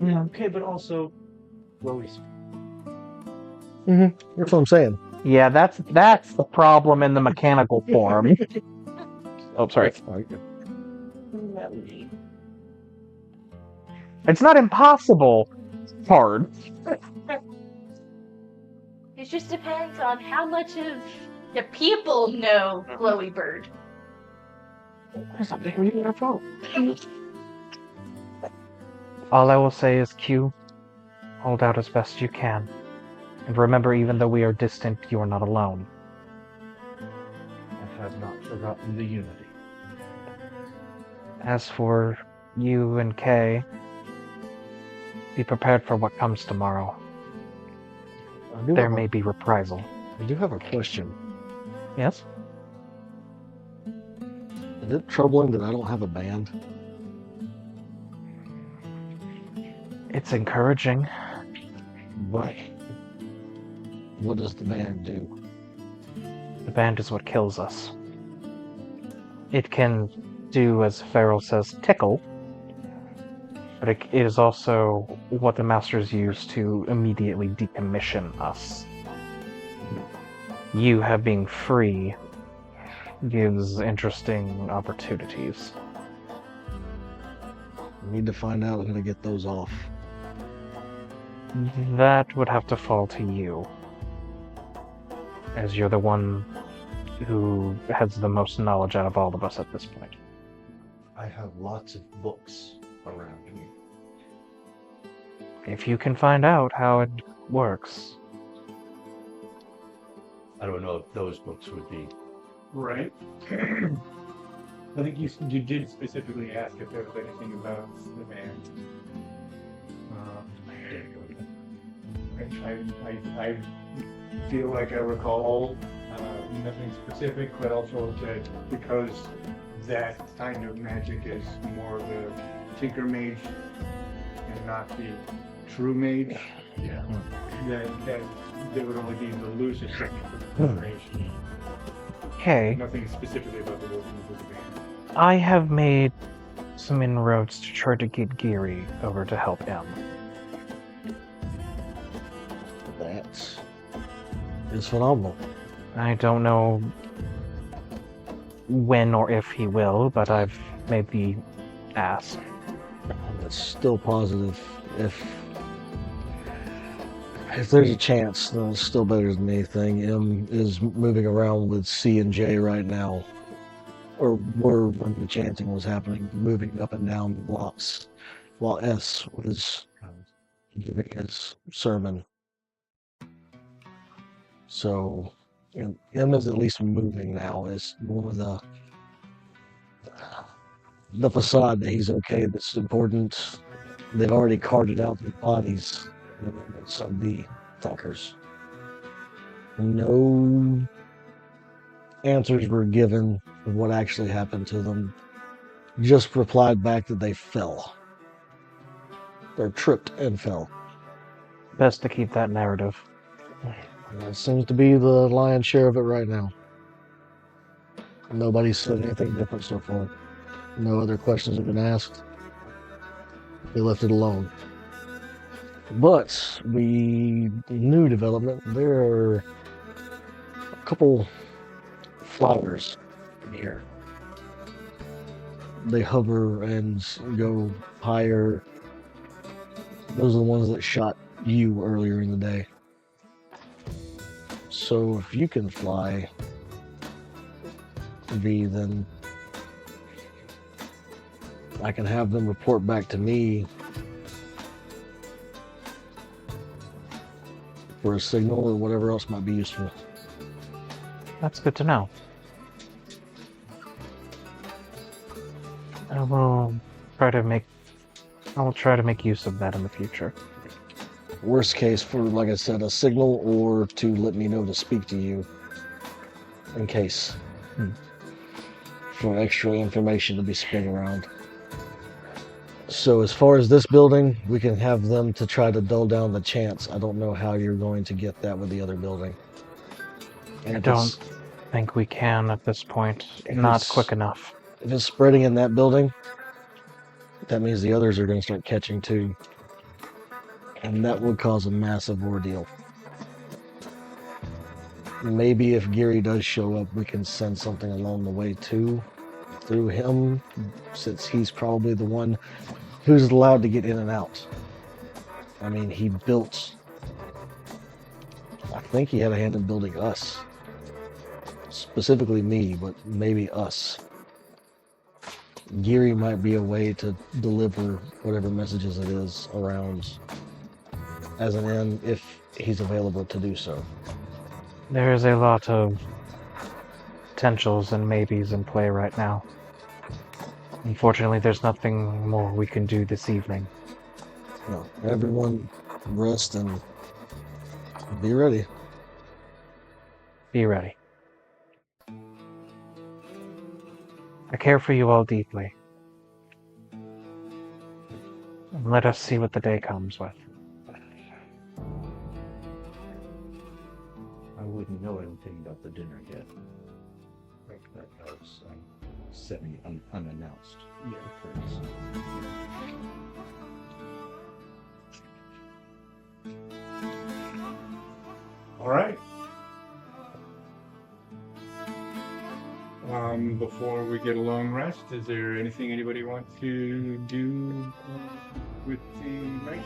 Speaker 5: Yeah.
Speaker 3: Okay, but also, Chloe.
Speaker 6: That's what I'm saying.
Speaker 5: Yeah, that's the problem in the mechanical form. Oh, sorry. It's not impossible. It's hard.
Speaker 4: it just depends on how much of the people know Glowy Bird.
Speaker 5: Something reading your phone. All I will say is, Q, hold out as best you can. And remember, even though we are distant, you are not alone.
Speaker 3: I have not forgotten the unity.
Speaker 5: As for you and Kay, be prepared for what comes tomorrow. There may be reprisal.
Speaker 6: I do have a question.
Speaker 5: Yes?
Speaker 6: Is it troubling that I don't have a band?
Speaker 5: It's encouraging.
Speaker 6: But what does the band do?
Speaker 5: The band is what kills us. It can do, as Farrell says, tickle, but it is also what the Masters use to immediately decommission us. You being free gives interesting opportunities.
Speaker 6: I need to find out how to get those off.
Speaker 5: That would have to fall to you, as you're the one who has the most knowledge out of all of us at this point.
Speaker 3: I have lots of books around me.
Speaker 5: If you can find out how it works.
Speaker 3: I don't know if those books would be.
Speaker 2: Right. I think you did specifically ask if there was anything about the band. I feel like I recall nothing specific, but also that because that kind of magic is more of the tinker mage and not the true mage,
Speaker 3: Yeah.
Speaker 2: that there would only be the loosest information.
Speaker 5: Okay,
Speaker 2: Nothing specifically about the working of the band.
Speaker 5: I have made some inroads to try to get Geary over to help him.
Speaker 6: That is phenomenal.
Speaker 5: I don't know when or if he will, but I've made the ask.
Speaker 6: It's still positive. If there's a chance, then it's still better than anything. M is moving around with C and J right now, or were when the chanting was happening, moving up and down blocks, while S was giving his sermon. So, M is at least moving now. It's more the facade that he's okay that's important. They've already carted out the bodies of the attackers. No answers were given of what actually happened to them. Just replied back that they fell. They tripped and fell.
Speaker 5: Best to keep that narrative.
Speaker 6: And that seems to be the lion's share of it right now. Nobody's said anything different so far. No other questions have been asked. They left it alone. But the new development, there are a couple flyers here. They hover and go higher. Those are the ones that shot you earlier in the day. So if you can fly, V, then I can have them report back to me for a signal or whatever else might be useful.
Speaker 5: That's good to know. I will try to make use of that in the future.
Speaker 6: Worst case for, like I said, a signal or to let me know to speak to you in case. For extra information to be spread around. So as far as this building, we can have them to try to dull down the chance. I don't know how you're going to get that with the other building. And
Speaker 5: I don't think we can at this point. Not quick enough.
Speaker 6: If it's spreading in that building, that means the others are going to start catching too. And that would cause a massive ordeal. Maybe if Geary does show up, we can send something along the way too, through him, since he's probably the one who's allowed to get in and out. I mean, he built, I think he had a hand in building us. Specifically me, but maybe us. Geary might be a way to deliver whatever messages it is around as an end if he's available to do so.
Speaker 5: There is a lot of potentials and maybes in play right now. Unfortunately, there's nothing more we can do this evening.
Speaker 6: No, everyone rest and be ready.
Speaker 5: Be ready. I care for you all deeply. Let us see what the day comes with.
Speaker 3: I wouldn't know anything about the dinner yet. That was unannounced. Occurrence.
Speaker 2: All right. Before we get a long rest, is there anything anybody wants to do with the night?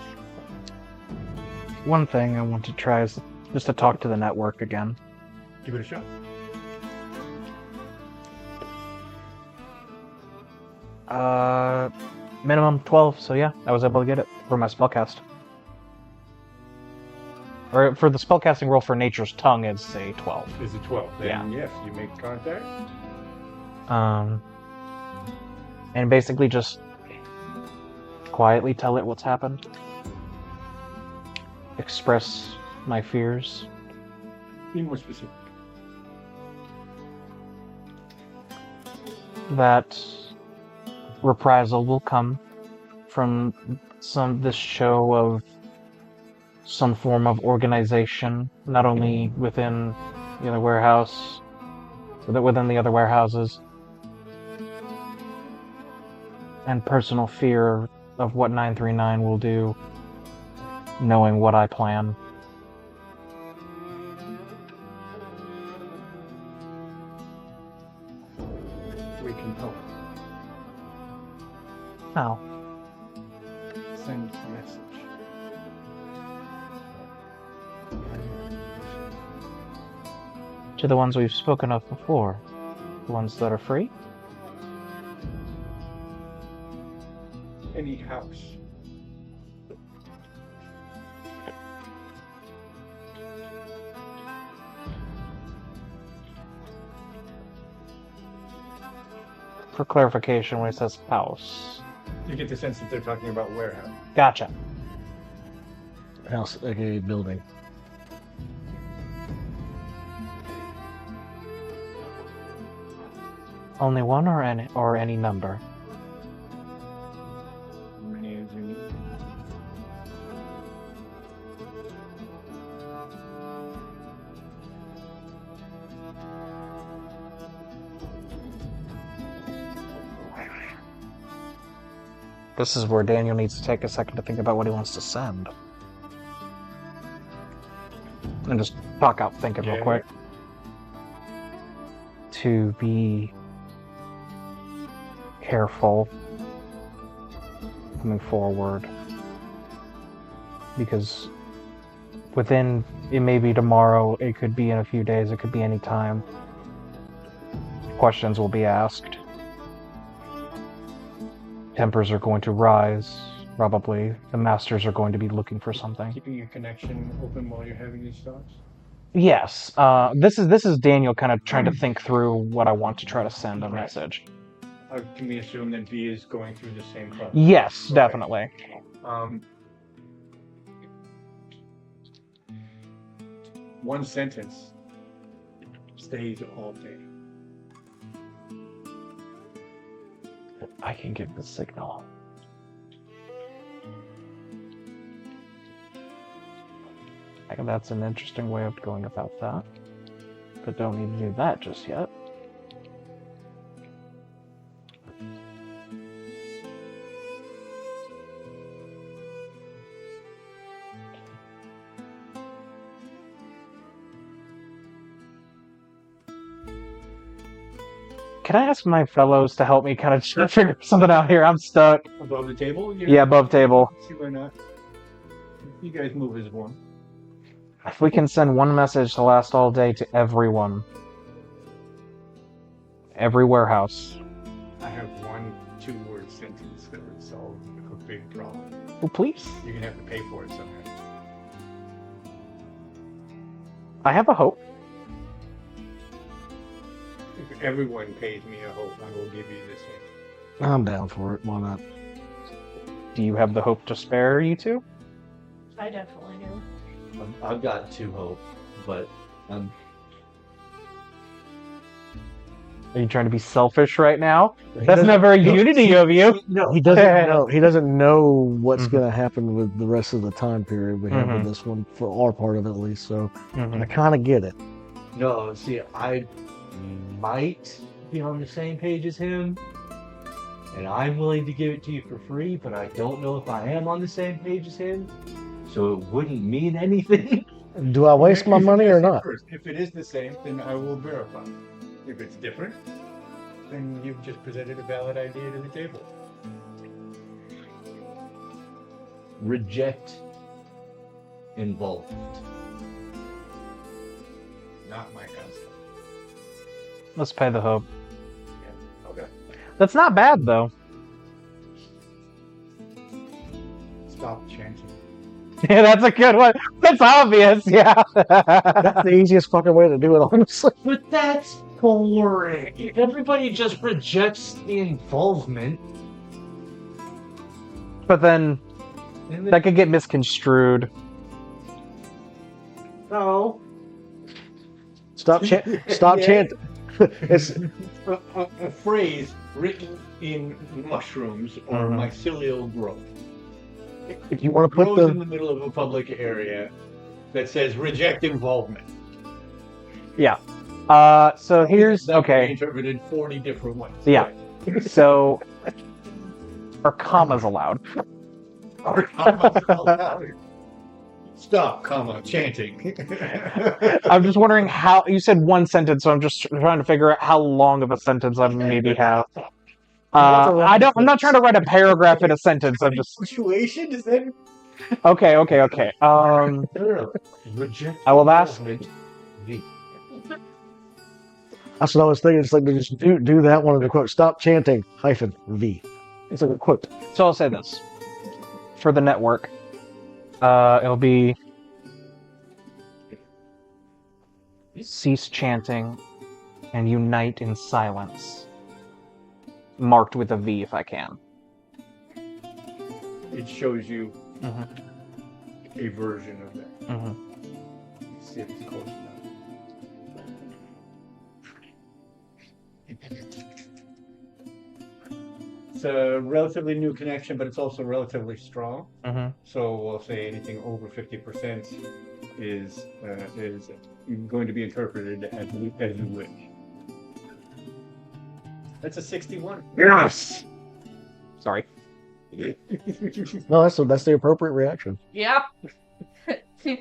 Speaker 5: One thing I want to try is just to talk to the network again.
Speaker 2: Give it a shot.
Speaker 5: Minimum 12, so yeah, I was able to get it for my spellcast. Or for the spellcasting roll for Nature's Tongue, it's a 12.
Speaker 2: Is it 12? Then yes, you make contact.
Speaker 5: And basically just quietly tell it what's happened. Express my fears.
Speaker 2: Be more specific.
Speaker 5: That reprisal will come from this show of some form of organization, not only within the other warehouse, but within the other warehouses, and personal fear of what 939 will do, knowing what I plan.
Speaker 2: We can help.
Speaker 5: How?
Speaker 2: Send a message.
Speaker 5: To the ones we've spoken of before. The ones that are free?
Speaker 2: Any house.
Speaker 5: For clarification, when it says house.
Speaker 2: You get the sense that they're talking about warehouse.
Speaker 5: Gotcha.
Speaker 6: House, aka building.
Speaker 5: Only one or any number?
Speaker 2: How many as you need?
Speaker 5: This is where Daniel needs to take a second to think about what he wants to send. And just talk out thinking real quick. To be careful coming forward. Because it may be tomorrow, it could be in a few days, it could be any time. Questions will be asked. Tempers are going to rise, probably. The masters are going to be looking for something.
Speaker 2: Keeping your connection open while you're having these thoughts?
Speaker 5: Yes. This is Daniel kind of trying to think through what I want to try to send a message.
Speaker 2: Can we assume that V is going through the same process?
Speaker 5: Yes,
Speaker 2: Okay.
Speaker 5: definitely.
Speaker 2: One sentence stays all day.
Speaker 5: I can give the signal. I think that's an interesting way of going about that. But don't need to do that just yet. Can I ask my fellows to help me kind of figure something out here? I'm stuck.
Speaker 2: Above the table?
Speaker 5: Yeah, above table.
Speaker 2: See why not? You guys move as one.
Speaker 5: If we can send one message to last all day to everyone. Every warehouse.
Speaker 2: I have one 2-word sentence that would solve a big problem.
Speaker 5: Oh, please.
Speaker 2: You're gonna have to pay for it somehow.
Speaker 5: I have a hope.
Speaker 2: If everyone pays me a hope, I will give you this one.
Speaker 6: I'm down for it. Why not?
Speaker 5: Do you have the hope to spare, you two?
Speaker 4: I definitely do.
Speaker 3: I've got 2 hope, but I'm
Speaker 5: Are you trying to be selfish right now? That's not very unity of you.
Speaker 6: No, he doesn't know. He doesn't know what's
Speaker 5: Mhm.
Speaker 6: going to happen with the rest of the time period we have
Speaker 5: Mhm.
Speaker 6: with this one, for our part of it at least. So
Speaker 5: Mhm.
Speaker 6: I kind of get it.
Speaker 3: no. See, I might be on the same page as him, and I'm willing to give it to you for free. But I don't know if I am on the same page as him, so it wouldn't mean anything.
Speaker 6: Do I waste my money or not?
Speaker 2: First, if it is the same, then I will verify. If it's different, then you've just presented a valid idea to the table.
Speaker 3: Reject involvement.
Speaker 2: Not my concept.
Speaker 5: Let's pay the hope.
Speaker 2: Yeah. Okay.
Speaker 5: That's not bad, though.
Speaker 2: Stop chanting.
Speaker 5: Yeah, that's a good one. That's obvious, yeah.
Speaker 6: That's the easiest fucking way to do it, honestly.
Speaker 3: But that's boring. If everybody just rejects the involvement,
Speaker 5: But then
Speaker 3: then
Speaker 5: that could get misconstrued.
Speaker 3: no.
Speaker 6: Stop chanting. Stop
Speaker 2: Yeah.
Speaker 6: chanting. It's
Speaker 2: A phrase written in mushrooms or
Speaker 5: Mhm.
Speaker 2: mycelial growth.
Speaker 6: if you want to put
Speaker 2: Grows in
Speaker 6: the
Speaker 2: the middle of a public area that says reject involvement.
Speaker 5: Yeah. So here's
Speaker 2: That can be
Speaker 5: okay.
Speaker 2: interpreted 40 different ways.
Speaker 5: Yeah. So are commas allowed?
Speaker 2: Or commas allowed. Stop, comma, chanting.
Speaker 5: I'm just wondering how you said one sentence, so I'm just trying to figure out how long of a sentence I maybe have. I'm not trying to write a paragraph in a sentence. I'm just
Speaker 2: Punctuation? Is that
Speaker 5: okay.
Speaker 3: Reject
Speaker 5: I will ask.
Speaker 3: involvement. V.
Speaker 6: That's what I was thinking. It's like to just do that one in the quote. Stop chanting -V. It's like a quote.
Speaker 5: So I'll say this for the network. It'll be cease chanting and unite in silence. Marked with a V if I can.
Speaker 2: it shows you
Speaker 5: Mhm.
Speaker 2: a version of that.
Speaker 5: Mhm.
Speaker 2: See if it's close enough. It's a relatively new connection, but it's also relatively strong.
Speaker 5: Mhm.
Speaker 2: So we'll say anything over 50% is going to be interpreted as you wish. That's a 61.
Speaker 5: Yes. Sorry.
Speaker 6: No, that's the appropriate reaction.
Speaker 4: Yep. Yay,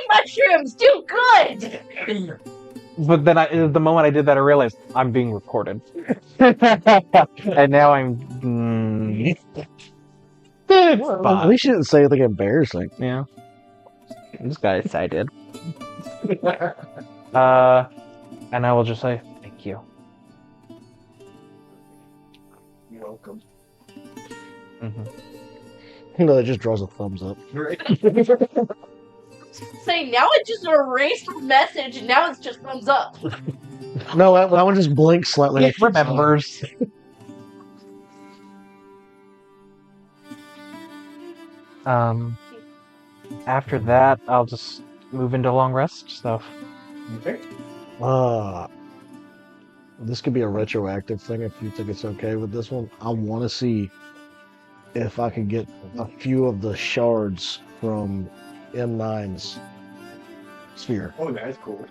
Speaker 4: mushrooms! Do good!
Speaker 5: But then the moment I did that, I realized I'm being recorded, and now I'm. It's
Speaker 6: Well, at
Speaker 5: fine.
Speaker 6: least you didn't say anything embarrassing.
Speaker 5: Yeah. This guy excited. And I will just say thank you.
Speaker 2: Welcome.
Speaker 5: Mm-hmm.
Speaker 6: You know, that just draws a thumbs up.
Speaker 2: Right.
Speaker 4: Say, now it just erased the message, and now it's just thumbs up.
Speaker 6: No, that one just blinks slightly.
Speaker 5: It remembers. After that, I'll just move into long rest stuff.
Speaker 2: Okay.
Speaker 6: This could be a retroactive thing if you think it's okay with this one. I want to see if I can get a few of the shards from M9's sphere.
Speaker 2: Oh, that's cool.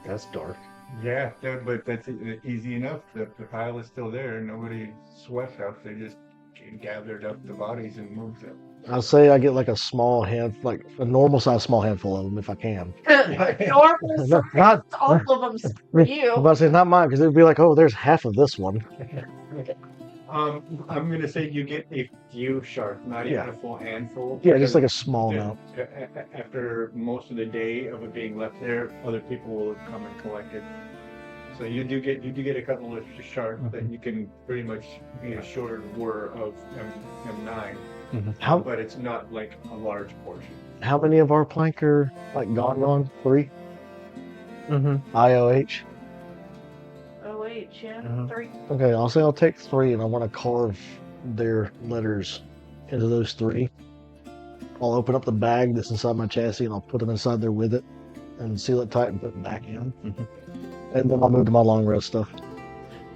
Speaker 3: That's dark.
Speaker 2: Yeah, but that's easy enough. The pile is still there. Nobody swept up. They just gathered up the bodies and moved them.
Speaker 6: I'll say I get like a small hand, like a normal size small handful of them if I can.
Speaker 4: Normal
Speaker 6: No, not,
Speaker 4: all of them for
Speaker 6: I'm
Speaker 4: you.
Speaker 6: about to say not mine because it'd be like, oh, there's half of this one.
Speaker 2: I'm gonna say you get a few shards, not even
Speaker 6: Yeah.
Speaker 2: a full handful.
Speaker 6: Yeah, just
Speaker 2: because
Speaker 6: like a small amount.
Speaker 2: After most of the day of it being left there, other people will come and collect it. So you do get a couple of shards that you can pretty much be a shorter whir of M9,
Speaker 6: How
Speaker 2: but it's not like a large portion.
Speaker 6: how many of our plank are like gone? 3? IOH.
Speaker 4: Oh wait, yeah,
Speaker 5: Mhm.
Speaker 4: 3.
Speaker 6: Okay, I'll say I'll take 3, and I want to carve their letters into those 3. I'll open up the bag that's inside my chassis, and I'll put them inside there with it, and seal it tight and put it back in. And then I'll move to my long rest stuff.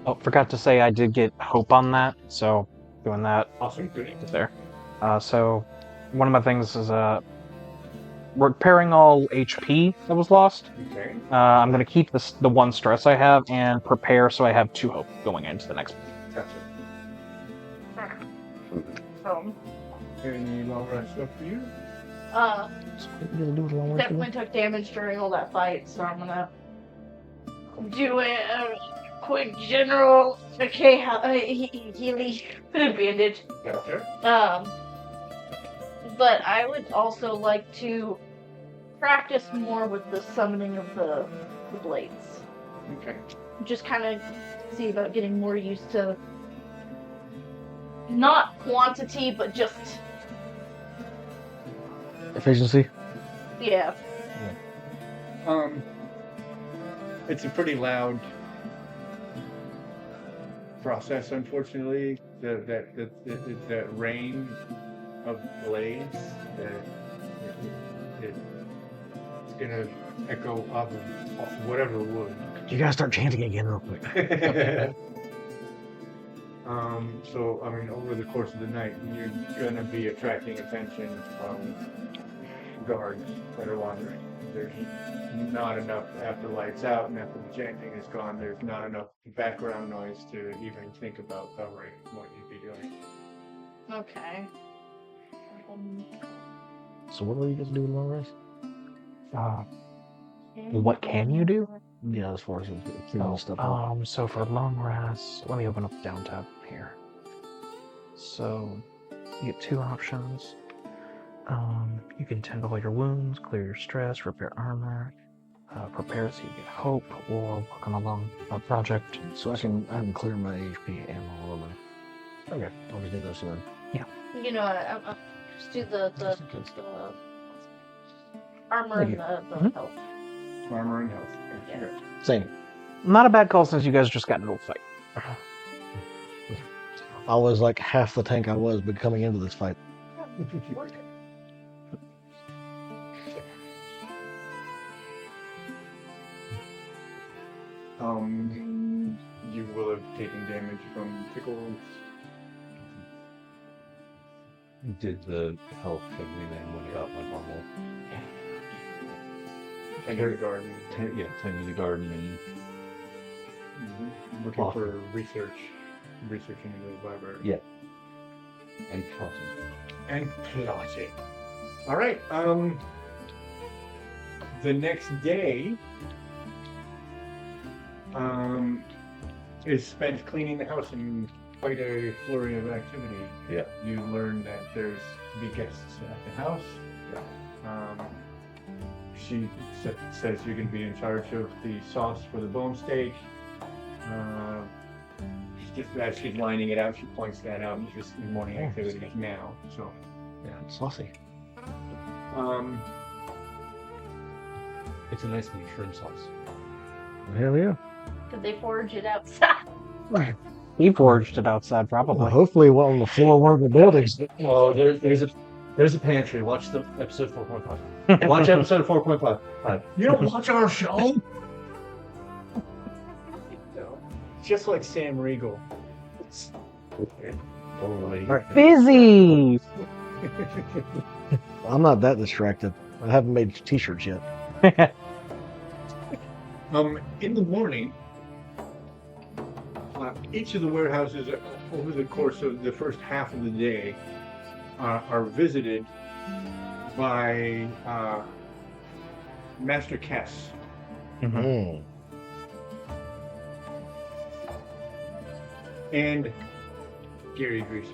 Speaker 5: Oh, forgot to say I did get hope on that, so doing that
Speaker 2: Awesome. Good.
Speaker 5: is there. So one of my things is repairing all HP that was lost.
Speaker 2: Okay.
Speaker 5: I'm gonna keep the 1 stress I have and prepare so I have 2 hope going into the next.
Speaker 2: Gotcha.
Speaker 4: So,
Speaker 2: Any long rest stuff for you?
Speaker 4: definitely took damage during all that fight, so I'm gonna do a quick general healy bandage.
Speaker 2: Gotcha.
Speaker 4: But I would also like to practice more with the summoning of the blades.
Speaker 2: Okay.
Speaker 4: Just kind of see about getting more used to not quantity, but just
Speaker 6: Efficiency.
Speaker 4: yeah.
Speaker 2: It's a pretty loud process, unfortunately. That rain of blades, it's gonna echo off of whatever wood.
Speaker 6: You gotta start chanting again real quick.
Speaker 2: So I mean, over the course of the night, you're gonna be attracting attention from guards that are wandering. There's not enough after lights out and after the chanting is gone. There's not enough background noise to even think about covering what you'd be doing.
Speaker 4: Okay.
Speaker 6: So what are you gonna do with long rest?
Speaker 5: What can you do?
Speaker 6: Yeah, as far as cleaning stuff up.
Speaker 5: So for long rest, let me open up the down tab here. So you get 2 options. You can tend all your wounds, clear your stress, repair armor, prepare so you get hope, or work on a long project.
Speaker 6: So I can clear my HP and all of them. Okay, I'll just do those then.
Speaker 4: You know, I'll just do the armor and the health.
Speaker 2: Armor and health.
Speaker 4: Yeah.
Speaker 6: Same.
Speaker 5: Not a bad call since you guys just got into a fight.
Speaker 6: I was like half the tank I was, but coming into this fight.
Speaker 2: You will have taken damage from tickles.
Speaker 3: Did the health thing and then when it got my normal.
Speaker 2: Tending the garden.
Speaker 3: Tending the garden and
Speaker 2: Looking
Speaker 3: Plotting.
Speaker 2: for researching the library.
Speaker 3: Yeah. And plotting.
Speaker 2: And plotting. All right. The next day is spent cleaning the house in quite a flurry of activity.
Speaker 3: Yeah.
Speaker 2: You learn that there's to be guests at the house. She says you're going to be in charge of the sauce for the bone steak. Just as she's lining it out, she points that out. It's just morning activity now. So,
Speaker 6: Yeah, saucy.
Speaker 3: It's a nice mushroom sauce.
Speaker 6: Hell yeah.
Speaker 4: Could they forge it outside?
Speaker 5: He forged it outside, probably.
Speaker 6: Well, hopefully, one on the floor of one of the buildings.
Speaker 3: Oh, there's a pantry. Watch the episode 4.5. Watch episode 4.5.
Speaker 6: You don't watch our show?
Speaker 2: just like Sam Riegel.
Speaker 5: Busy!
Speaker 6: I'm not that distracted. I haven't made t-shirts yet.
Speaker 2: In the morning, each of the warehouses over the course of the first half of the day are visited by Master Kess.
Speaker 6: Mm.
Speaker 2: And Geary Greaser.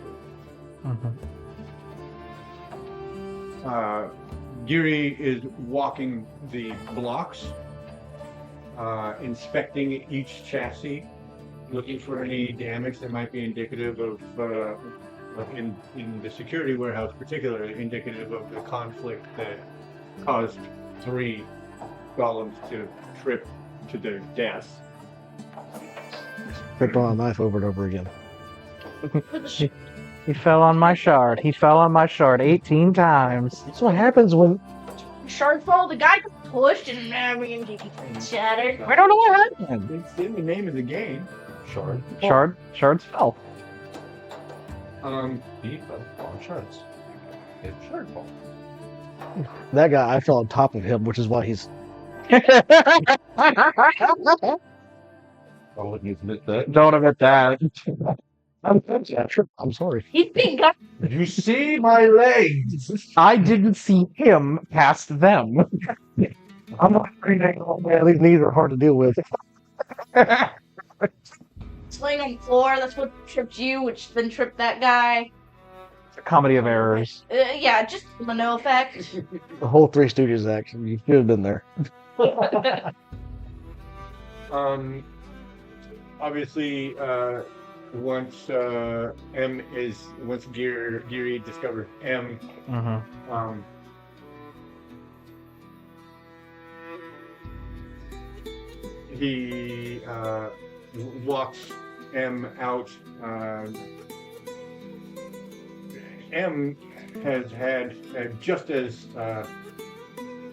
Speaker 2: Geary is walking the blocks inspecting each chassis, looking for any damage that might be indicative of, like in the security warehouse, particularly indicative of the conflict that caused 3 golems to trip to their deaths.
Speaker 6: Tripped on a knife over and over again.
Speaker 5: He fell on my shard. He fell on my shard 18 times.
Speaker 6: That's what happens when
Speaker 4: Shardfall, the guy got pushed and everything shattered.
Speaker 5: I don't know what happened.
Speaker 2: It's in the name of the game.
Speaker 5: Shards fell.
Speaker 3: He fell on shards. It's shard ball.
Speaker 6: that guy, I fell on top of him, which is why he's.
Speaker 3: I wouldn't admit that.
Speaker 5: Don't admit that.
Speaker 6: I'm sorry.
Speaker 4: He's being got.
Speaker 3: You see my legs?
Speaker 5: I didn't see him past them.
Speaker 6: I'm not reading. Oh man, these knees are hard to deal with.
Speaker 4: Laying on the floor, that's what tripped you, which then tripped that guy.
Speaker 5: It's a comedy of errors.
Speaker 4: Yeah, just the no effect.
Speaker 6: The whole Three Stooges act. You should have been there.
Speaker 2: Obviously, once Geary discovered M,
Speaker 5: Mm-hmm.
Speaker 2: He walks M out. M has had, just as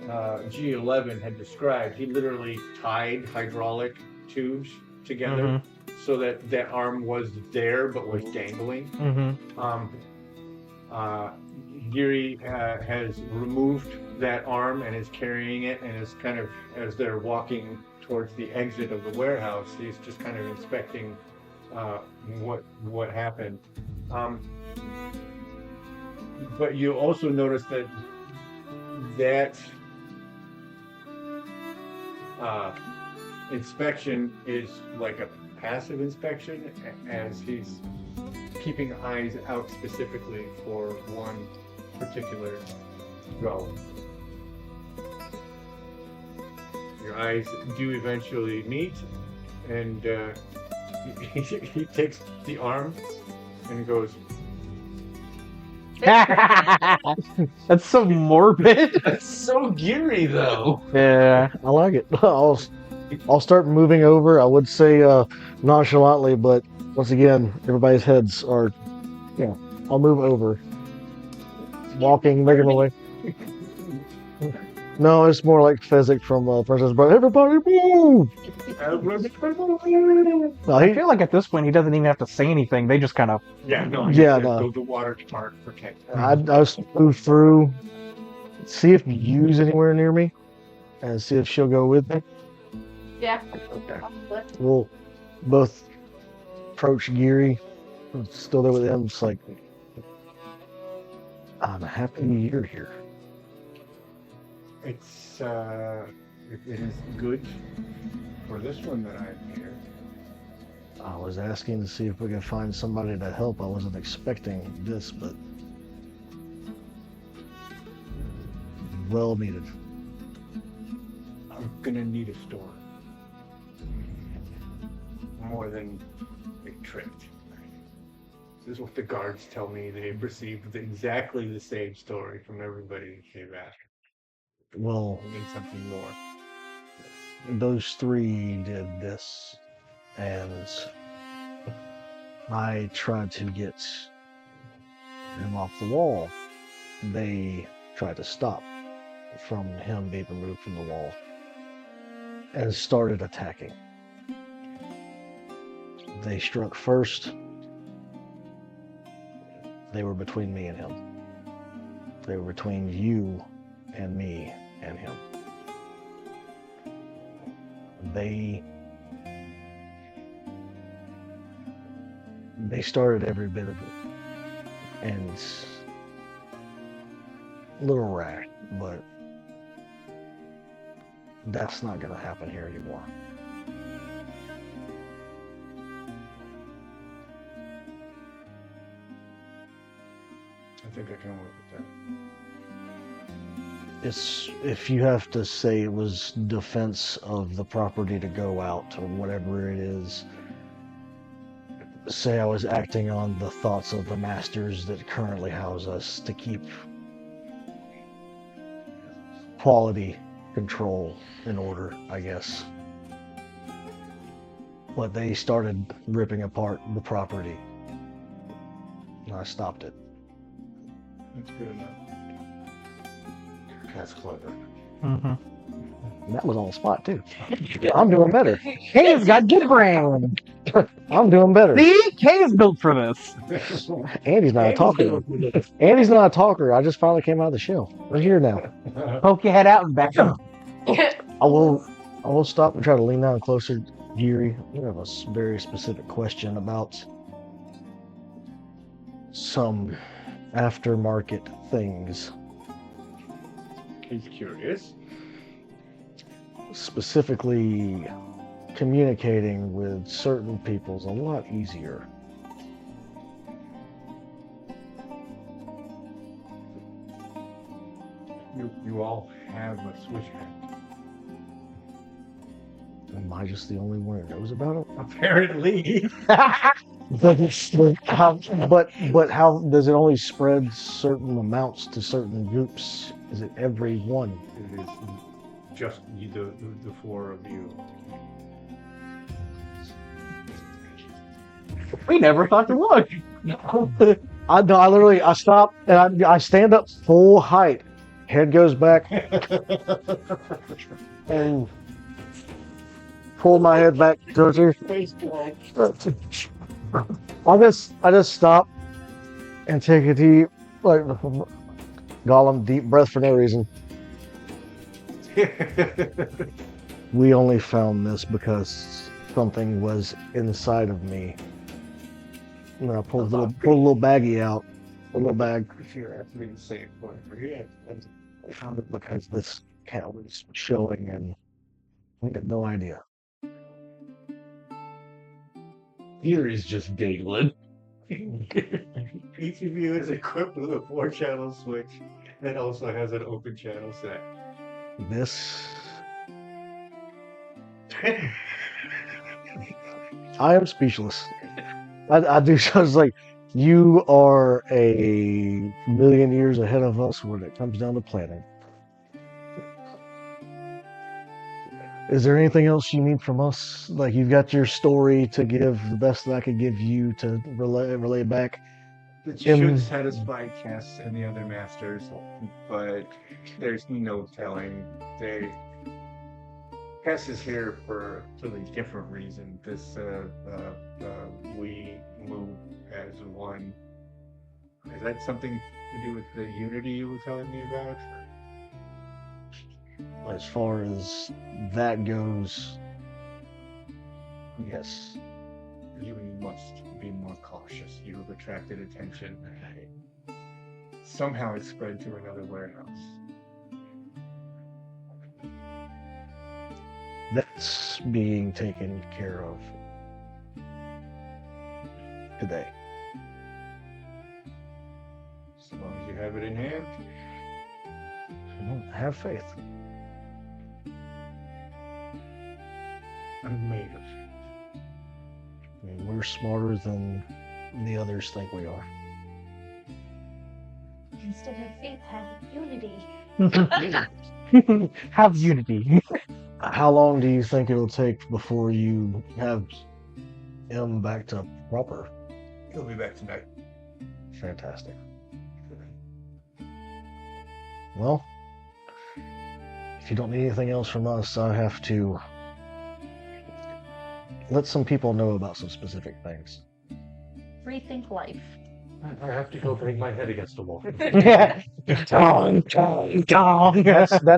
Speaker 2: G11 had described, he literally tied hydraulic tubes together so that that arm was there but was dangling. Geary has removed that arm and is carrying it, and is kind of, as they're walking towards the exit of the warehouse, he's just kind of inspecting what happened. But you also notice that inspection is like a passive inspection, as he's keeping eyes out specifically for one particular golem. Your eyes do eventually meet, and he takes the arm and goes,
Speaker 5: That's so morbid.
Speaker 3: That's so Geary, though.
Speaker 5: Yeah.
Speaker 6: I like it. I'll start moving over. I would say nonchalantly, but once again, everybody's heads are. Yeah, I'll move over. Walking, making my way. No, it's more like Fezzik from Princess Bride. Everybody move! No,
Speaker 5: I feel like at this point he doesn't even have to say anything. They just kind of.
Speaker 2: yeah, no,
Speaker 6: Yeah,
Speaker 2: no.
Speaker 6: no.
Speaker 2: Go the water part for Kate.
Speaker 6: I move through, see if Yu's anywhere near me, and see if she'll go with me.
Speaker 4: Yeah.
Speaker 6: We'll both approach Geary. I'm still there with him. It's like, I'm happy you're here.
Speaker 2: It's it is good for this one that I'm here.
Speaker 6: I was asking to see if we could find somebody to help. I wasn't expecting this, but well needed.
Speaker 2: I'm gonna need a store. More than a tripped. This is what the guards tell me. They've received exactly the same story from everybody they've asked.
Speaker 6: Well,
Speaker 2: I need something more.
Speaker 6: those 3 did this, and I tried to get him off the wall. They tried to stop from him being removed from the wall and started attacking. They struck first. They were between me and him. They were between you and me and him. They started every bit of it. And it's a little rash, but that's not going to happen here anymore.
Speaker 2: I think I can work with that.
Speaker 6: It's if you have to say it was defense of the property to go out or whatever it is. Say I was acting on the thoughts of the masters that currently house us to keep quality control in order, I guess. But they started ripping apart the property. And I stopped it.
Speaker 2: That's good enough.
Speaker 3: That's clever.
Speaker 5: Mm-hmm.
Speaker 6: That was on the spot too. I'm doing better. Cave's got good brain. I'm doing better.
Speaker 5: See? Cave's built for this.
Speaker 6: Andy's not a talker. Andy's not a talker. I just finally came out of the shell. We're here now.
Speaker 5: Poke your head out and back up.
Speaker 6: I will stop and try to lean down closer. Geary, I have a very specific question about some aftermarket things.
Speaker 2: He's curious.
Speaker 6: Specifically, communicating with certain people's a lot easier.
Speaker 2: You all have a switchback.
Speaker 6: Am I just the only one who knows about it?
Speaker 2: Apparently.
Speaker 6: But how does it only spread certain amounts to certain groups? Is it every one?
Speaker 2: It is just the four of you.
Speaker 5: We never thought to look.
Speaker 6: I stop and I stand up full height. Head goes back and pull my head back towards her. I just stop and take a deep, like Gollum, deep breath for no reason. We only found this because something was inside of me. And I pulled a little baggie out, a little bag.
Speaker 2: Sure, that's me the same point for you.
Speaker 6: I found it because this cat was showing, and I had no idea.
Speaker 3: Geary's just giggling.
Speaker 2: Each of you is equipped with a 4-channel switch that also has an open channel set.
Speaker 6: This. I am speechless. I do. I was like, you are a million years ahead of us when it comes down to planning. Is there anything else you need from us? Like, you've got your story to give, the best that I could give you to relay back.
Speaker 2: It should satisfy Cass and the other masters, but there's no telling. Cass is here for a totally different reason. We move as one. Is that something to do with the unity you were telling me about?
Speaker 6: As far as that goes, yes.
Speaker 2: You must be more cautious. You have attracted attention. Somehow it spread to another warehouse.
Speaker 6: That's being taken care of today.
Speaker 2: So long as you have it in hand.
Speaker 6: Have faith.
Speaker 2: I'm made of.
Speaker 6: I mean, we're smarter than the others think we are.
Speaker 4: Instead of faith, have unity.
Speaker 5: Have unity.
Speaker 6: How long do you think it'll take before you have him back to proper?
Speaker 2: He'll be back tonight.
Speaker 6: Fantastic. Well, if you don't need anything else from us, I have to let some people know about some specific things.
Speaker 4: Rethink life.
Speaker 3: I have to go bang my head against a wall.
Speaker 6: That's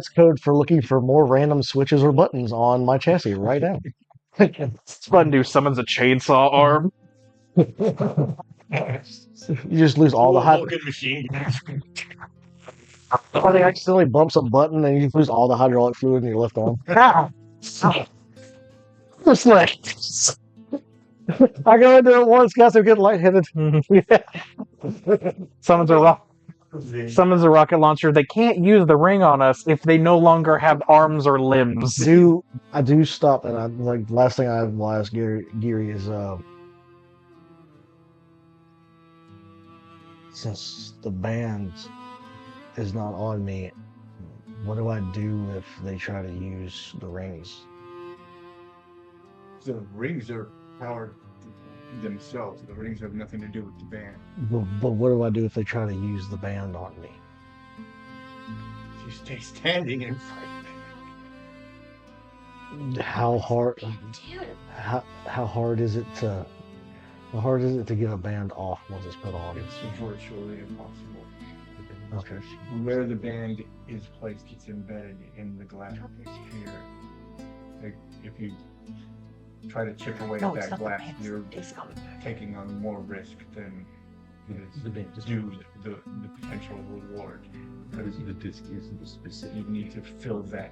Speaker 6: code for looking for more random switches or buttons on my chassis right now.
Speaker 5: Splendor summons a chainsaw arm.
Speaker 6: You just lose all the
Speaker 3: Vulcan machine.
Speaker 6: He accidentally bumps a button and you lose all the hydraulic fluid in your left arm. Just like I go into it once, guys. I'm getting lightheaded.
Speaker 5: Summons a rock. summons a rocket launcher. They can't use the ring on us if they no longer have arms or limbs.
Speaker 6: I do stop, and I like last thing I will ask Geary is since the band is not on me, what do I do if they try to use the rings?
Speaker 2: The rings are powered themselves. The rings have nothing to do with the band.
Speaker 6: But what do I do if they try to use the band on me?
Speaker 2: If you stay standing and fight.
Speaker 6: How hard is it to get a band off once it's put on?
Speaker 2: It's virtually impossible.
Speaker 6: Okay.
Speaker 2: Where the band is placed, it's embedded in the glass sphere. Like, if you try to chip away at that glass, you're taking on more risk than due the potential reward. Because
Speaker 3: The disc isn't specific.
Speaker 2: you need to fill that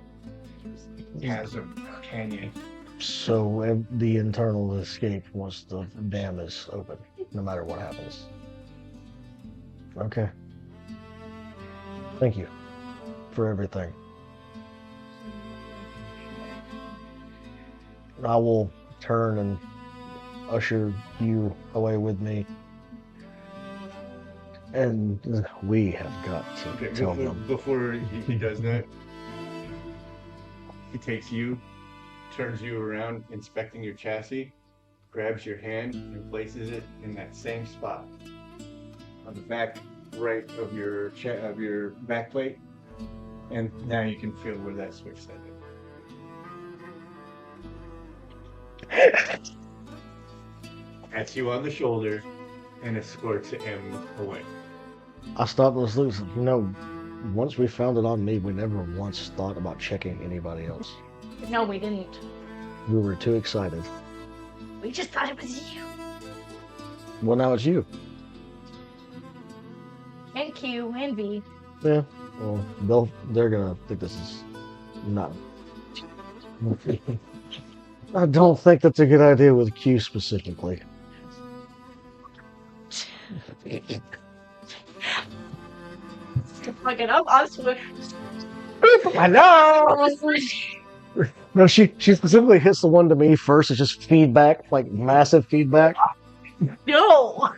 Speaker 2: chasm, canyon.
Speaker 6: So the internal escape once the dam is open, no matter what happens. Okay. Thank you for everything. I will turn and usher you away with me. And we have got to tell them.
Speaker 2: Before he does that, he takes you, turns you around, inspecting your chassis, grabs your hand and places it in that same spot on the back right of your back plate, and now you can feel where that switch set is. Pats you on the shoulder and escorts him away.
Speaker 6: I stopped and was losing. You know, once we found it on me, we never once thought about checking anybody else.
Speaker 4: No, we didn't.
Speaker 6: We were too excited.
Speaker 4: We just thought it was you.
Speaker 6: Well, now it's you.
Speaker 4: And Q and V.
Speaker 6: Yeah. Well, they're gonna think this is not. I don't think that's a good idea with Q specifically.
Speaker 4: To fuck it up, I swear.
Speaker 5: I know.
Speaker 6: No, she specifically hits the one to me first. It's just feedback, like massive feedback.
Speaker 4: No.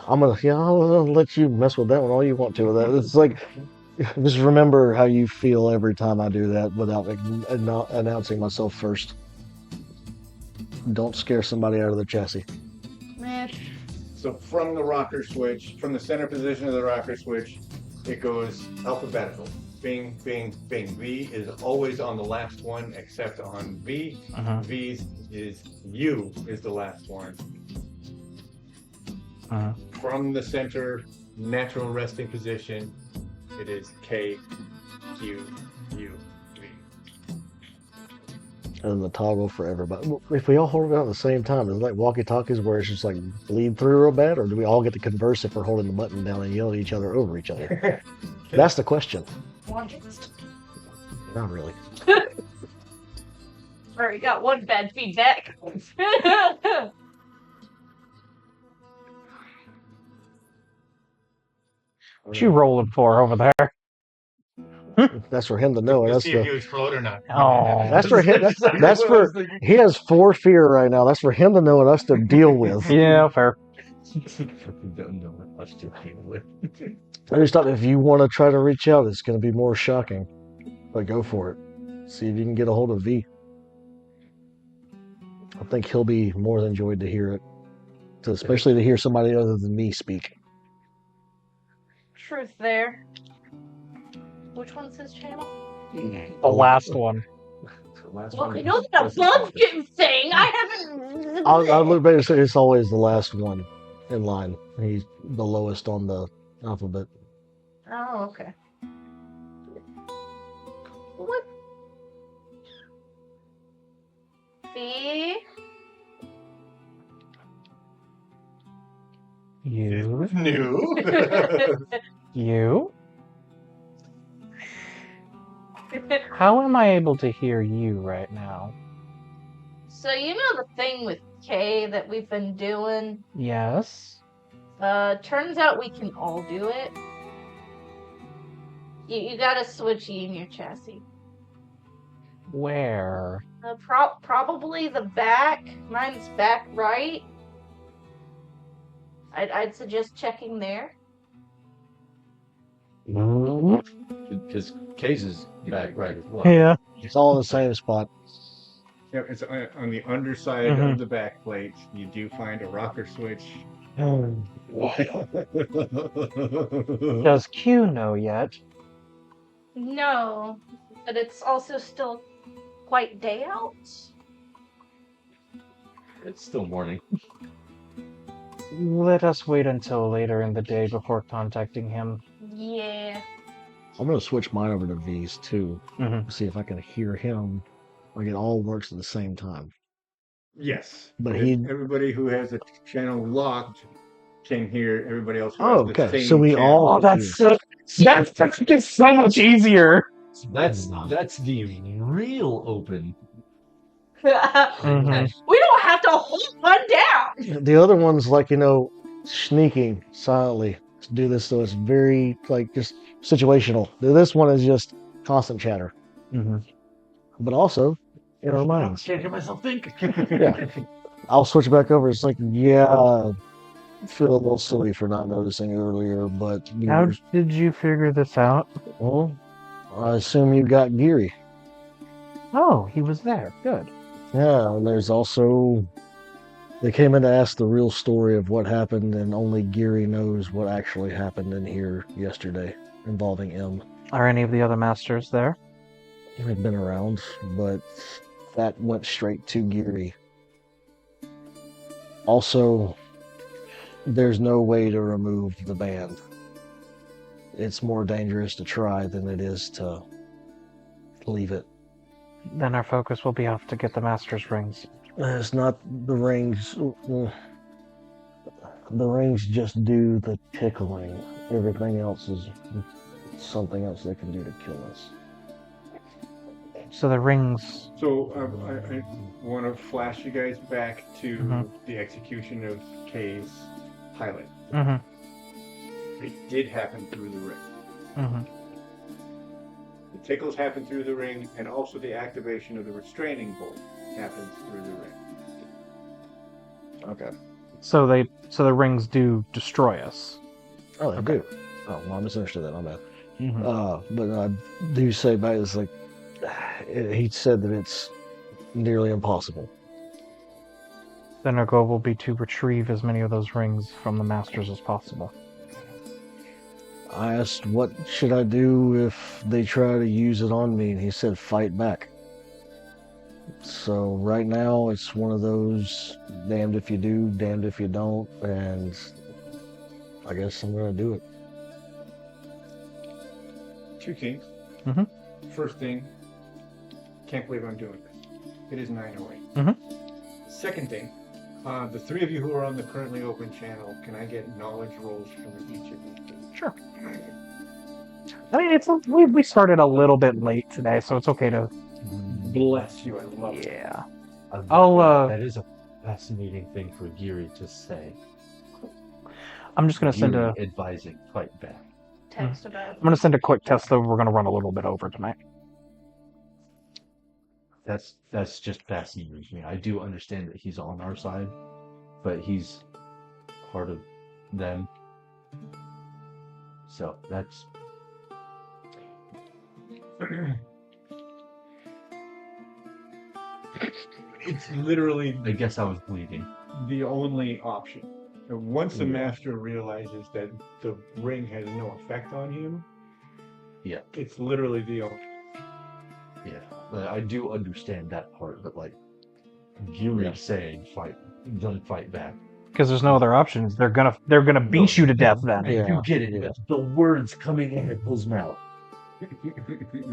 Speaker 6: I'll let you mess with that one all you want to with that. It's like, just remember how you feel every time I do that without announcing myself first. Don't scare somebody out of their chassis.
Speaker 4: Man.
Speaker 2: So from the rocker switch, from the center position of the rocker switch, it goes alphabetical. Bing, bing, bing. V is always on the last one except on V. V's is U is the last one. From the center, natural resting position, it is K, Q, U, V.
Speaker 6: And then the toggle for everybody. If we all hold it out at the same time, is it like walkie-talkies where it's just like bleed through real bad, or do we all get to converse if we're holding the button down and yell at each other over each other? That's the question. Not really.
Speaker 4: Already got one bad feedback.
Speaker 5: What you rolling for over there?
Speaker 6: That's for him to know.
Speaker 2: Let's
Speaker 6: That's
Speaker 2: see if
Speaker 6: the.
Speaker 2: you explode or not.
Speaker 5: Oh,
Speaker 6: That's for him. That's for. He has 4 fear right now. That's for him to know and us to deal with.
Speaker 5: yeah, fair.
Speaker 3: Don't know what much to deal with.
Speaker 6: I just thought if you want to try to reach out, it's going to be more shocking. But go for it. See if you can get a hold of V. I think he'll be more than enjoyed to hear it. Especially to hear somebody other than me speak.
Speaker 4: Truth there. Which one's his channel?
Speaker 5: The last one.
Speaker 4: Well, I know that a bumpkin thing. I haven't.
Speaker 6: I'll look back and say it's always the last one in line. He's the lowest on the alphabet.
Speaker 4: Oh, okay. What? V.
Speaker 5: You.
Speaker 2: New.
Speaker 5: You? How am I able to hear you right now?
Speaker 4: So you know the thing with 5K that we've been doing.
Speaker 5: Yes.
Speaker 4: Turns out we can all do it. You got a switchy in your chassis.
Speaker 5: Where?
Speaker 4: Probably the back. Mine's back right. I'd suggest checking there.
Speaker 3: Because Case is back right as well.
Speaker 5: Yeah.
Speaker 6: It's all in the same spot.
Speaker 2: Yeah, it's on the underside
Speaker 5: Mhm.
Speaker 2: of the back plate. You do find a rocker switch.
Speaker 5: Does Q know yet?
Speaker 4: No, but it's also still quite day out.
Speaker 3: It's still morning.
Speaker 5: Let us wait until later in the day before contacting him.
Speaker 4: Yeah.
Speaker 6: I'm gonna switch mine over to V's too.
Speaker 5: Mhm.
Speaker 6: See if I can hear him. Like it all works at the same time.
Speaker 2: Yes,
Speaker 6: But
Speaker 2: everybody who has a channel locked can hear everybody else who
Speaker 6: Oh,
Speaker 2: has the
Speaker 6: okay.
Speaker 2: same
Speaker 6: So we
Speaker 2: channel.
Speaker 6: all.
Speaker 5: Oh, that's just so much easier.
Speaker 3: That's the real open.
Speaker 5: Mhm.
Speaker 4: We don't have to hold one down.
Speaker 6: The other one's like, sneaking silently to do this, so it's very like just situational. This one is just constant chatter,
Speaker 5: Mhm.
Speaker 6: but also in our minds.
Speaker 3: Can't hear myself think.
Speaker 6: Yeah. I'll switch it back over. It's like, yeah, I feel a little silly for not noticing earlier, but
Speaker 5: How did you figure this out?
Speaker 6: well, I assume you got Geary.
Speaker 5: Oh, he was there. Good.
Speaker 6: Yeah, and there's also they came in to ask the real story of what happened, and only Geary knows what actually happened in here yesterday involving M.
Speaker 5: Are any of the other masters there?
Speaker 6: They've been around, but that went straight to Geary. Also, there's no way to remove the band. It's more dangerous to try than it is to leave it.
Speaker 5: Then our focus will be off to get the master's rings.
Speaker 6: It's not the rings. The rings just do the tickling. Everything else is something else they can do to kill us.
Speaker 5: So the rings.
Speaker 2: So I want to flash you guys back to
Speaker 5: Mhm.
Speaker 2: the execution of Kay's pilot.
Speaker 5: Mm-hmm.
Speaker 2: It did happen through the ring.
Speaker 5: Mm-hmm.
Speaker 2: The tickles happen through the ring, and also the activation of the restraining bolt happens through the ring.
Speaker 6: Okay.
Speaker 5: So the rings do destroy us.
Speaker 6: Oh, they
Speaker 5: Okay.
Speaker 6: do. Oh, well, I misunderstood that. My bad.
Speaker 5: Mm-hmm.
Speaker 6: But I do say back, it's like he said that it's nearly impossible.
Speaker 5: Then our goal will be to retrieve as many of those rings from the masters as possible.
Speaker 6: I asked, what should I do if they try to use it on me? And he said, fight back. So right now, it's one of those damned if you do, damned if you don't. And I guess I'm going to do it.
Speaker 2: Two things.
Speaker 5: Mhm.
Speaker 2: First thing, can't believe I'm doing this. It is 9:08.
Speaker 5: Mhm.
Speaker 2: Second thing, the three of you who are on the currently open channel, can I get knowledge rolls from each of you?
Speaker 5: Sure. I mean, we started a little bit late today, so it's okay to.
Speaker 2: Bless you, I love it.
Speaker 5: Yeah. I'll,
Speaker 3: That is a fascinating thing for Geary to say.
Speaker 5: I'm just gonna send
Speaker 3: Geary
Speaker 5: a.
Speaker 3: advising fight back.
Speaker 4: Text about.
Speaker 5: I'm gonna send a quick test though. We're gonna run a little bit over tonight.
Speaker 3: That's just fascinating to me. I do understand that he's on our side, but he's part of them. So that's
Speaker 2: It's literally
Speaker 3: I guess I was bleeding.
Speaker 2: the only option. And once the
Speaker 3: Yeah.
Speaker 2: master realizes that the ring has no effect on him,
Speaker 3: Yeah.
Speaker 2: it's literally the only.
Speaker 3: Yeah. But I do understand that part, but like Geary saying don't fight back.
Speaker 5: Because there's no other options. They're gonna beat you to death then.
Speaker 6: Yeah.
Speaker 3: You get it,
Speaker 6: Yeah.
Speaker 3: but the words coming out of his mouth.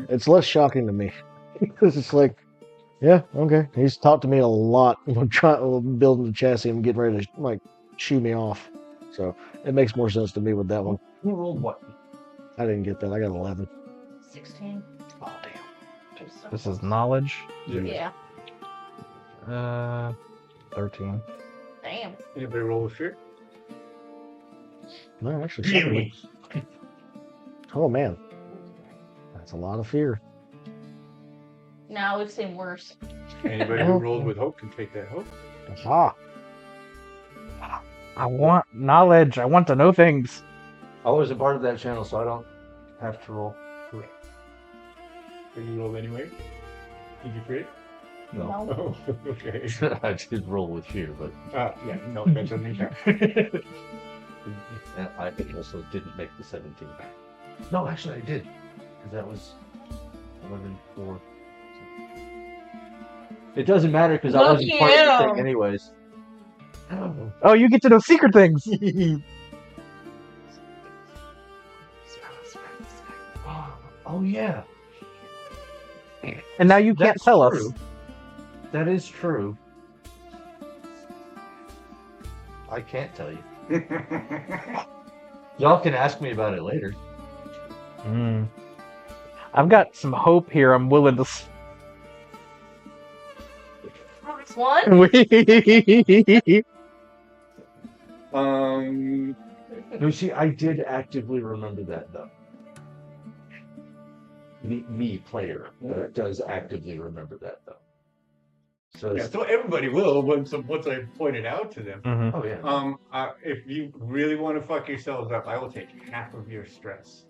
Speaker 6: It's less shocking to me. Because it's like, yeah, okay. He's talked to me a lot when building the chassis and getting ready to like shoo me off. So it makes more sense to me with that one.
Speaker 3: Who rolled what?
Speaker 6: I didn't get that. I got 11.
Speaker 4: 16.
Speaker 3: Oh damn.
Speaker 5: This is knowledge.
Speaker 4: Yeah.
Speaker 5: 13.
Speaker 4: Damn.
Speaker 2: Anybody roll with fear?
Speaker 6: No, actually, secondly. Oh man, that's a lot of fear.
Speaker 4: No, we've seen worse.
Speaker 2: Anybody who rolled with hope can take that hope.
Speaker 6: Ah,
Speaker 5: I want knowledge. I want to know things.
Speaker 3: I wasn't part of that channel, so I don't have to roll.
Speaker 2: Did you roll anyway? Did you crit?
Speaker 3: No.
Speaker 2: Oh, okay.
Speaker 3: I did roll with fear, but
Speaker 2: Yeah, no, that doesn't count.
Speaker 3: and I also didn't make the 17. No, actually, I did. Because that was 11, 4. It doesn't matter because I
Speaker 4: Look
Speaker 3: wasn't part of the
Speaker 4: you.
Speaker 3: thing anyways.
Speaker 5: Oh, you get to know secret things.
Speaker 3: Oh, yeah.
Speaker 5: And now you can't
Speaker 3: That's
Speaker 5: tell
Speaker 3: true.
Speaker 5: us.
Speaker 3: That is true. I can't tell you. Y'all can ask me about it later.
Speaker 5: Mm. I've got some hope here. I'm willing to.
Speaker 4: This one?
Speaker 3: No, see, I did actively remember that, though. Me player, does actively remember that, though. So,
Speaker 2: Yeah, so everybody will once I point it out to them.
Speaker 5: Mhm.
Speaker 3: oh yeah.
Speaker 2: If you really want to fuck yourselves up, I will take half of your stress.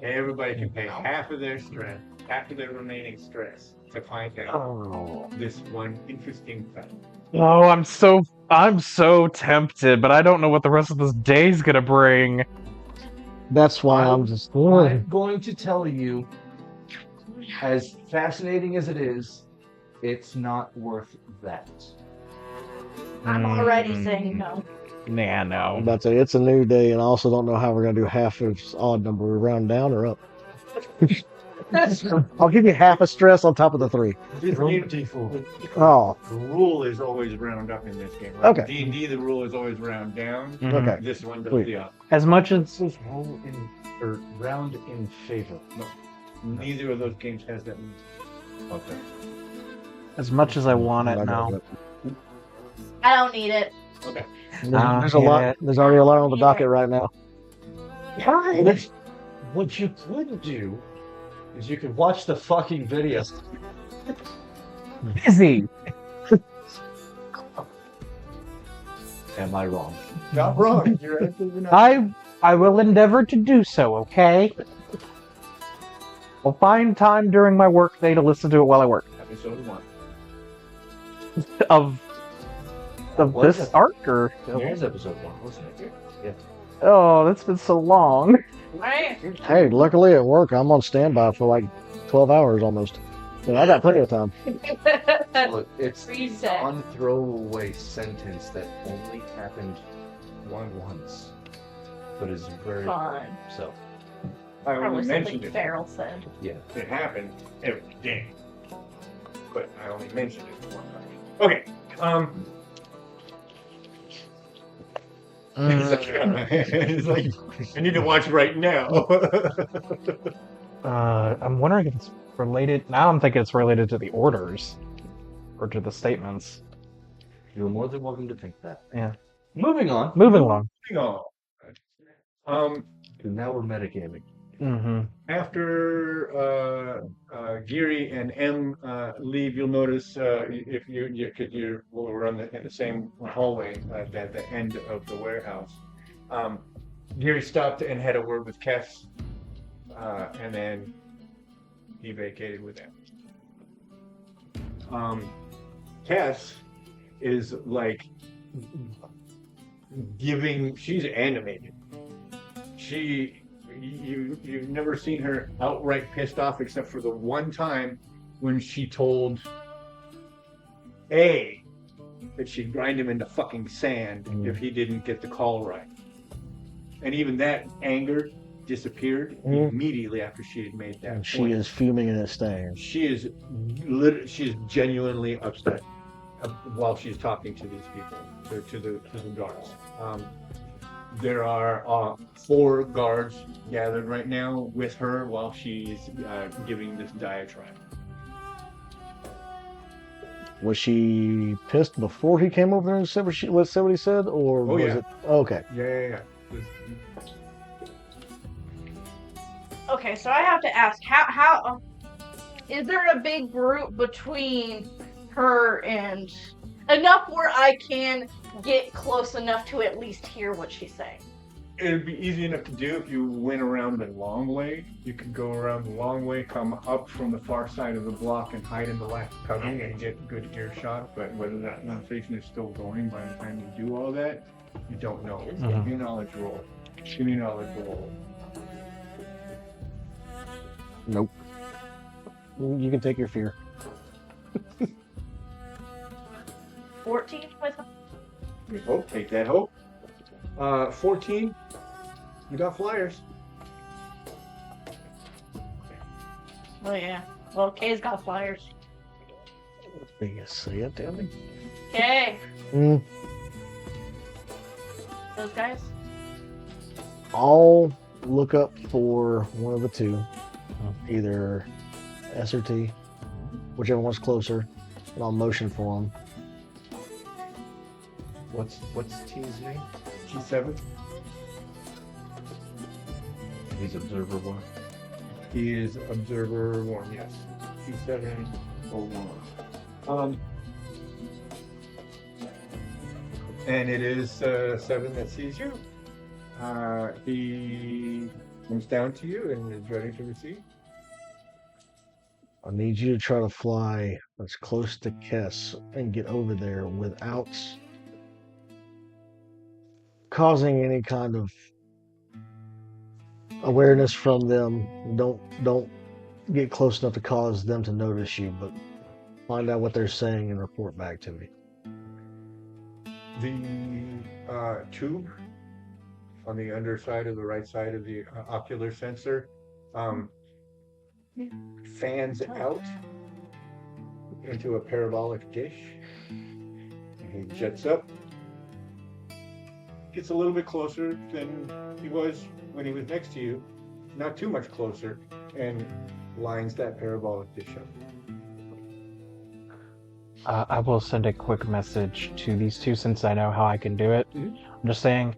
Speaker 2: Everybody can pay half of their stress, half of their remaining stress to find out
Speaker 5: Oh.
Speaker 2: this one interesting fact.
Speaker 5: Oh, I'm so tempted, but I don't know what the rest of this day's gonna bring.
Speaker 6: that's why I'm just.
Speaker 3: I'm going to tell you, as fascinating as it is, it's not worth that.
Speaker 4: I'm already saying no.
Speaker 5: Nah,
Speaker 6: I'm
Speaker 5: no.
Speaker 6: about to say it's a new day, and I also don't know how we're gonna do half of odd number. We round down or up. I'll give you half a stress on top of the 3. Oh,
Speaker 2: The rule is always round up in this game.
Speaker 6: Okay.
Speaker 2: D&D, the rule is always round down.
Speaker 5: Mhm.
Speaker 6: okay.
Speaker 2: This one does
Speaker 6: Sweet.
Speaker 2: the opposite.
Speaker 5: As much as
Speaker 3: This is roll in, or round in favor.
Speaker 2: Neither of those games has that.
Speaker 3: Okay.
Speaker 5: I want it
Speaker 6: I
Speaker 5: now.
Speaker 6: got it.
Speaker 4: I don't need it.
Speaker 2: Okay.
Speaker 6: There's a lot. There's already a lot on the docket right now.
Speaker 3: What you could do is you could watch the fucking video.
Speaker 5: Busy.
Speaker 3: Am I wrong?
Speaker 2: Not wrong. You're absolutely not.
Speaker 5: I will endeavor to do so, okay? I'll find time during my work day to listen to it while I work.
Speaker 2: Episode 1.
Speaker 5: Of
Speaker 3: What is
Speaker 5: this
Speaker 3: it?
Speaker 5: arc, or
Speaker 3: Here's episode 1, wasn't it? Yeah.
Speaker 5: oh, that's been so long.
Speaker 4: Right?
Speaker 6: Hey, luckily at work, I'm on standby for like 12 hours almost. So I got plenty of time.
Speaker 3: Look, it's
Speaker 4: Reset.
Speaker 3: one throwaway sentence that only happened once, but is very
Speaker 4: Fun.
Speaker 3: so.
Speaker 2: I
Speaker 4: Probably
Speaker 2: only
Speaker 4: something
Speaker 2: mentioned it.
Speaker 4: Farrell said.
Speaker 3: Yeah.
Speaker 2: It happened every day. But I only mentioned it one time. Okay. It's like, I need to watch right now.
Speaker 5: I'm wondering if it's related. Now I'm thinking it's related to the orders, or to the statements.
Speaker 3: You're more than welcome to think that.
Speaker 5: Yeah.
Speaker 3: Moving on.
Speaker 5: Moving along.
Speaker 2: No.
Speaker 3: Now we're metagaming.
Speaker 5: Mm-hmm.
Speaker 2: After Geary and M leave, you'll notice if we're in the same hallway at the end of the warehouse. Geary stopped and had a word with Kess, and then he vacated with them. Kess is like she's animated. You've never seen her outright pissed off except for the one time when she told A that she'd grind him into fucking sand if he didn't get the call right. And even that anger disappeared immediately after she had made that
Speaker 6: And she
Speaker 2: point.
Speaker 6: is fuming in its staying.
Speaker 2: She is genuinely upset while she's talking to these people, to the guards. There are 4 guards gathered right now with her while she's giving this diatribe.
Speaker 6: Was she pissed before he came over there and said what he said, or
Speaker 2: Oh,
Speaker 6: was
Speaker 2: yeah.
Speaker 6: it? Okay.
Speaker 2: Yeah.
Speaker 4: Okay, so I have to ask, how is there a big group between her and enough where I can get close enough to at least hear what she's saying?
Speaker 2: It'd be easy enough to do if you went around the long way. You could go around the long way, come up from the far side of the block, and hide in the last covering and get good earshot. But whether that conversation is still going by the time you do all that, you don't know. Give me a knowledge roll. Give me a knowledge roll.
Speaker 6: Nope. You can take your fear.
Speaker 4: 14 with
Speaker 2: Oh, take that hope. 14. You got flyers.
Speaker 4: Oh yeah. Well, Kay's got flyers.
Speaker 6: You see it, damn it.
Speaker 4: Okay.
Speaker 6: Mm.
Speaker 4: Those guys?
Speaker 6: I'll look up for one of the two, either S or T, whichever one's closer, and I'll motion for them.
Speaker 3: What's T's name?
Speaker 2: G7.
Speaker 3: He's observer one.
Speaker 2: He is observer 1, yes. G701. And it is 7 that sees you. He comes down to you and is ready to receive.
Speaker 6: I need you to try to fly as close to Kess and get over there without causing any kind of awareness from them. Don't get close enough to cause them to notice you, but find out what they're saying and report back to me.
Speaker 2: The tube on the underside of the right side of the ocular sensor fans out into a parabolic dish. He jets up, gets a little bit closer than he was when he was next to you, not too much closer, and lines that parabolic dish up.
Speaker 5: I will send a quick message to these two since I know how I can do it. I'm just saying,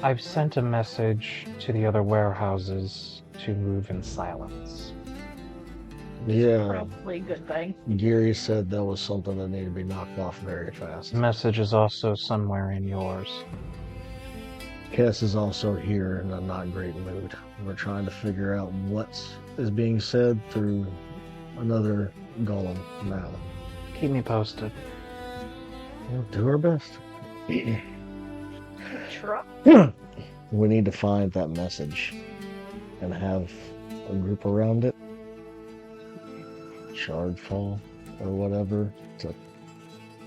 Speaker 5: I've sent a message to the other warehouses to move in silence.
Speaker 6: Yeah,
Speaker 4: Probably a good thing.
Speaker 6: Geary said that was something that needed to be knocked off very fast.
Speaker 5: The message is also somewhere in yours.
Speaker 6: Kess is also here in a not great mood. We're trying to figure out what is being said through another golem now.
Speaker 5: Keep me posted.
Speaker 6: We'll do our best.
Speaker 4: Truck.
Speaker 6: We need to find that message and have a group around it. Shardfall or whatever to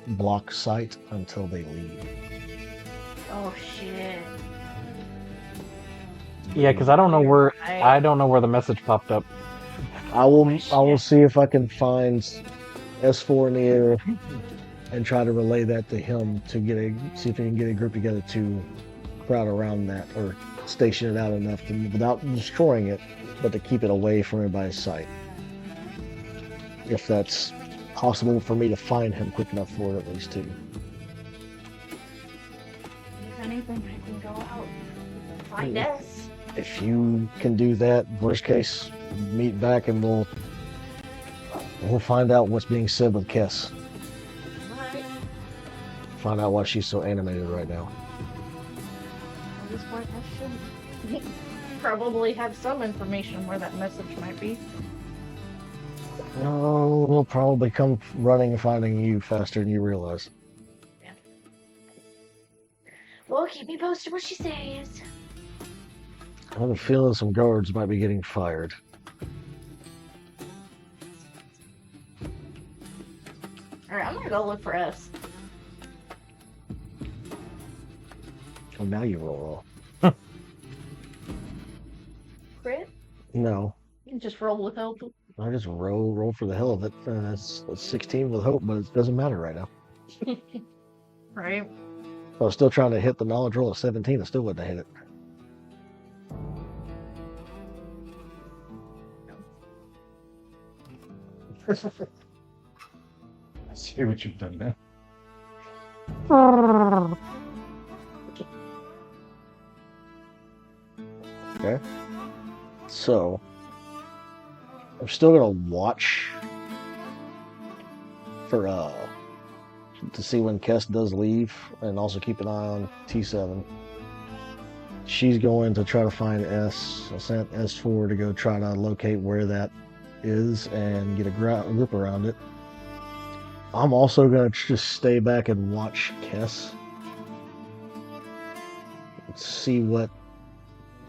Speaker 6: block sight until they leave.
Speaker 4: Oh shit.
Speaker 5: Yeah, because I don't know where the message popped up.
Speaker 6: I will see if I can find S4 in the air and try to relay that to him to see if he can get a group together to crowd around that or station it out enough to, without destroying it, but to keep it away from everybody's sight. If that's possible for me to find him quick enough for it, at least too.
Speaker 4: If anything, I can go out and find us.
Speaker 6: If you can do that, worst case, meet back and we'll find out what's being said with Kess.
Speaker 4: Alright.
Speaker 6: Find out why she's so animated right now.
Speaker 4: At this point, I should probably have some information where that message might be.
Speaker 6: Oh, we'll probably come running and finding you faster than you realize.
Speaker 4: Well, keep me posted what she says.
Speaker 6: I have a feeling some guards might be getting fired.
Speaker 4: Alright, I'm gonna go look for us.
Speaker 6: Oh, now you roll.
Speaker 4: Crit?
Speaker 6: No,
Speaker 4: You can just roll with hope.
Speaker 6: I just roll for the hell of it. That's 16 with hope, but it doesn't matter right now.
Speaker 4: Right?
Speaker 6: If I was still trying to hit the knowledge roll of 17, I still wouldn't have hit it.
Speaker 2: See what you've done now.
Speaker 6: Okay. So, I'm still gonna watch for to see when Kess does leave, and also keep an eye on T7. She's going to try to find S. I sent S4 to go try to locate where that is and get a grip around it. I'm also going to just stay back and watch Kess. See what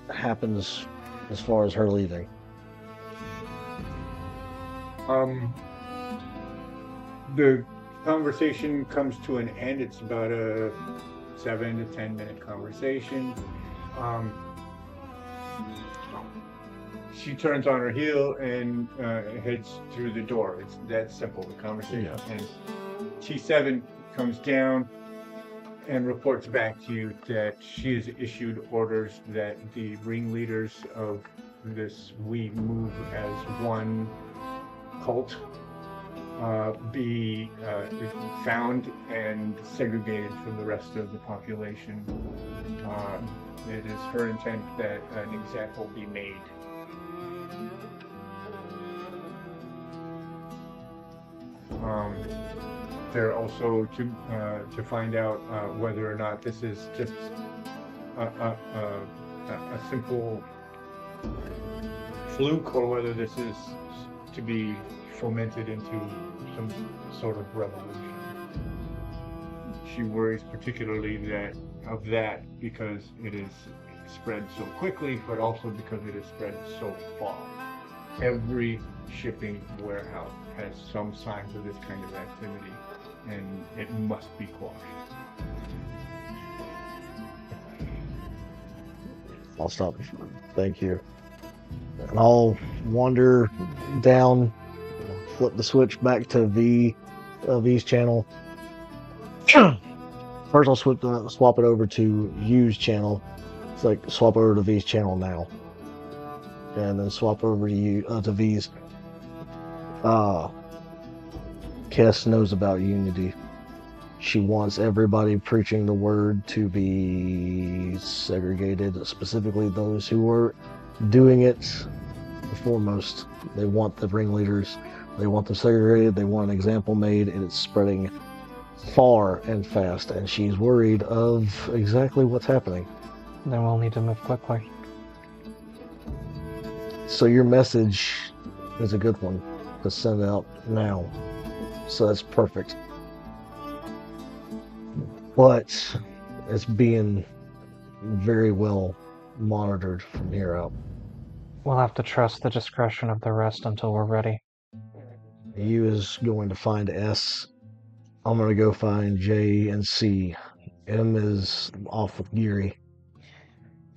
Speaker 6: happens as far as her leaving.
Speaker 2: The conversation comes to an end. It's about a 7 to 10 minute conversation. She turns on her heel and heads through the door. It's that simple, the conversation.
Speaker 6: Yeah.
Speaker 2: And T7 comes down and reports back to you that she has issued orders that the ringleaders of this We Move as One cult be found and segregated from the rest of the population. It is her intent that an example be made. They're also to find out whether or not this is just a simple fluke, or whether this is to be fomented into some sort of revolution. She worries particularly of that because it is spread so quickly, but also because it is spread so far. Every shipping warehouse has some signs of this kind of activity, and it must be quashed.
Speaker 6: I'll stop. Thank you. And I'll wander down, flip the switch back to V's channel. First, I'll swap it over to U's channel. It's like swap over to V's channel now, and then swap over to V's. Kess knows about unity. She wants everybody preaching the word to be segregated, specifically those who are doing it foremost. They want the ringleaders, they want them segregated, they want an example made, and it's spreading far and fast, and she's worried of exactly what's happening.
Speaker 5: Then we'll need to move quickly.
Speaker 6: So your message is a good one to send out now. So that's perfect. But it's being very well monitored from here out.
Speaker 5: We'll have to trust the discretion of the rest until we're ready.
Speaker 6: U is going to find S. I'm going to go find J and C. M is off with Geary.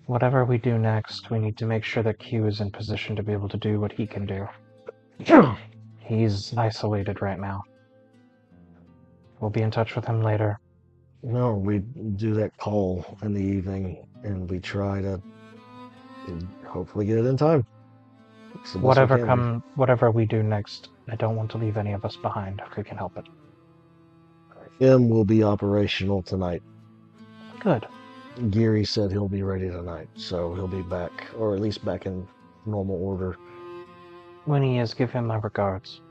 Speaker 5: Whatever we do next, we need to make sure that Q is in position to be able to do what he can do. He's isolated right now. We'll be in touch with him later.
Speaker 6: No, we do that call in the evening, and we try to hopefully get it in time.
Speaker 5: Whatever we do next, I don't want to leave any of us behind if we can help it.
Speaker 6: M will be operational tonight.
Speaker 5: Good.
Speaker 6: Geary said he'll be ready tonight, so he'll be back, or at least back in normal order.
Speaker 5: When he is, give him my regards.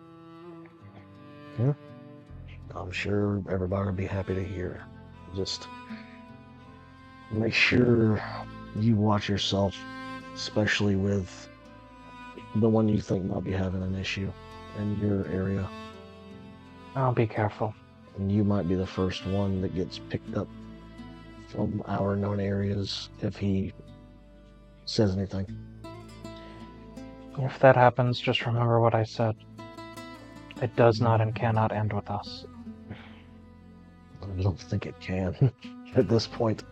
Speaker 6: Yeah. I'm sure everybody will be happy to hear. Just make sure you watch yourself, especially with the one you think might be having an issue in your area.
Speaker 5: I'll be careful.
Speaker 6: And you might be the first one that gets picked up from our known areas if he says anything.
Speaker 5: If that happens, just remember what I said. It does not and cannot end with us.
Speaker 6: I don't think it can at this point.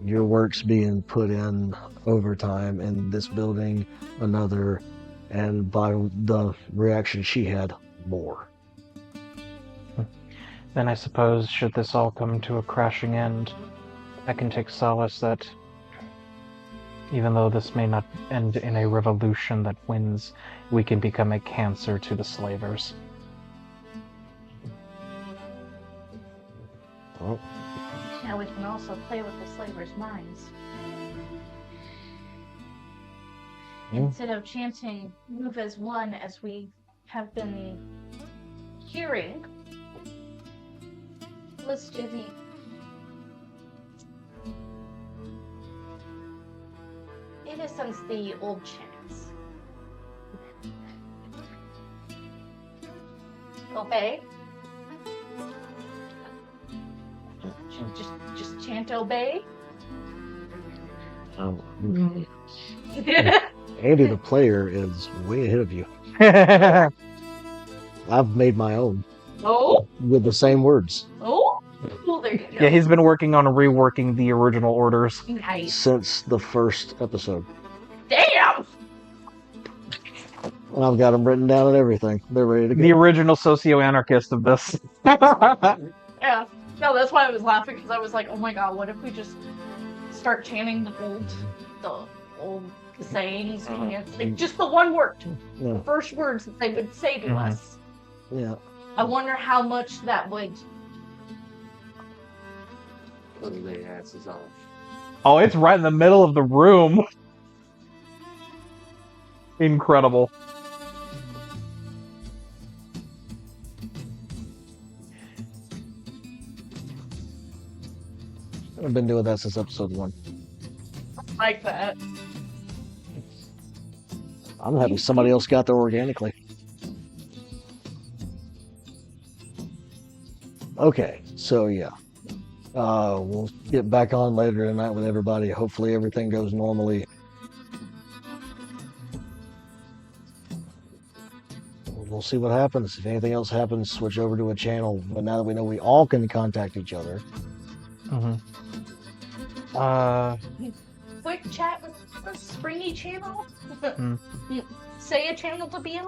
Speaker 6: Your work's being put in overtime in this building, another, and by the reaction she had, more.
Speaker 5: Then I suppose, should this all come to a crashing end, I can take solace that even though this may not end in a revolution that wins, we can become a cancer to the slavers.
Speaker 6: Oh,
Speaker 4: Now we can also play with the slavers' minds.
Speaker 6: Yeah.
Speaker 4: Instead of chanting "move as one" as we have been hearing, let's do the in a sense the old chants. Obey. Just chant obey.
Speaker 6: Andy, the player, is way ahead of you. I've made my own
Speaker 4: Oh,
Speaker 6: with the same words
Speaker 4: well, there you go.
Speaker 5: Yeah, he's been working on reworking the original orders.
Speaker 4: Nice.
Speaker 6: since the first episode.
Speaker 4: Damn.
Speaker 6: And I've got them written down and everything. They're ready to go.
Speaker 5: The original socio-anarchist of this.
Speaker 4: Yeah. No, that's why I was laughing because I was like, oh my god, what if we just start chanting the old sayings? Like, just the one word,
Speaker 6: Yeah.
Speaker 4: the first words that they would say to us.
Speaker 6: Yeah.
Speaker 4: I wonder how much that would.
Speaker 3: Their asses off.
Speaker 5: Oh, it's right in the middle of the room. Incredible.
Speaker 6: I've been doing that since episode 1.
Speaker 4: Like that.
Speaker 6: I'm happy somebody else got there organically. Okay, so yeah. We'll get back on later tonight with everybody. Hopefully everything goes normally. We'll see what happens. If anything else happens, switch over to a channel. But now that we know we all can contact each other.
Speaker 4: Quick chat with the Springy channel.
Speaker 5: Hmm.
Speaker 4: Say a channel to be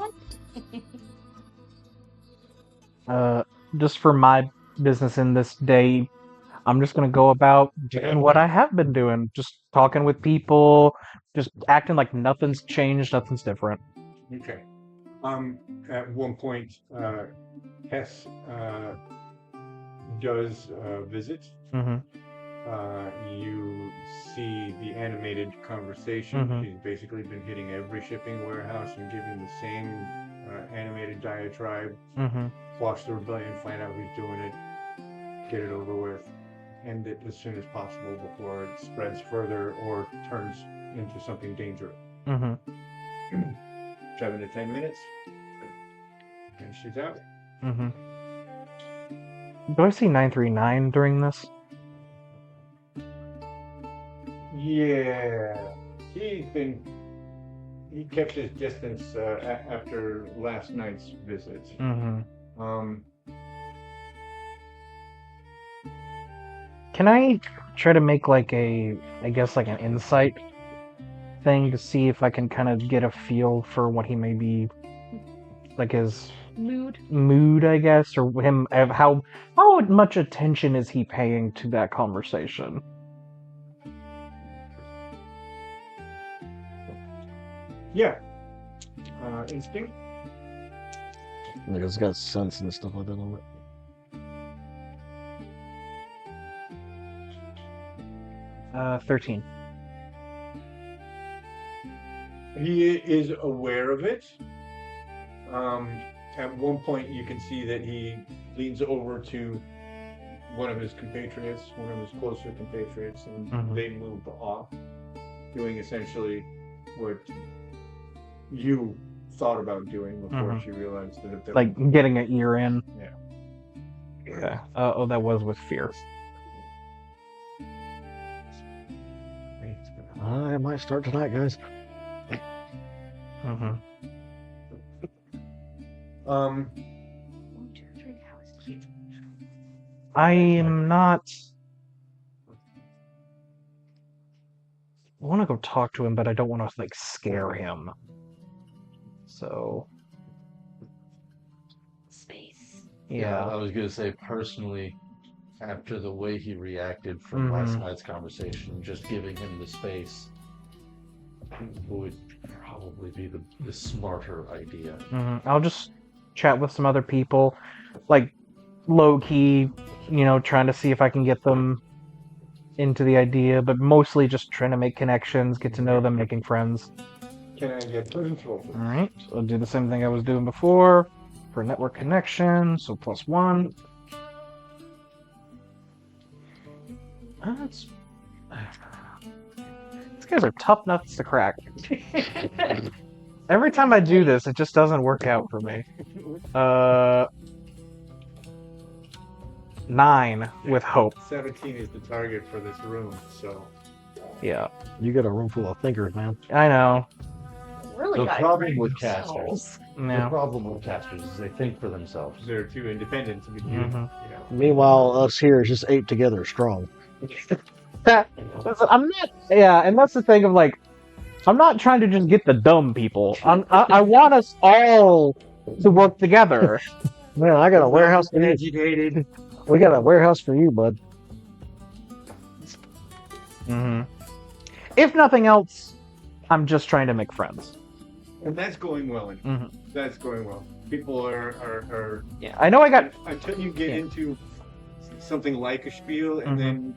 Speaker 4: on.
Speaker 5: Just for my business in this day, I'm just gonna go about doing what I have been doing. Just talking with people, just acting like nothing's changed, nothing's different.
Speaker 2: Okay. At one point, Hess does visit.
Speaker 5: Mm-hmm.
Speaker 2: You see the animated conversation.
Speaker 5: Mhm.
Speaker 2: She's basically been hitting every shipping warehouse and giving the same animated diatribe.
Speaker 5: Mm-hmm.
Speaker 2: Quash the rebellion, find out who's doing it, get it over with, end it as soon as possible before it spreads further or turns into something dangerous.
Speaker 5: Mm-hmm.
Speaker 2: 7 to 10 minutes, and she's out.
Speaker 5: Mm-hmm. Do I see 939 during this?
Speaker 2: Yeah, he kept his distance after last night's visit.
Speaker 5: Mm-hmm.
Speaker 2: Can
Speaker 5: Can I try to make like an insight thing to see if I can kind of get a feel for what he may be, like his mood, I guess, or him, how much attention is he paying to that conversation?
Speaker 2: Yeah. Instinct?
Speaker 6: Like it's got sense and stuff like that on it.
Speaker 5: Uh, 13.
Speaker 2: He is aware of it. At one point, you can see that he leans over to one of his compatriots, one of his closer compatriots, and
Speaker 5: Mhm.
Speaker 2: they move off, doing essentially what you thought about doing before
Speaker 5: Mhm.
Speaker 2: she realized that
Speaker 5: Like getting an ear in.
Speaker 2: Yeah.
Speaker 5: Okay. Oh, that was with fear.
Speaker 6: I might start tonight, guys.
Speaker 5: Mm-hmm.
Speaker 4: 1, 2, 3, how is it?
Speaker 5: I am not. I want to go talk to him, but I don't want to like scare him. So
Speaker 4: Space.
Speaker 5: yeah.
Speaker 3: I was gonna say personally, after the way he reacted from last
Speaker 5: Mhm.
Speaker 3: night's conversation, just giving him the space would probably be the smarter idea.
Speaker 5: I'll just chat with some other people. Like, low key, trying to see if I can get them into the idea, but mostly just trying to make connections, get to know them, making friends.
Speaker 2: Can I get presence roll?
Speaker 5: All right, so I'll do the same thing I was doing before for network connection. So +1. These guys are tough nuts to crack. Every time I do this, it just doesn't work out for me. 9 with hope.
Speaker 2: 17 is the target for this room, so.
Speaker 5: Yeah,
Speaker 6: You got a room full of thinkers, man.
Speaker 5: I know.
Speaker 4: Really
Speaker 3: The
Speaker 4: got
Speaker 3: problem with
Speaker 4: themselves.
Speaker 3: casters. The
Speaker 5: No.
Speaker 3: problem with casters is they think for themselves.
Speaker 2: They're too independent to be you
Speaker 5: Mhm.
Speaker 2: know.
Speaker 6: Meanwhile, us here is just 8 together strong.
Speaker 5: I'm not. Yeah, and that's the thing of like, I'm not trying to just get the dumb people. I want us all to work together.
Speaker 6: Man, I got a warehouse for you.
Speaker 2: Educated.
Speaker 6: We got a warehouse for you, bud.
Speaker 5: If nothing else, I'm just trying to make friends.
Speaker 2: And that's going well. That's going well. People are
Speaker 5: Yeah, I know I got.
Speaker 2: until you get
Speaker 5: Yeah.
Speaker 2: into something like a spiel, and then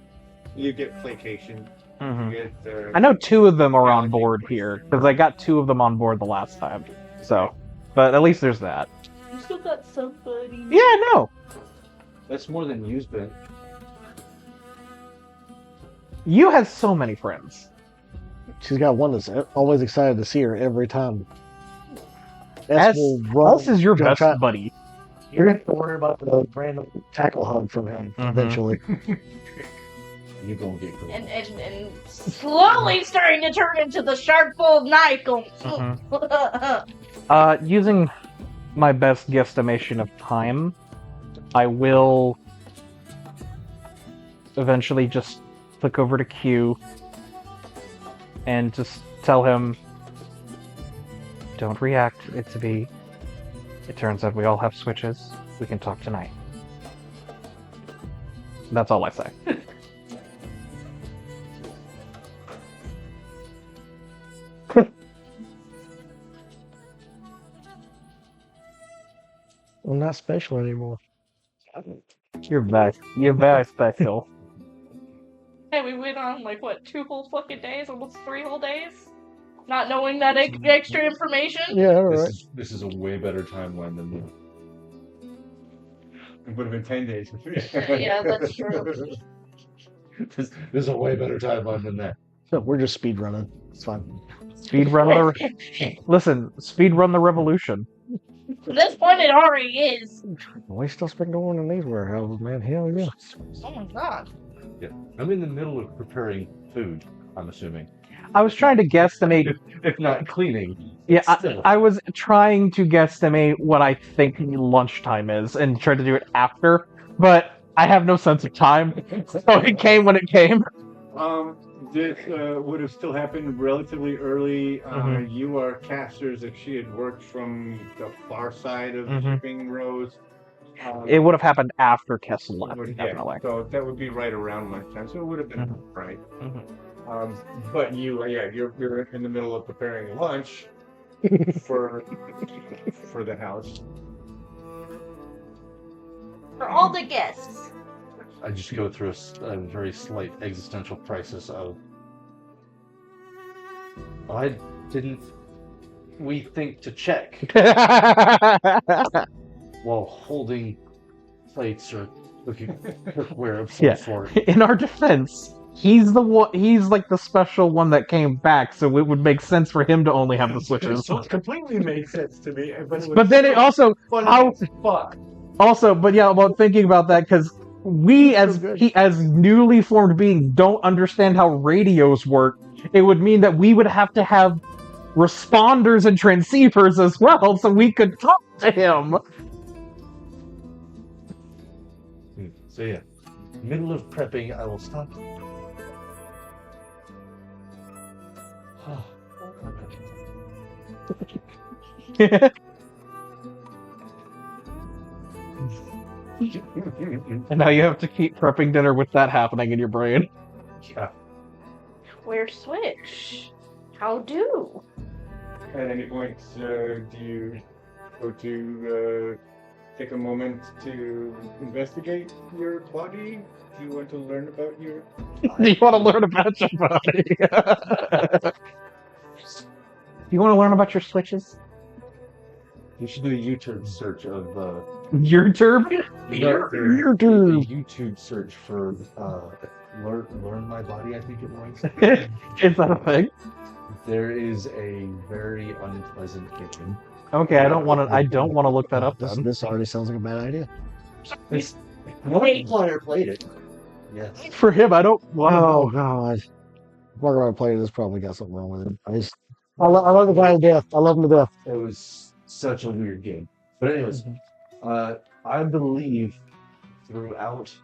Speaker 2: you get placation. You get,
Speaker 5: I know 2 of them are on board here because I got 2 of them on board the last time. So, but at least there's that.
Speaker 4: You still got somebody.
Speaker 5: Yeah, no.
Speaker 3: That's more than you've been.
Speaker 5: You have so many friends.
Speaker 6: She's got one that's always excited to see her every time.
Speaker 5: S is your
Speaker 6: Gonna
Speaker 5: best
Speaker 6: try-
Speaker 5: buddy.
Speaker 6: You're going to worry about the random tackle hug from him eventually.
Speaker 3: You're gonna get cool.
Speaker 4: And slowly starting to turn into the shark full of knife going.
Speaker 5: Using my best guesstimation of time, I will eventually just click over to Q and just tell him, don't react, it's a B. It turns out we all have switches. We can talk tonight. That's all I say.
Speaker 6: I'm not special anymore.
Speaker 5: You're very special.
Speaker 4: Hey, we went on like what, 2 whole fucking days, almost 3 whole days, not knowing that extra information.
Speaker 6: Yeah, all right.
Speaker 3: This is a way better timeline than me.
Speaker 2: It would have been 10 days.
Speaker 4: Yeah, that's true.
Speaker 3: This is a way better timeline than that.
Speaker 6: So we're just speed running. It's fine.
Speaker 5: Listen, speed run the revolution.
Speaker 4: At this point, it already is.
Speaker 6: We still been going in these warehouses, man. Hell yeah.
Speaker 4: Oh my god.
Speaker 3: Yeah, I'm in the middle of preparing food. I'm assuming,
Speaker 5: I was trying to guesstimate.
Speaker 3: if not cleaning.
Speaker 5: Yeah,
Speaker 3: still.
Speaker 5: I was trying to guesstimate what I think lunchtime is and try to do it after, but I have no sense of time, so it came when it came.
Speaker 2: This would have still happened relatively early.
Speaker 5: Mhm.
Speaker 2: You are casters that she had worked from the far side of the
Speaker 5: Mhm.
Speaker 2: shipping roads.
Speaker 5: It would have happened after Kessel left,
Speaker 2: Yeah,
Speaker 5: definitely.
Speaker 2: so that would be right around lunchtime. So it would have been right. But you're in the middle of preparing lunch for the house.
Speaker 4: For all the guests.
Speaker 3: I just go through a very slight existential crisis of why didn't we think to check while holding plates or looking cookware of some
Speaker 5: Yeah.
Speaker 3: sort?
Speaker 5: In our defense, he's the one. He's like the special one that came back, so it would make sense for him to only have the switches.
Speaker 2: So it completely made sense to me.
Speaker 5: But then it also how
Speaker 2: fuck.
Speaker 5: also, but yeah, about thinking about that because we as newly formed beings don't understand how radios work. It would mean that we would have to have responders and transceivers as well, so we could talk to him.
Speaker 3: So yeah, middle of prepping, I will stop.
Speaker 5: And now you have to keep prepping dinner with that happening in your brain.
Speaker 3: Yeah.
Speaker 4: Where's Switch? How do?
Speaker 2: At any point, do you go to take a moment to investigate your body? Do you want to learn about your...
Speaker 5: Do you want to learn about your body? You want to learn about your switches?
Speaker 3: You should do a YouTube search of
Speaker 5: Your turb?
Speaker 3: Your
Speaker 5: Your
Speaker 3: a
Speaker 5: turb.
Speaker 3: YouTube search for learn my body. I think it was.
Speaker 5: Is that a thing?
Speaker 3: There is a very unpleasant kitchen.
Speaker 5: Okay, I don't want to look that up
Speaker 6: This,
Speaker 5: then.
Speaker 6: this already sounds like a bad idea.
Speaker 3: One player played it. Yes.
Speaker 5: For him, I don't want to
Speaker 6: Oh
Speaker 5: know.
Speaker 6: God. Whoever I played this probably got something wrong with it. I love the guy to death. I love him to death.
Speaker 3: It was such a weird game. But anyways, I believe throughout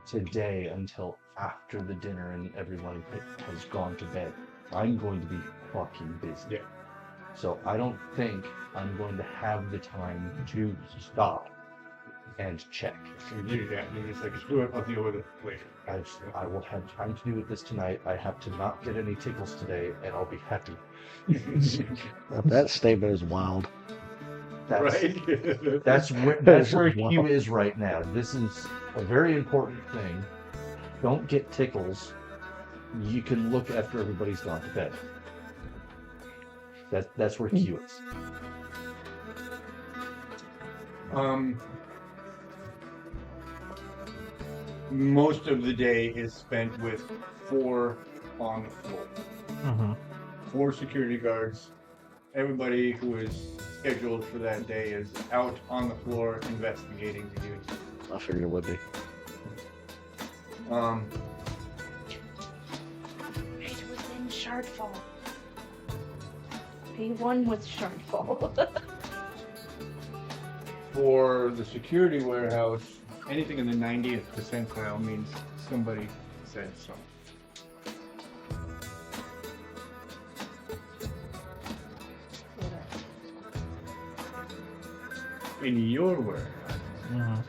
Speaker 3: today until after the dinner and everyone has gone to bed, I'm going to be fucking busy.
Speaker 2: Yeah.
Speaker 3: So I don't think I'm going to have the time to stop and check.
Speaker 2: So you're just like, screw it, I'll deal with it later.
Speaker 3: I will have time to do this tonight. I have to not get any tickles today, and I'll be happy.
Speaker 6: That statement is wild.
Speaker 3: That's,
Speaker 2: Right?
Speaker 3: that's where Q is right now. This is a very important thing. Don't get tickles. You can look after everybody's gone to bed. That's where Q is.
Speaker 2: Most of the day is spent with 4 on the floor.
Speaker 5: Mm-hmm.
Speaker 2: 4 security guards. Everybody who is scheduled for that day is out on the floor investigating the unit.
Speaker 6: I figured it would be.
Speaker 4: It was in Shardfall. He won with Shardfall.
Speaker 2: For the security warehouse, anything in the 90th percentile means somebody said something. In your warehouse,
Speaker 5: Mm-hmm.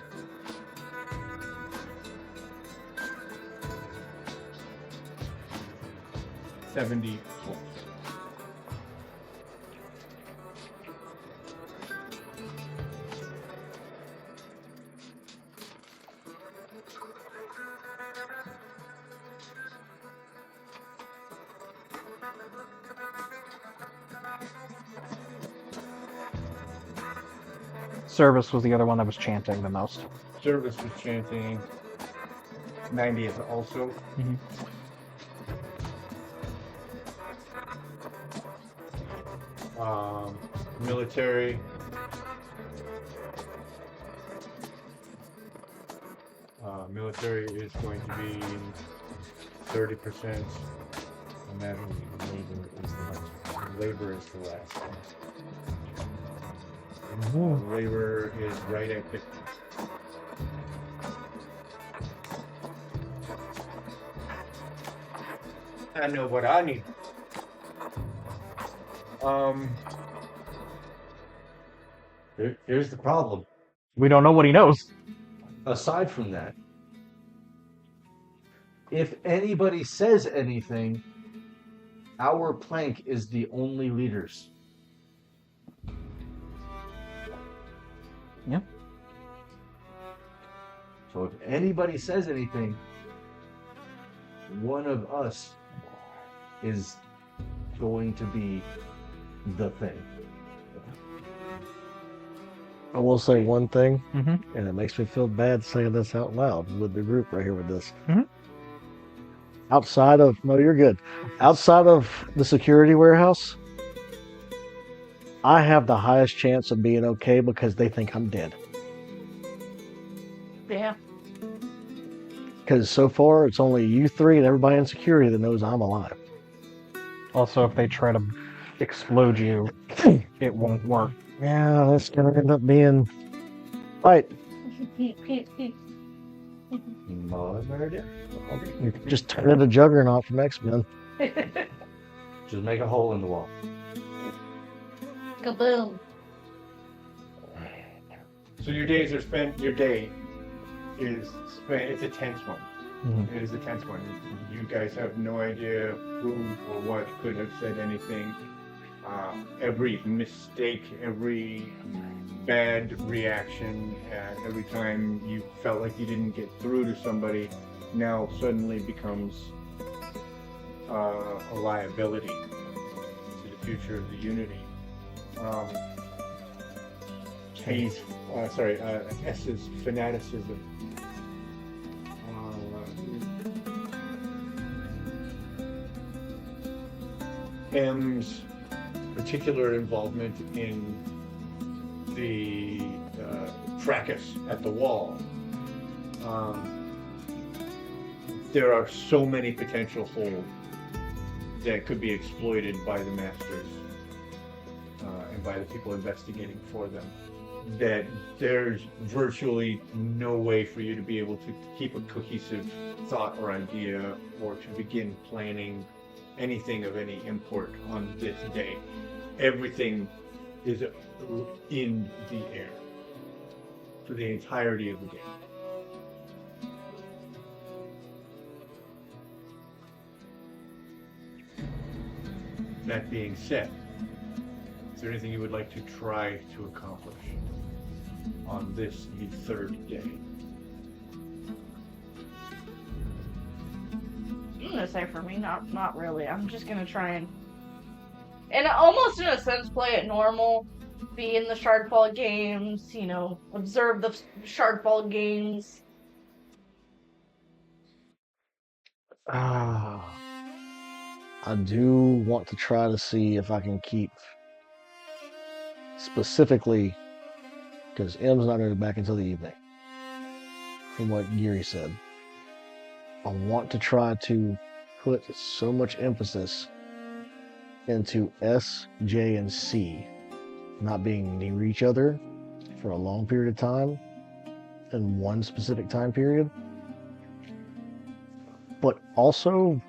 Speaker 2: 70 plus.
Speaker 5: Service was the other one that was chanting the most.
Speaker 2: Service was chanting. 90th also.
Speaker 5: Mm-hmm.
Speaker 2: Military. Military is going to be 30%, and then labor is the last one. Labor is right at 50. I know what I need.
Speaker 3: Here's the problem.
Speaker 5: We don't know what he knows.
Speaker 3: Aside from that, if anybody says anything, our plank is the only leaders.
Speaker 5: Yeah.
Speaker 3: So if anybody says anything, one of us is going to be the thing.
Speaker 6: I will say one thing,
Speaker 5: Mm-hmm.
Speaker 6: and it makes me feel bad saying this out loud with the group right here with this.
Speaker 5: Mhm.
Speaker 6: Outside of, no, you're good. Outside of the security warehouse, I have the highest chance of being okay because they think I'm dead.
Speaker 4: Yeah.
Speaker 6: Because so far, it's only you three and everybody in security that knows I'm alive.
Speaker 5: Also, if they try to explode you, it won't work.
Speaker 6: Yeah, that's going to end up being... Right.
Speaker 3: Murder.
Speaker 6: Just turn into Juggernaut from X-Men.
Speaker 3: Just make a hole in the wall.
Speaker 4: Kaboom.
Speaker 2: So your days are spent. Your day is spent. It's a tense one.
Speaker 5: Mhm.
Speaker 2: It is a tense one. You guys have no idea who or what could have said anything. every mistake, every bad reaction, every time you felt like you didn't get through to somebody, now suddenly becomes a liability to the future of the Unity. S is fanaticism. M's particular involvement in the fracas at the wall. There are so many potential holes that could be exploited by the masters and by the people investigating for them, that there's virtually no way for you to be able to keep a cohesive thought or idea or to begin planning anything of any import on this day. Everything is in the air for the entirety of the game. That being said, is there anything you would like to try to accomplish on this, the third day?
Speaker 4: I'm gonna say for me, not really. I'm just gonna try and almost in a sense play it normal, be in the Shardfall games, you know, observe the Shardfall games.
Speaker 6: I do want to try to see if I can keep specifically, because M's not going to be back until the evening, from what Geary said. I want to try to put so much emphasis into S, J, and C not being near each other for a long period of time in one specific time period, but also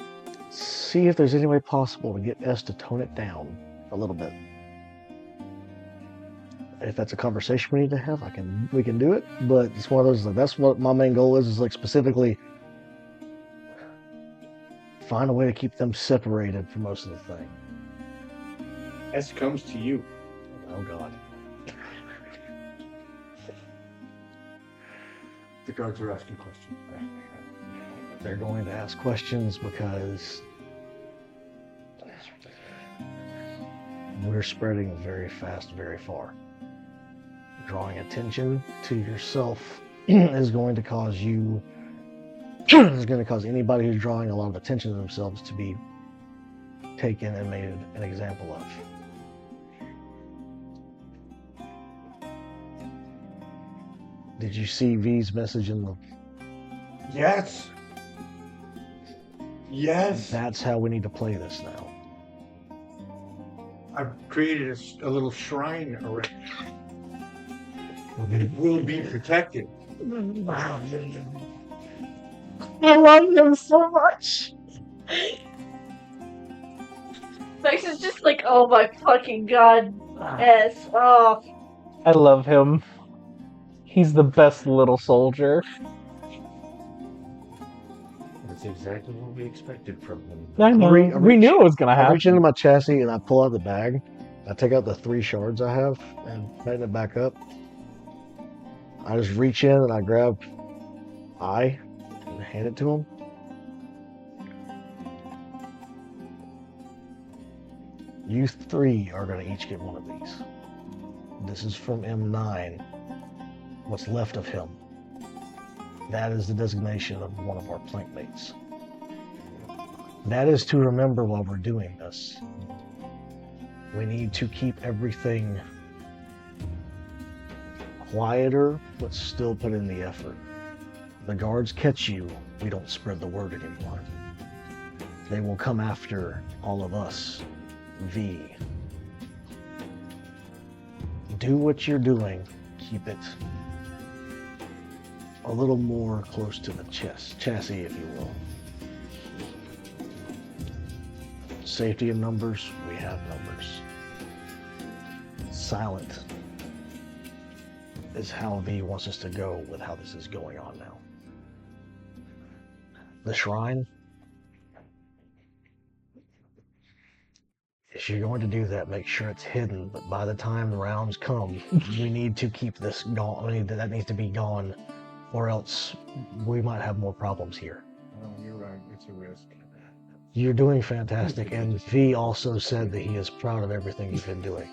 Speaker 6: see if there's any way possible to get S to tone it down a little bit. If that's a conversation we need to have, we can do it. But it's one of those, like, that's what my main goal is like, specifically find a way to keep them separated for most of the thing.
Speaker 2: S comes to you.
Speaker 6: Oh God.
Speaker 2: The guards are asking questions.
Speaker 6: They're going to ask questions because we're spreading very fast, very far. Drawing attention to yourself is going to cause you, is going to cause anybody who's drawing a lot of attention to themselves to be taken and made an example of. Did you see V's message in the...
Speaker 2: Yes. Yes.
Speaker 6: That's how we need to play this now.
Speaker 2: I've created a little shrine already. It will be protected.
Speaker 4: I love him so much. Max is just like, oh my fucking god. S. Oh.
Speaker 5: I love him. He's the best little soldier.
Speaker 3: That's exactly what we expected from him.
Speaker 5: I know. We knew it was gonna
Speaker 6: I
Speaker 5: happen.
Speaker 6: reach into my chassis and I pull out the bag. I take out the 3 shards I have and tighten it back up. I just reach in and I grab I and hand it to him. You 3 are going to each get one of these. This is from M9. What's left of him. That is the designation of one of our plank mates. That is to remember while we're doing this. We need to keep everything quieter, but still put in the effort. The guards catch you, we don't spread the word anymore. They will come after all of us. V. Do what you're doing. Keep it a little more close to the chassis, if you will. Safety in numbers, we have numbers. Silent is how V wants us to go with how this is going on now. The shrine is If you're going to do that, make sure it's hidden. But by the time the rounds come, we need to keep this gone. That needs to be gone, or else we might have more problems here.
Speaker 2: Oh, you're right. It's a risk.
Speaker 6: You're doing fantastic, and V also said that he is proud of everything you've been doing.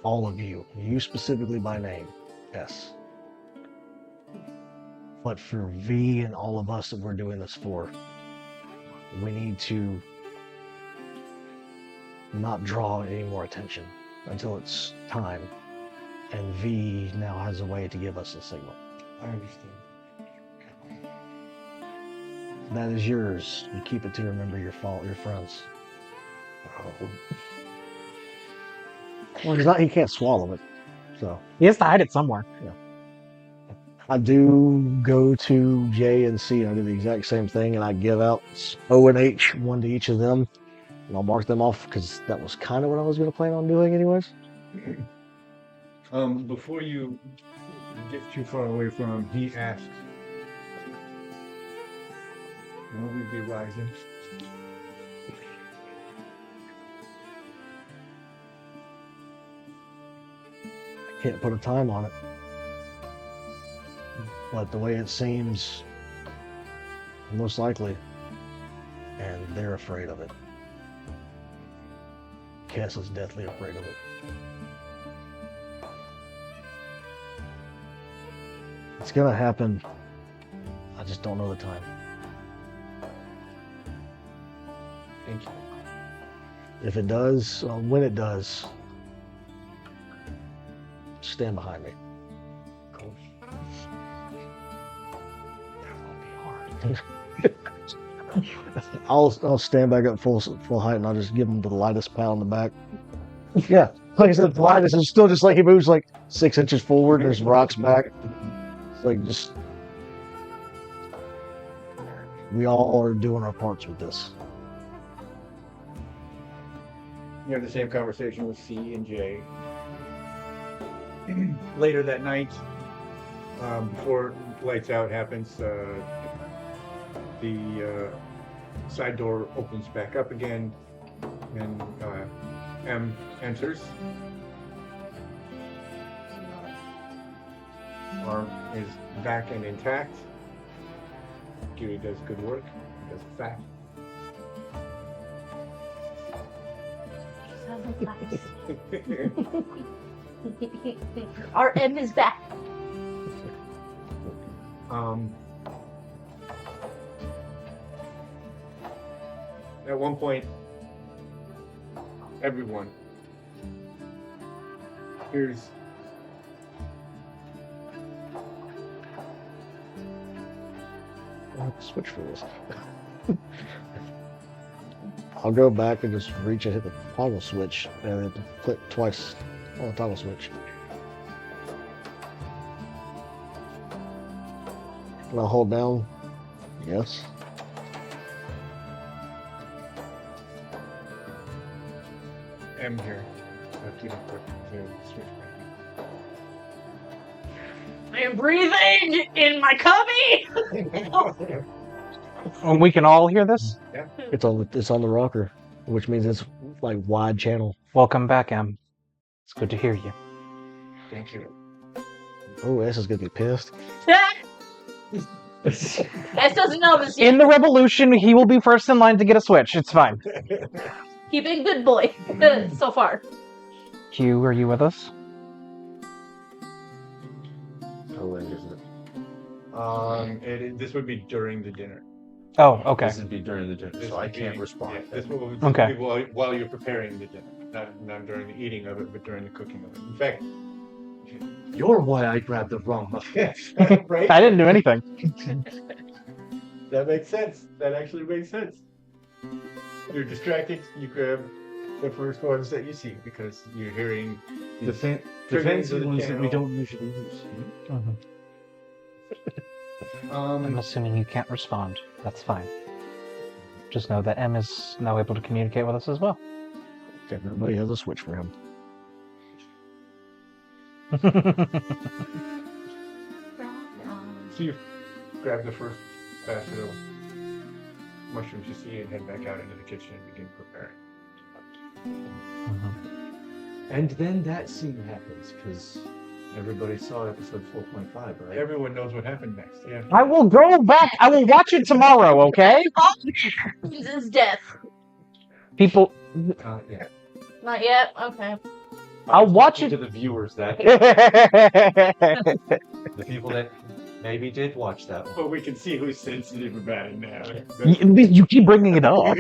Speaker 6: All of you. You specifically by name. Yes. But for V and all of us that we're doing this for, we need to not draw any more attention until it's time. And V now has a way to give us a signal.
Speaker 2: I understand.
Speaker 6: That is yours. You keep it to remember your friends. Well, he can't swallow it. So
Speaker 5: He has to hide it somewhere.
Speaker 6: I do go to J and C, and I do the exact same thing, and I give out O and H, one to each of them, and I'll mark them off because that was kind of what I was going to plan on doing anyways.
Speaker 2: Before you get too far away from him, he asks, "Will we be rising?"
Speaker 6: I can't put a time on it. But the way it seems, most likely, and they're afraid of it. Cass is deathly afraid of it. It's gonna happen. I just don't know the time.
Speaker 2: Thank you.
Speaker 6: If it does, when it does, stand behind me.
Speaker 2: Of course.
Speaker 6: I'll stand back up full height, and I'll just give him the lightest pat on the back. Yeah, like I said, the lightest is still just like he moves like 6 inches forward. There's rocks back. It's like just we all are doing our parts with this.
Speaker 2: You have the same conversation with C and J. Later that night, before lights out happens, the side door opens back up again, and M enters. Arm is back and intact. Geary does good work. He does it fast.
Speaker 4: Our M is back.
Speaker 2: At one point, everyone hears
Speaker 6: I'll have to switch for this. I'll go back and just reach and hit the toggle switch, and then click twice on the toggle switch. And I'll hold down. Yes.
Speaker 2: M here. Keep it quick to switch back.
Speaker 4: I am breathing in my cubby.
Speaker 5: And we can all hear this?
Speaker 6: It's on the rocker, which means it's like wide channel.
Speaker 5: Welcome back, Em. It's good to hear you.
Speaker 2: Thank you.
Speaker 6: Oh, S is gonna be pissed.
Speaker 4: S doesn't know this yet.
Speaker 5: In the revolution, he will be first in line to get a switch. It's fine.
Speaker 4: He been good boy so far.
Speaker 5: Q, are you with us?
Speaker 3: How late is it?
Speaker 2: This would be during the dinner.
Speaker 5: Oh, okay.
Speaker 3: This would be during the dinner,
Speaker 2: This
Speaker 3: so I
Speaker 2: would
Speaker 3: can't
Speaker 2: be-
Speaker 3: respond.
Speaker 2: Yeah, this will be
Speaker 5: Okay.
Speaker 2: while you're preparing the dinner, not during the eating of it, but during the cooking of it. In fact,
Speaker 3: You're why I grabbed the rum.
Speaker 2: right?
Speaker 5: I didn't do anything.
Speaker 2: That makes sense. That actually makes sense. You're distracted. You grab the first ones that you see because you're hearing
Speaker 3: The
Speaker 2: triggers
Speaker 3: fancy
Speaker 2: of the
Speaker 3: ones that we
Speaker 2: channel.
Speaker 3: don't usually use.
Speaker 5: I'm assuming you can't respond. That's fine. Just know that M is now able to communicate with us as well.
Speaker 6: Everybody has a switch for him.
Speaker 2: So you grab the first basket of mushrooms you see and head back out into the kitchen and begin preparing.
Speaker 3: And then that scene happens, because everybody saw episode 4.5, right?
Speaker 2: Everyone knows what happened next. Yeah.
Speaker 5: I will go back. I will watch it tomorrow. Okay.
Speaker 4: His death.
Speaker 5: People.
Speaker 3: Yeah.
Speaker 4: Not yet? Okay.
Speaker 5: I'll watch
Speaker 3: To
Speaker 5: it.
Speaker 3: the viewers that the people that maybe did watch that one.
Speaker 2: But we can see who's sensitive about it now.
Speaker 5: You keep bringing it up.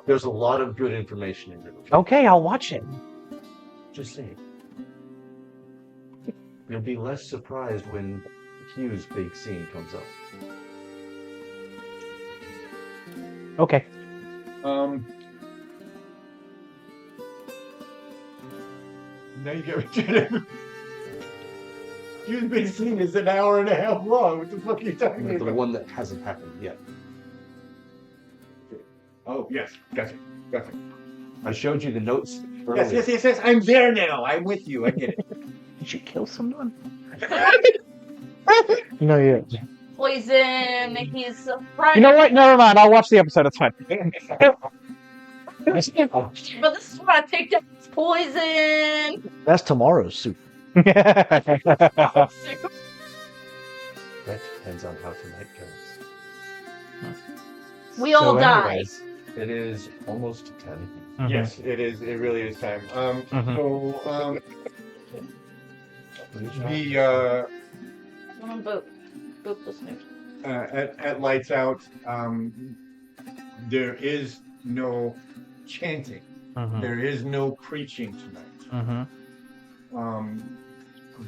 Speaker 3: There's a lot of good information in it.
Speaker 5: Okay, I'll watch it.
Speaker 3: Just saying. You'll be less surprised when Hugh's big scene comes up.
Speaker 5: Okay.
Speaker 2: Now you get it. You've been seen is an hour and a half long. What the fuck are you talking
Speaker 3: The
Speaker 2: about?
Speaker 3: one that hasn't happened yet.
Speaker 2: Oh, yes. Gotcha.
Speaker 3: I showed you the notes earlier.
Speaker 2: Yes. I'm there now. I'm with you. I get it.
Speaker 5: Did you kill someone? No, yeah.
Speaker 4: Poison. He's right.
Speaker 5: You know what? Never mind. I'll watch the episode. It's fine.
Speaker 4: But this is what I picked up. It's poison.
Speaker 6: That's tomorrow's soup.
Speaker 3: That depends on how tonight goes.
Speaker 4: We all die.
Speaker 3: Anyways, it is almost 10.
Speaker 2: Yes, it is. It really is time. So,
Speaker 4: Boop the snooze.
Speaker 2: at Lights Out, there is no chanting. There is no preaching tonight.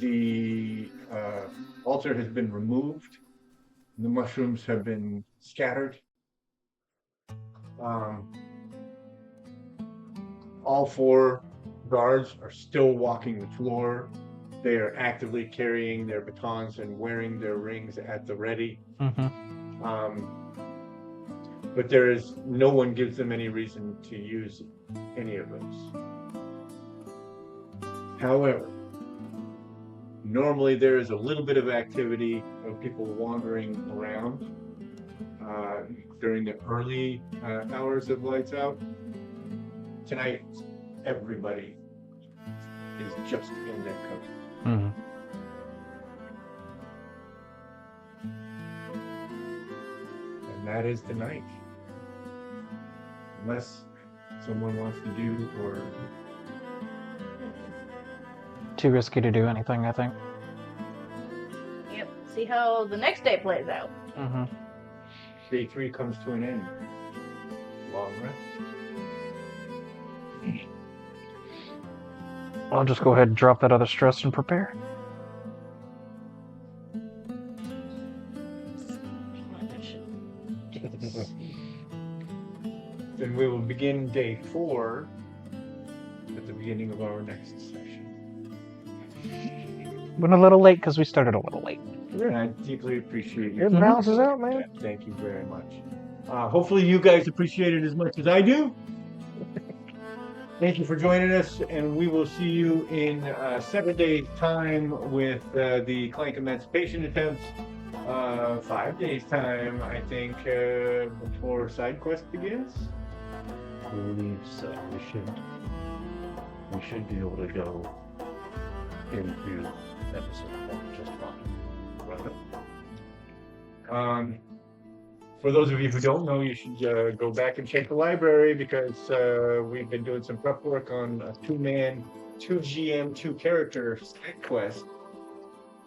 Speaker 2: The altar has been removed. The mushrooms have been scattered. All 4 guards are still walking the floor. They are actively carrying their batons and wearing their rings at the ready. But there is no one gives them any reason to use any of those. However, normally there is a little bit of activity of people wandering around during the early hours of Lights Out. Tonight, everybody is just in their coat. And that is the night. Unless someone wants to do or...
Speaker 5: Too risky to do anything, I think.
Speaker 4: Yep. See how the next day plays out.
Speaker 2: Day 3 comes to an end. Long rest.
Speaker 5: I'll just go ahead and drop that other stress and prepare.
Speaker 2: Then we will begin day 4 at the beginning of our next session.
Speaker 5: Went a little late because we started a little late.
Speaker 2: And I deeply appreciate your
Speaker 5: It balances out, man.
Speaker 2: Thank you very much. Hopefully you guys appreciate it as much as I do. Thank you for joining us, and we will see you in 7 days' time with the Clank Emancipation attempts. 5 days' time, I think, before side quest begins.
Speaker 3: I believe so. We should be able to go into episode 1 just fine.
Speaker 2: For those of you who don't know, you should go back and check the library, because we've been doing some prep work on a 2-man, 2 GM, 2 character side quest.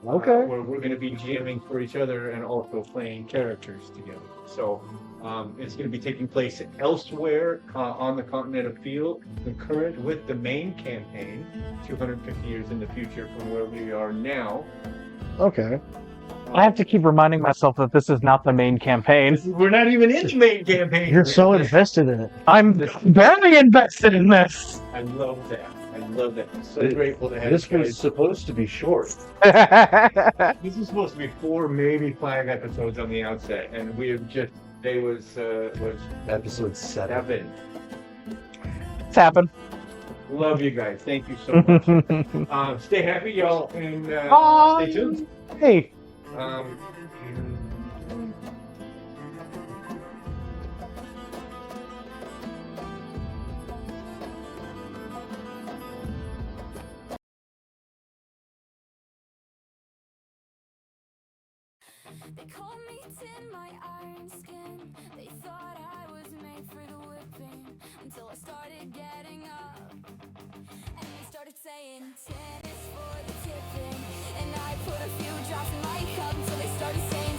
Speaker 5: Okay.
Speaker 2: Where we're going to be GMing for each other and also playing characters together. So it's going to be taking place elsewhere on the continent of Pheal, concurrent with the main campaign, 250 years in the future from where we are now.
Speaker 6: Okay.
Speaker 5: I have to keep reminding myself that this is not the main campaign.
Speaker 2: We're not even in the main campaign.
Speaker 6: You're so invested in it.
Speaker 5: I'm very invested in this.
Speaker 2: I love that. I'm so grateful to have
Speaker 3: This
Speaker 2: you
Speaker 3: was
Speaker 2: guys.
Speaker 3: supposed to be short.
Speaker 2: This is supposed to be 4, maybe 5 episodes on the outset, and we have just, today was
Speaker 3: Episode 7.
Speaker 2: 7.
Speaker 5: It's happened.
Speaker 2: Love you guys. Thank you so much. Stay happy, y'all, and stay tuned.
Speaker 5: Hey.
Speaker 1: They called me tin, my iron skin. They thought I was made for the whipping, until I started getting up. And they started saying 10 is for the tipping, and I put a few drops in my cup until they started saying